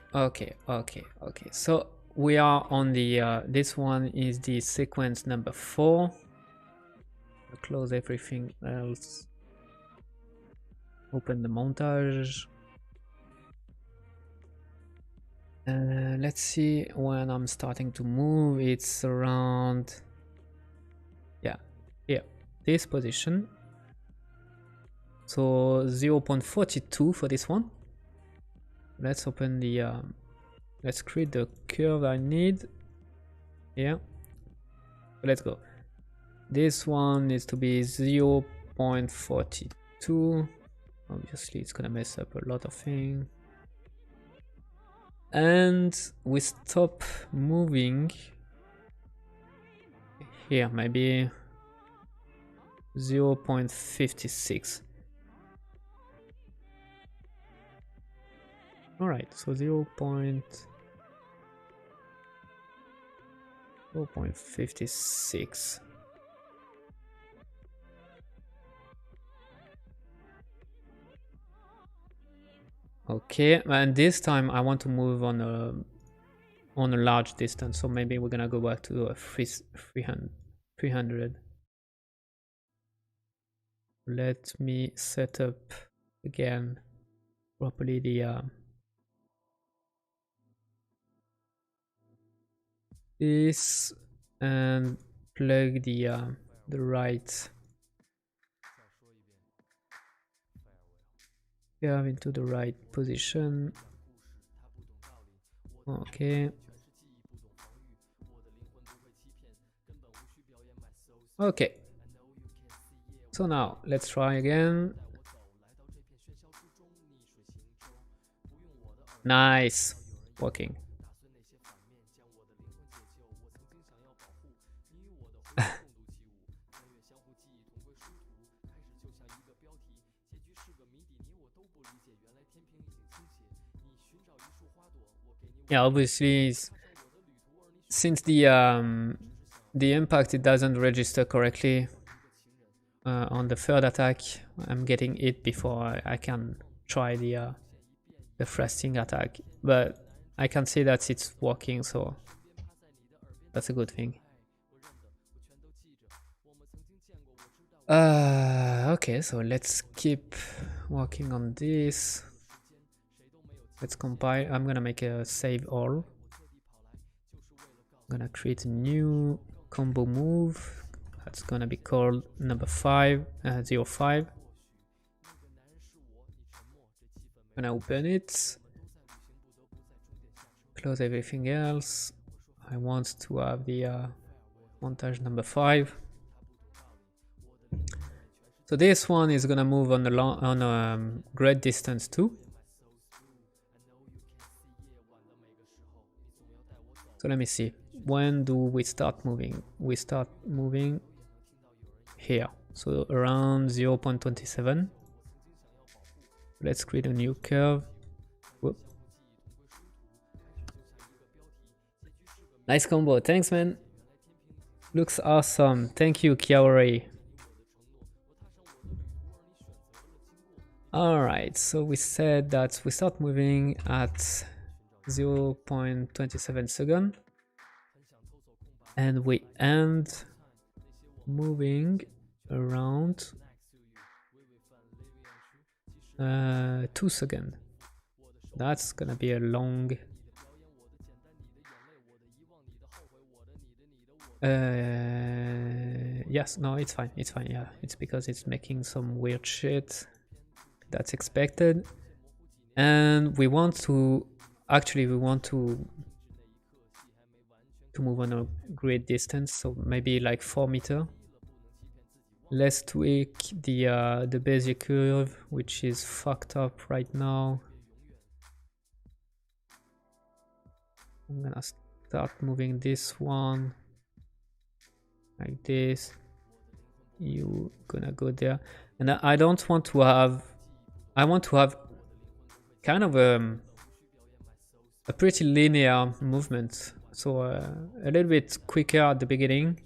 So we are on the this one is the sequence number 4. I'll close everything else. Open the montage. Let's see when I'm starting to move. It's around, yeah, here, this position. So 0.42 for this one. Let's open the, let's create the curve I need. Yeah, let's go. This one needs to be 0.42. Obviously, it's gonna mess up a lot of things. And we stop moving here, maybe 0.56. All right, so 0.56. Okay, and this time I want to move on a large distance, so maybe we're gonna go back to 300. Let me set up again properly the this, and plug the right curve into the right position. Okay. Okay. So now let's try again. Nice. Working. Yeah, obviously, since the impact, it doesn't register correctly on the third attack. I'm getting it before I can try the thrusting attack, but I can see that it's working, so that's a good thing. Okay, so let's keep working on this. Let's compile. I'm gonna make a save all. I'm gonna create a new combo move. That's gonna be called number 5, 05. I'm gonna open it. Close everything else. I want to have the montage number 5. So this one is gonna move on a great distance too. So let me see. When do we start moving? We start moving here. So around 0.27. Let's create a new curve. Whoop. Nice combo. Thanks, man. Looks awesome. Thank you, Kiaori. Alright, so we said that we start moving at 0.27 seconds and we end moving around 2 seconds. That's gonna be a long yes, no, it's fine, yeah, it's because it's making some weird shit. That's expected. And we want to move on a great distance, so maybe like 4 meters. Let's tweak the Bezier curve, which is fucked up right now. I'm gonna start moving this one like this. You gonna go there, and I don't want to have. I want to have kind of a pretty linear movement, so a little bit quicker at the beginning,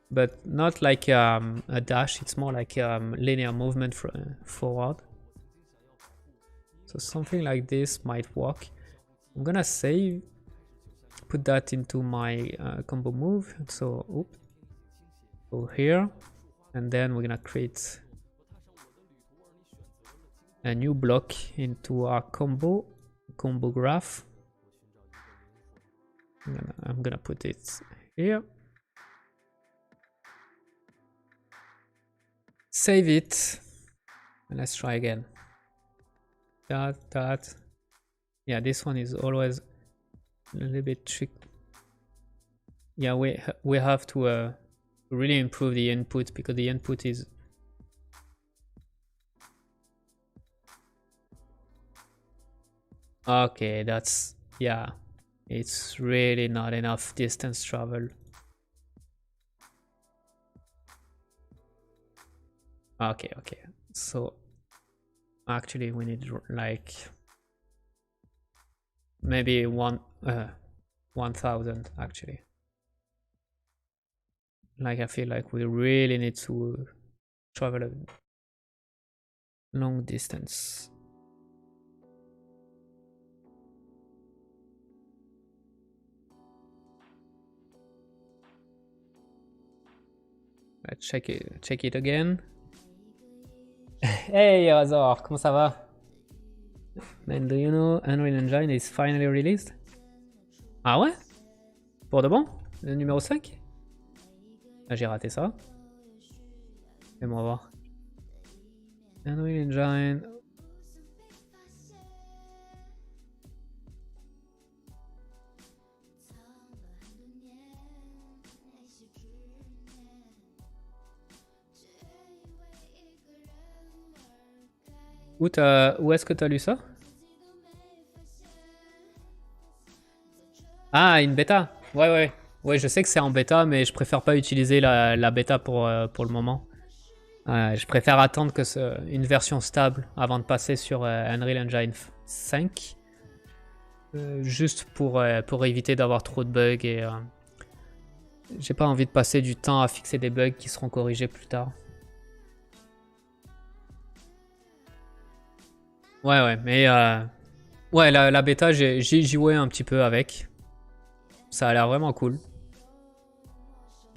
but not like a dash. It's more like linear movement forward. So something like this might work. I'm gonna save, put that into my combo move. So oops, go here, and then we're gonna create a new block into our combo graph. I'm gonna put it here. Save it, and let's try again. That. Yeah, this one is always a little bit tricky. Yeah, we have to really improve the input, because the input is okay. That's, yeah, it's really not enough distance travel. Okay, so actually we need like maybe 1000 actually. Like, I feel like we really need to travel a long distance. Let's check it again. Hey Azor, comment ça va? Man, do you know Unreal Engine is finally released? Ah ouais? Pour de bon? Le numéro 5? Ah, j'ai raté ça. Fais-moi voir. Unreal Engine. Où est-ce que tu as lu ça? Ah, une bêta. Ouais, je sais que c'est en bêta, mais je préfère pas utiliser la bêta pour le moment. Je préfère attendre que une version stable avant de passer sur Unreal Engine 5. Juste pour éviter d'avoir trop de bugs, et j'ai pas envie de passer du temps à fixer des bugs qui seront corrigés plus tard. Ouais, mais ouais, la bêta, j'ai joué un petit peu avec. Ça a l'air vraiment cool.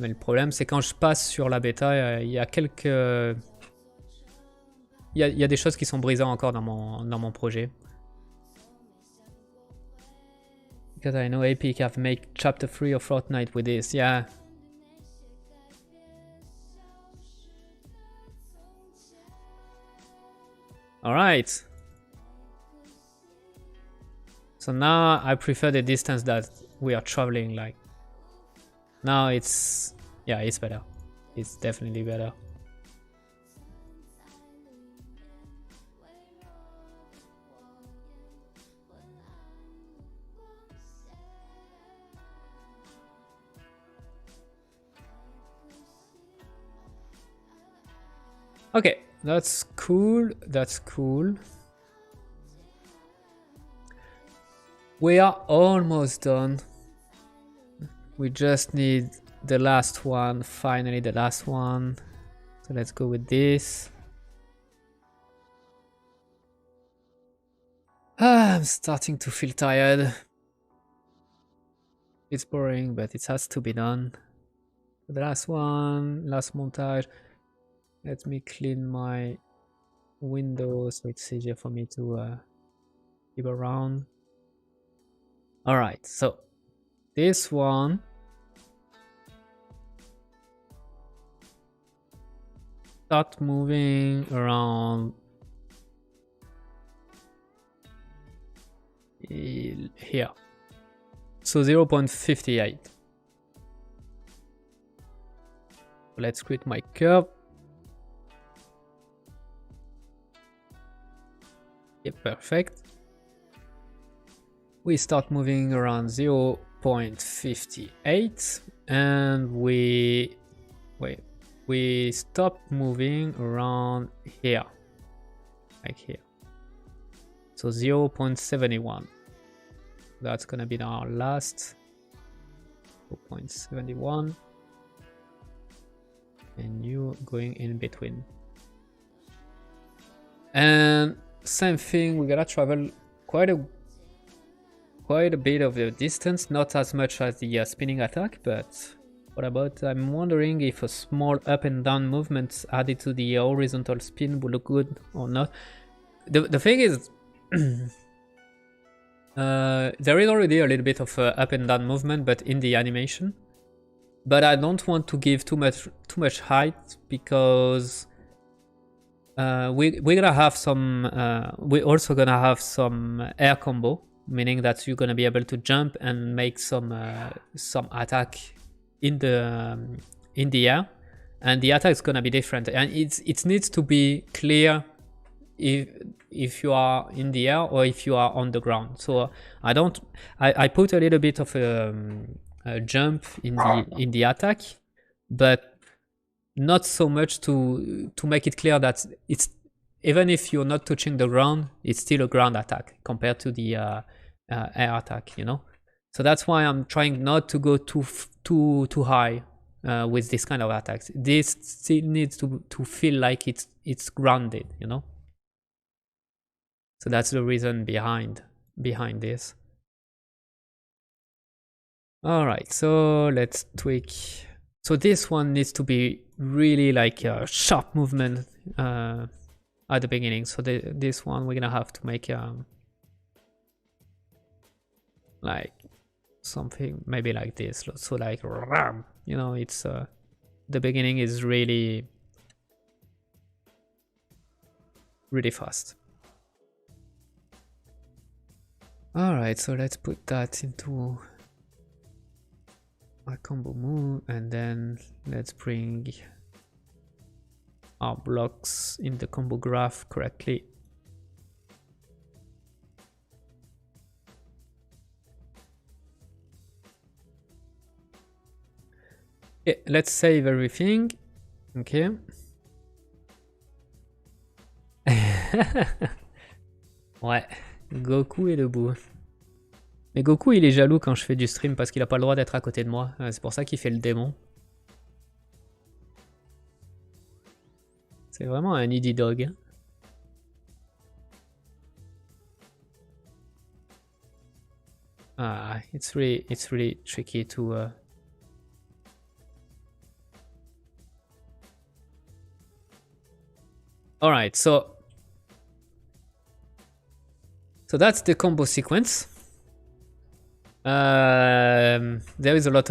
Mais le problème, c'est quand je passe sur la bêta, il y a quelques... Il y a des choses qui sont brisées encore dans mon projet. Because I know Epic have made chapter 3 of Fortnite with this, yeah. Alright. So now I prefer the distance that we are traveling, like. Now it's, yeah, it's better. It's definitely better. Okay, that's cool. That's cool. We are almost done. We just need the last one. Finally, the last one. So let's go with this. I'm starting to feel tired. It's boring, but it has to be done. The last one, last montage. Let me clean my window so it's easier for me to keep around. Alright, so this one. Start moving around here. So 0.58. Let's create my curve. Yeah, perfect. We start moving around 0.58 and we stop moving around here, like here. So 0.71. That's gonna be our last 0.71. And you going in between. And same thing, we're gonna travel quite a bit of the distance, not as much as the spinning attack, but what about, I'm wondering if a small up and down movement added to the horizontal spin would look good or not. The thing is, there is already a little bit of up and down movement, but in the animation. But I don't want to give too much height because we're gonna have some. We're also gonna have some air combo, meaning that you're gonna be able to jump and make some attack in the air, and the attack is gonna be different, and it needs to be clear if you are in the air or if you are on the ground. So I put a little bit of a jump in the attack, but not so much to make it clear that it's, even if you're not touching the ground, it's still a ground attack compared to the air attack, you know. So that's why I'm trying not to go too high with this kind of attacks. This still needs to feel like it's grounded, you know. So that's the reason behind this. All right, so let's tweak. So this one needs to be really like a sharp movement at the beginning. So this one we're gonna have to make like something maybe like this. So like, you know, it's the beginning is really fast. All right, so let's put that into a combo move, and then let's bring our blocks in the combo graph correctly. Okay, let's save everything. Okay. Ouais, Goku est debout. Mais Goku, il est jaloux quand je fais du stream parce qu'il a pas le droit d'être à côté de moi. C'est pour ça qu'il fait le démon. C'est vraiment un needy dog. Ah, it's really tricky to All right, so that's the combo sequence. There is a lot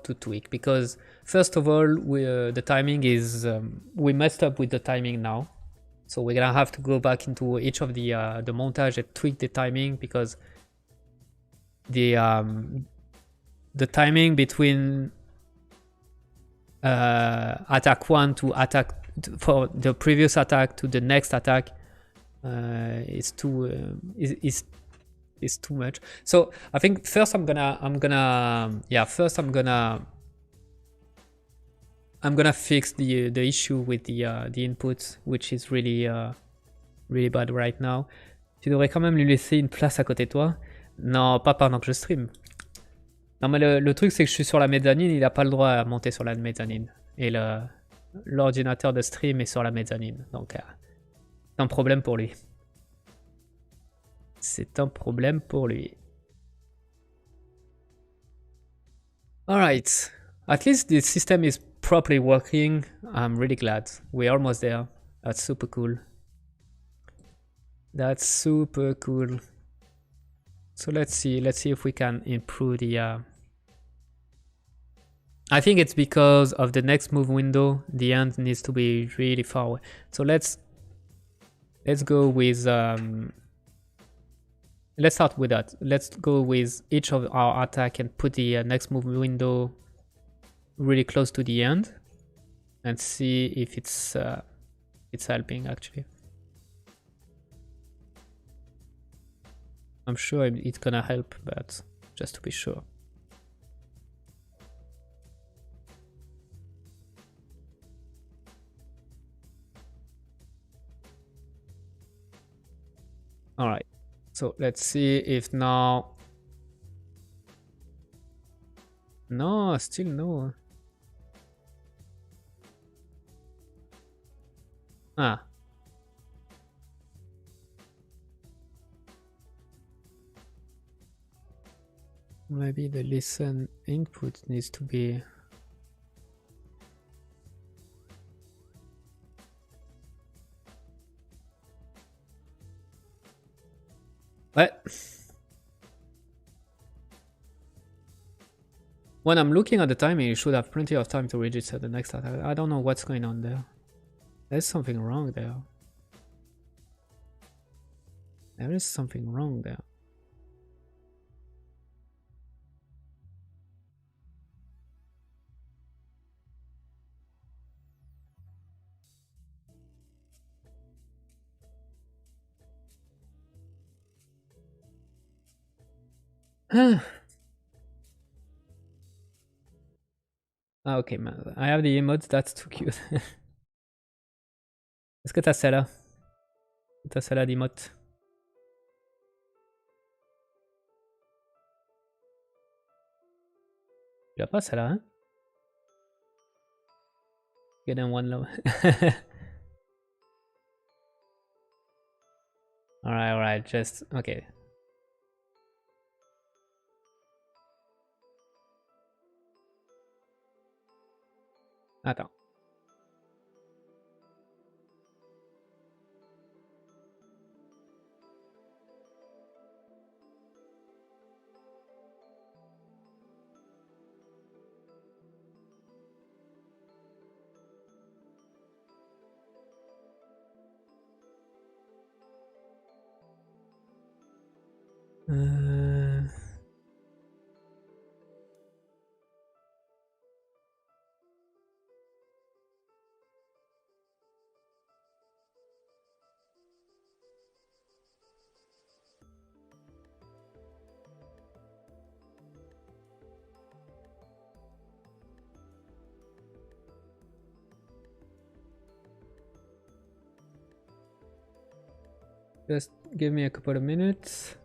to tweak, because first of all, the timing is we messed up with the timing now, so we're gonna have to go back into each of the montage and tweak the timing, because the timing between attack 1 to attack for the previous attack to the next attack is too much. So I think first I'm gonna fix the issue with the inputs, which is really bad right now. Tu devrais quand même lui laisser une place à côté de toi. Non, pas pendant que je stream. Non, mais le truc, c'est que je suis sur la mezzanine, il a pas le droit à monter sur la mezzanine. Et l'ordinateur de stream est sur la mezzanine. Donc, c'est un problème pour lui. C'est un problème pour lui. Alright. At least the system is properly working. I'm really glad. We're almost there. That's super cool. That's super cool. So let's see if we can improve the... I think it's because of the next move window. The end needs to be really far away. So let's go with... let's start with that. Let's go with each of our attack and put the next move window really close to the end, and see if it's helping actually. I'm sure it's gonna help, but just to be sure. All right. So let's see if now... No, still no. Ah. Maybe the listen input needs to be... What? When I'm looking at the timing, you should have plenty of time to register the next attack. I don't know what's going on there. There's something wrong there. There is something wrong there. Ok, man. I have the emotes, that's too cute. Est-ce que t'as celle-là? T'as celle-là d'emote? Tu l'as pas celle-là, hein? Get in one low. Alright, just... Okay. Attends. Just give me a couple of minutes.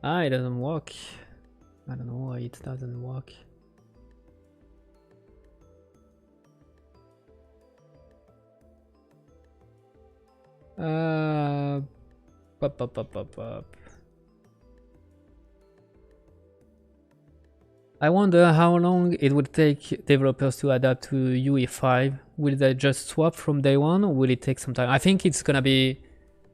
Ah, it doesn't work. I don't know why it doesn't work. Pop. I wonder how long it would take developers to adapt to UE5. Will they just swap from day one, or will it take some time? I think it's gonna be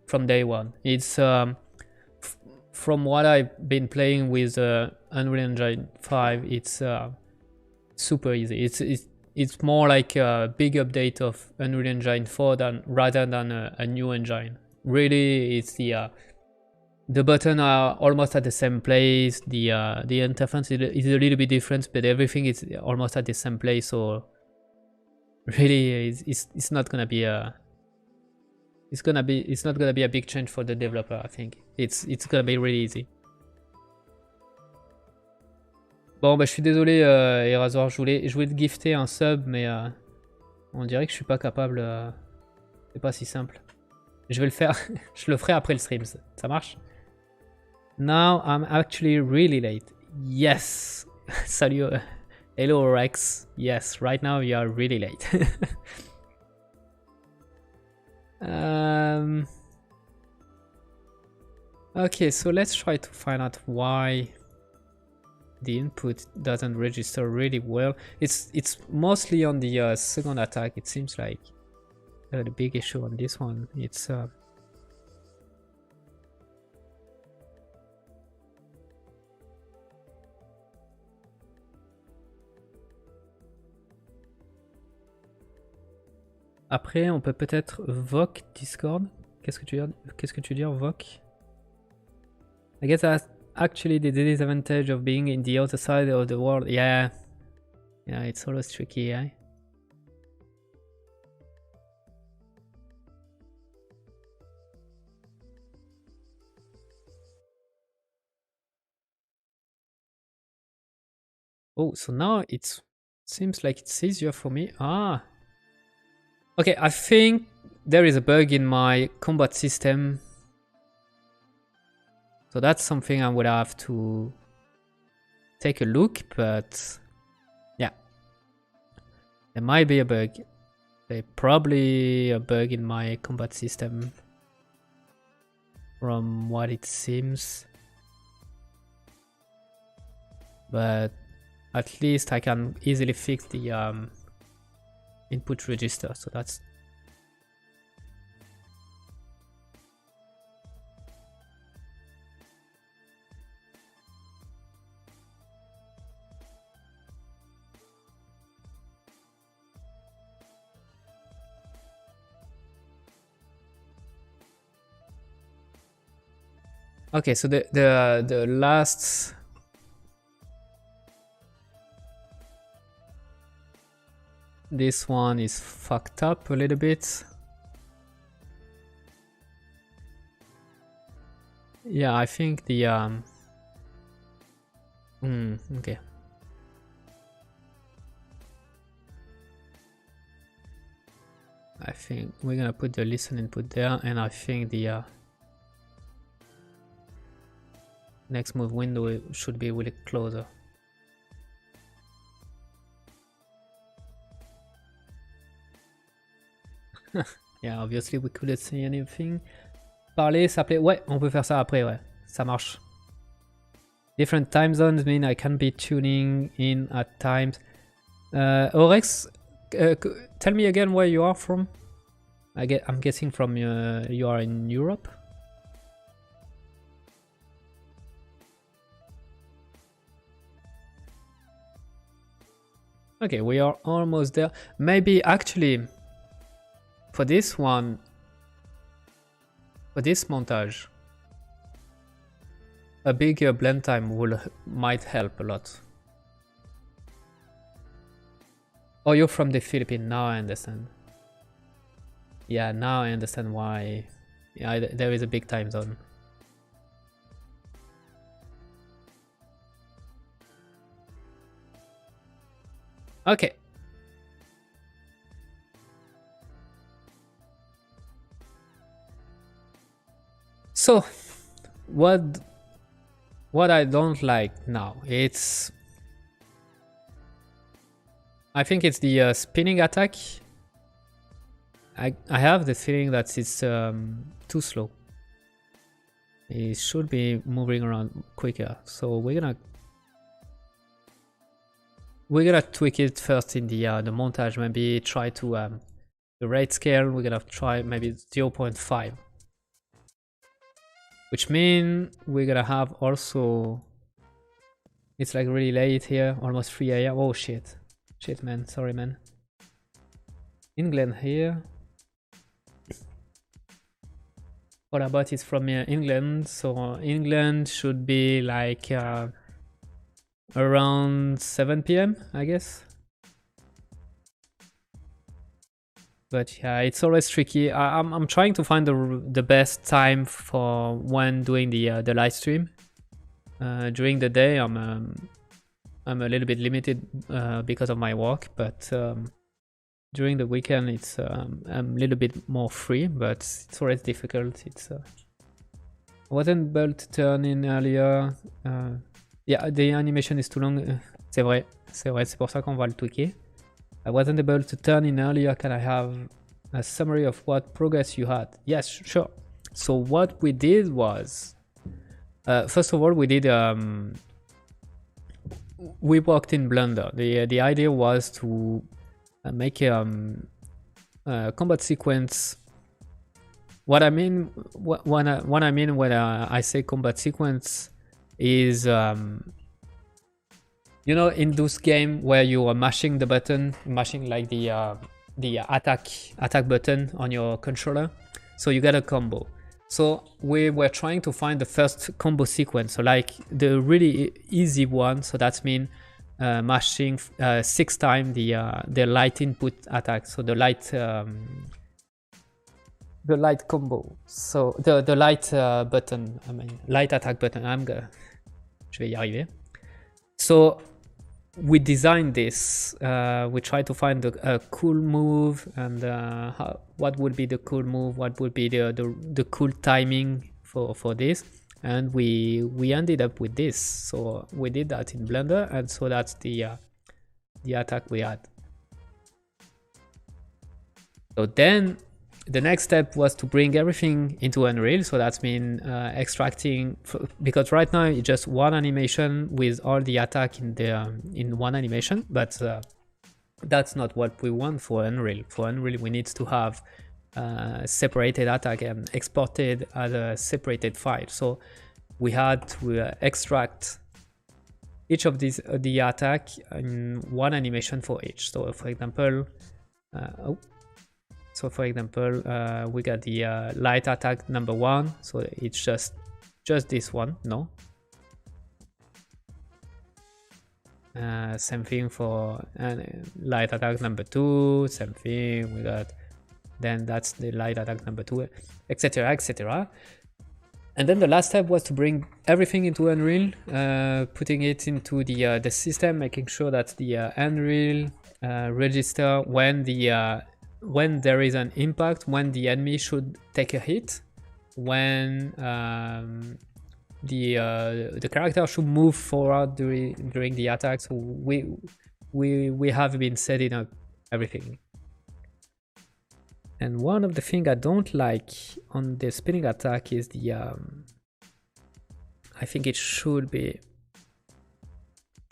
from day one. It's from what I've been playing with Unreal Engine 5, it's super easy. It's more like a big update of Unreal Engine 4 rather than a new engine. Really, it's the buttons are almost at the same place. The interface is a little bit different, but everything is almost at the same place. So really, it's not gonna be a it's not gonna be a big change for the developer. I think it's gonna be really easy. Bon bah je suis désolé Eraser, je voulais te gifter un sub, mais on dirait que je suis pas capable. C'est pas si simple. Je vais le faire. Je le ferai après le stream. Ça marche? Now I'm actually really late. Yes. Salut. Hello Rex. Yes, right now you are really late. Okay, so let's try to find out why the input doesn't register really well. It's mostly on the second attack. It seems like the big issue on this one. It's après, on peut peut-être voc Discord. Qu'est-ce que tu dis voc? I guess that's actually the disadvantage of being in the other side of the world. Yeah, it's always tricky, eh? Oh, so now it seems like it's easier for me. Ah. Okay, I think there is a bug in my combat system. So that's something I would have to take a look, but yeah. There might be a bug. There's probably a bug in my combat system from what it seems. But at least I can easily fix the input register, so that's okay. So the last this one is fucked up a little bit. Yeah, I think the okay. I think we're gonna put the listen input there, and I think the next move window should be really closer. Yeah, obviously we couldn't see anything. Parler, s'appeler. Ouais, on peut faire ça après, ouais. Ça marche. Different time zones mean I can be tuning in at times. Orex, tell me again where you are from. I'm guessing from you are in Europe. Okay, we are almost there. Maybe actually for this one, for this montage, a bigger blend time might help a lot. Oh, you're from the Philippines. Now I understand. Yeah, now I understand why. Yeah, there is a big time zone. Okay. So, what I don't like now, I think it's the spinning attack. I have the feeling that it's too slow. It should be moving around quicker. So we're gonna we're gonna tweak it first in the montage. Maybe try to the rate scale. We're gonna try maybe 0.5, which means we're gonna have also. It's like really late here, almost 3 a.m. Oh shit, man. Sorry, man. England here. What about is from England? So England should be like around 7 p.m. I guess. But yeah, it's always tricky. I'm trying to find the best time for when doing the live stream. During the day, I'm a little bit limited because of my work, but during the weekend, it's I'm a little bit more free. But it's always difficult. It's I wasn't able to turn in earlier. Yeah, the animation is too long. C'est vrai, c'est pour ça qu'on va le tweaker. I wasn't able to turn in earlier. Can I have a summary of what progress you had? Yes, sure. So what we did was, first of all, we did we worked in Blender. The idea was to make a combat sequence. What I mean when I say combat sequence is you know, in those games where you are mashing the button, mashing like the attack button on your controller, so you get a combo. So we were trying to find the first combo sequence, so like the really easy one. So that means mashing 6 times the light input attack, so the light combo. So the light button, I mean light attack button. Je vais y arriver. So we designed this. We tried to find a cool move, and what would be the cool move, what would be the cool timing for this, and we ended up with this. So we did that in Blender, and so that's the attack we had. So then the next step was to bring everything into Unreal. So that's mean extracting, because right now it's just one animation with all the attack in one animation, but that's not what we want for Unreal. For Unreal, we need to have separated attack and exported as a separated file. So we had to extract each of these the attack in one animation for each. So for example, we got the light attack number 1, so it's just this one. No. Same thing for light attack number 2. Same thing we got. Then that's the light attack number 2, etc., etc. And then the last step was to bring everything into Unreal, putting it into the system, making sure that the Unreal register when there is an impact, when the enemy should take a hit, when the character should move forward during the attack. So we have been setting up everything. And one of the things I don't like on the spinning attack is the I think it should be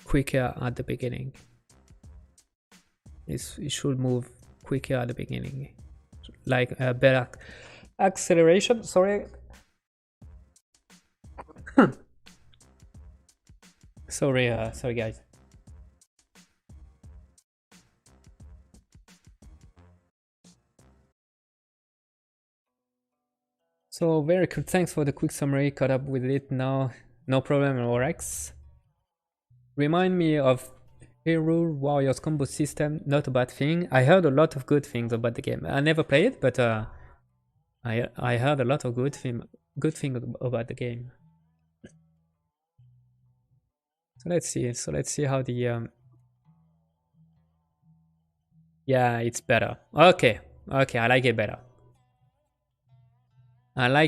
quicker at the beginning. It should move quicker at the beginning, like a better acceleration. Sorry. Sorry guys. So very cool, thanks for the quick summary, caught up with it now, no problem, Orex. Remind me of Hero Warriors combo system, not a bad thing. I heard a lot of good things about the game. I never played it, but I heard a lot of good thing about the game. So let's see how the yeah, it's better. Okay, I like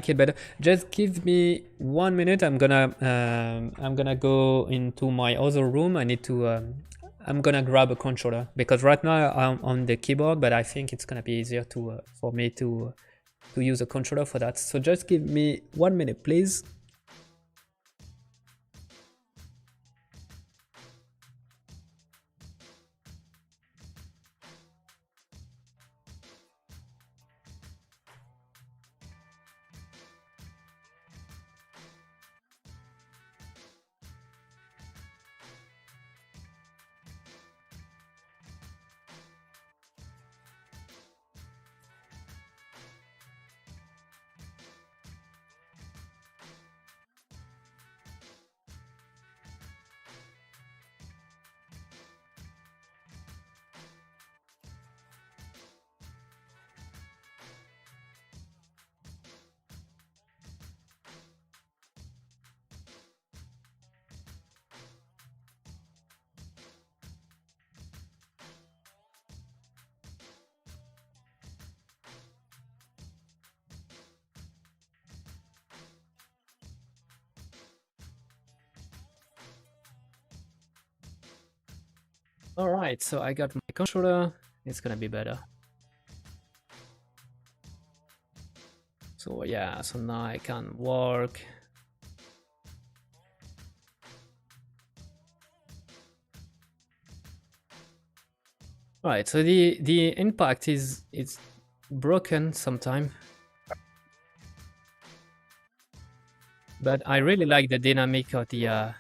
it better. Just give me 1 minute. I'm gonna go into my other room. I need to I'm gonna grab a controller, because right now I'm on the keyboard, but I think it's gonna be easier for me to use a controller for that. So just give me 1 minute, please. All right, so I got my controller. It's gonna be better. So yeah, so now I can work. All right, so the impact is it's broken sometime, but I really like the dynamic of the.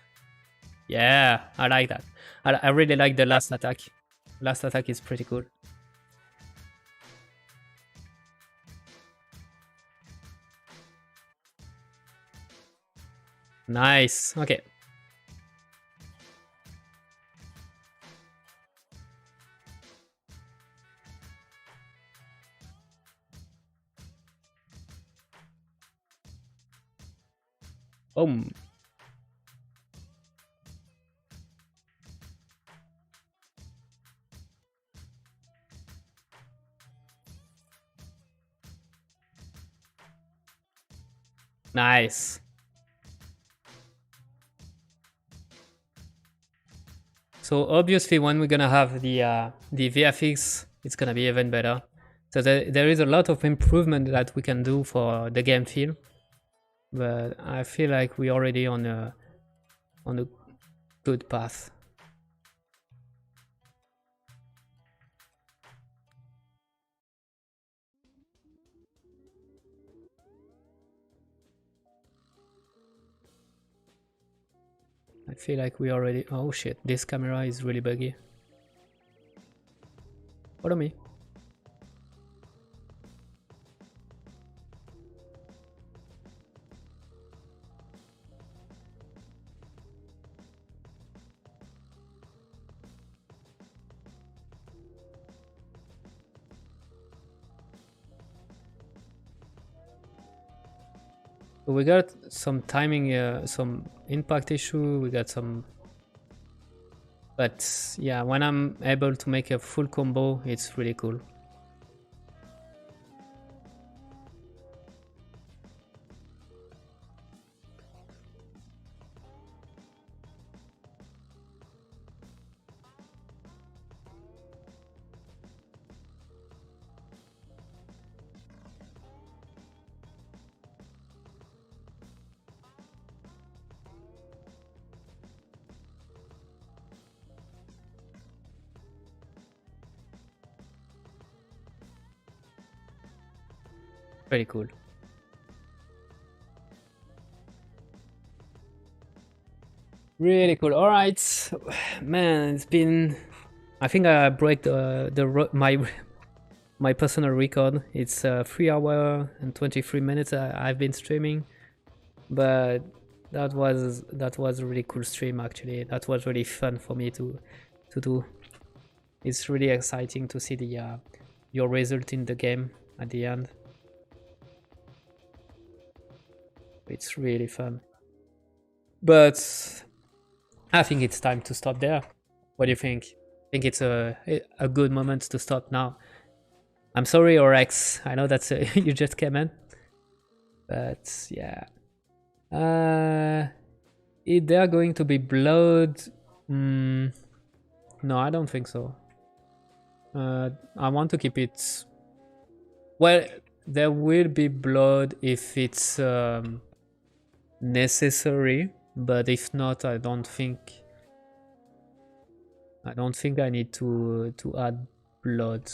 Yeah, I like that. I really like the last attack. Last attack is pretty cool. Nice. Okay. Boom. Nice. So obviously, when we're gonna have the VFX, it's gonna be even better. So there is a lot of improvement that we can do for the game feel, but I feel like we're already on a good path. I feel like we already. Oh shit! This camera is really buggy. Follow me. So we got some timing, some impact issue. We got some, but yeah, when I'm able to make a full combo, it's really cool. Pretty cool. Really cool. All right, man. It's been. I think I break my personal record. It's 3 hours and 23 minutes. I've been streaming, but that was a really cool stream. Actually, that was really fun for me to do. It's really exciting to see the your result in the game at the end. It's really fun. But I think it's time to stop there. What do you think? I think it's a good moment to stop now. I'm sorry, Orex. I know that's you just came in, but yeah. Is there going to be blood? No, I don't think so. I want to keep it. Well, there will be blood if it's necessary, but if not, I don't think I need to add blood.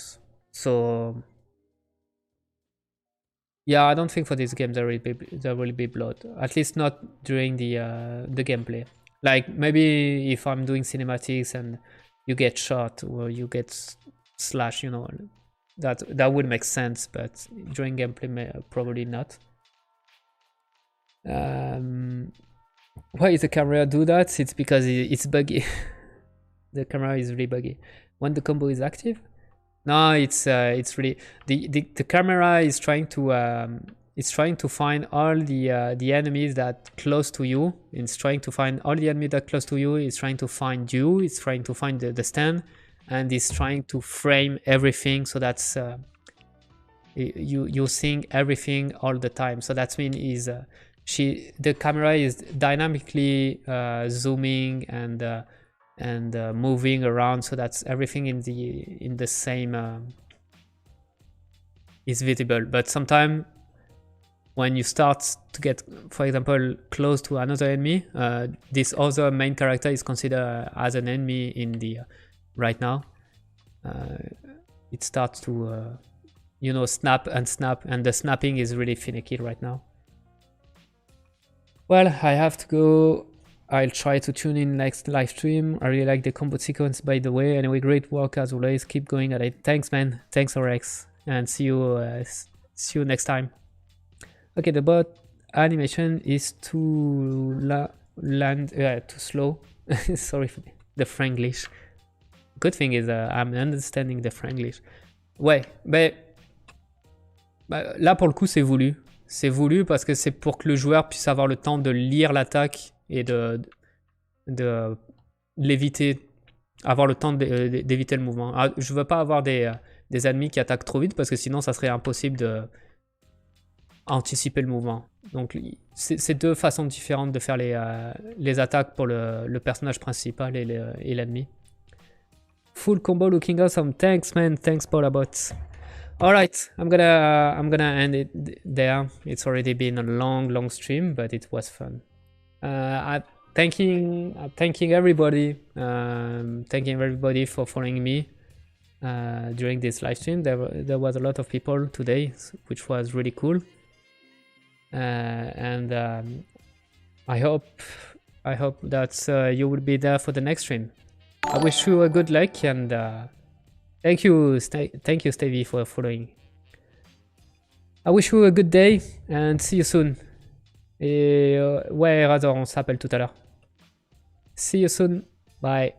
So yeah, I don't think for this game there will be blood. At least not during the gameplay. Like maybe if I'm doing cinematics and you get shot or you get slashed, you know, that would make sense. But during gameplay, probably not. Why is the camera do that? It's because it's buggy. The camera is really buggy. When the combo is active, no, it's really the camera is trying to find all the enemies that close to you. It's trying to find all the enemies that close to you. It's trying to find you. It's trying to find the stand, and it's trying to frame everything so that's you're seeing everything all the time. So that means is the camera is dynamically zooming and and moving around so that everything in the same is visible. But sometimes when you start to get, for example, close to another enemy, this other main character is considered as an enemy in the right now. It starts to you know, snap, and the snapping is really finicky right now. Well, I have to go. I'll try to tune in next live stream. I really like the combo sequence, by the way. Anyway, great work as always. Keep going at it. Thanks, man. Thanks, Orex, and see you next time. Okay, the bot animation is too too slow. Sorry for the Franglish. Good thing is I'm understanding the Franglish. Ouais, mais là pour le coup c'est voulu. C'est voulu parce que c'est pour que le joueur puisse avoir le temps de lire l'attaque et de l'éviter, avoir le temps d'éviter le mouvement. Ah, je veux pas avoir des ennemis qui attaquent trop vite parce que sinon ça serait impossible de anticiper le mouvement. Donc c'est deux façons différentes de faire les attaques pour le personnage principal et l'ennemi. Full combo looking awesome. Thanks, man. Thanks, Polabot. All right, I'm gonna end it there. It's already been a long stream, but it was fun. I'm thanking everybody. Thanking everybody for following me during this live stream. There was a lot of people today, which was really cool. And I hope that you will be there for the next stream. I wish you a good luck, and thank you Stevie for following. I wish you a good day and see you soon. Et ouais, Razor, on s'appelle tout à l'heure. See you soon. Bye.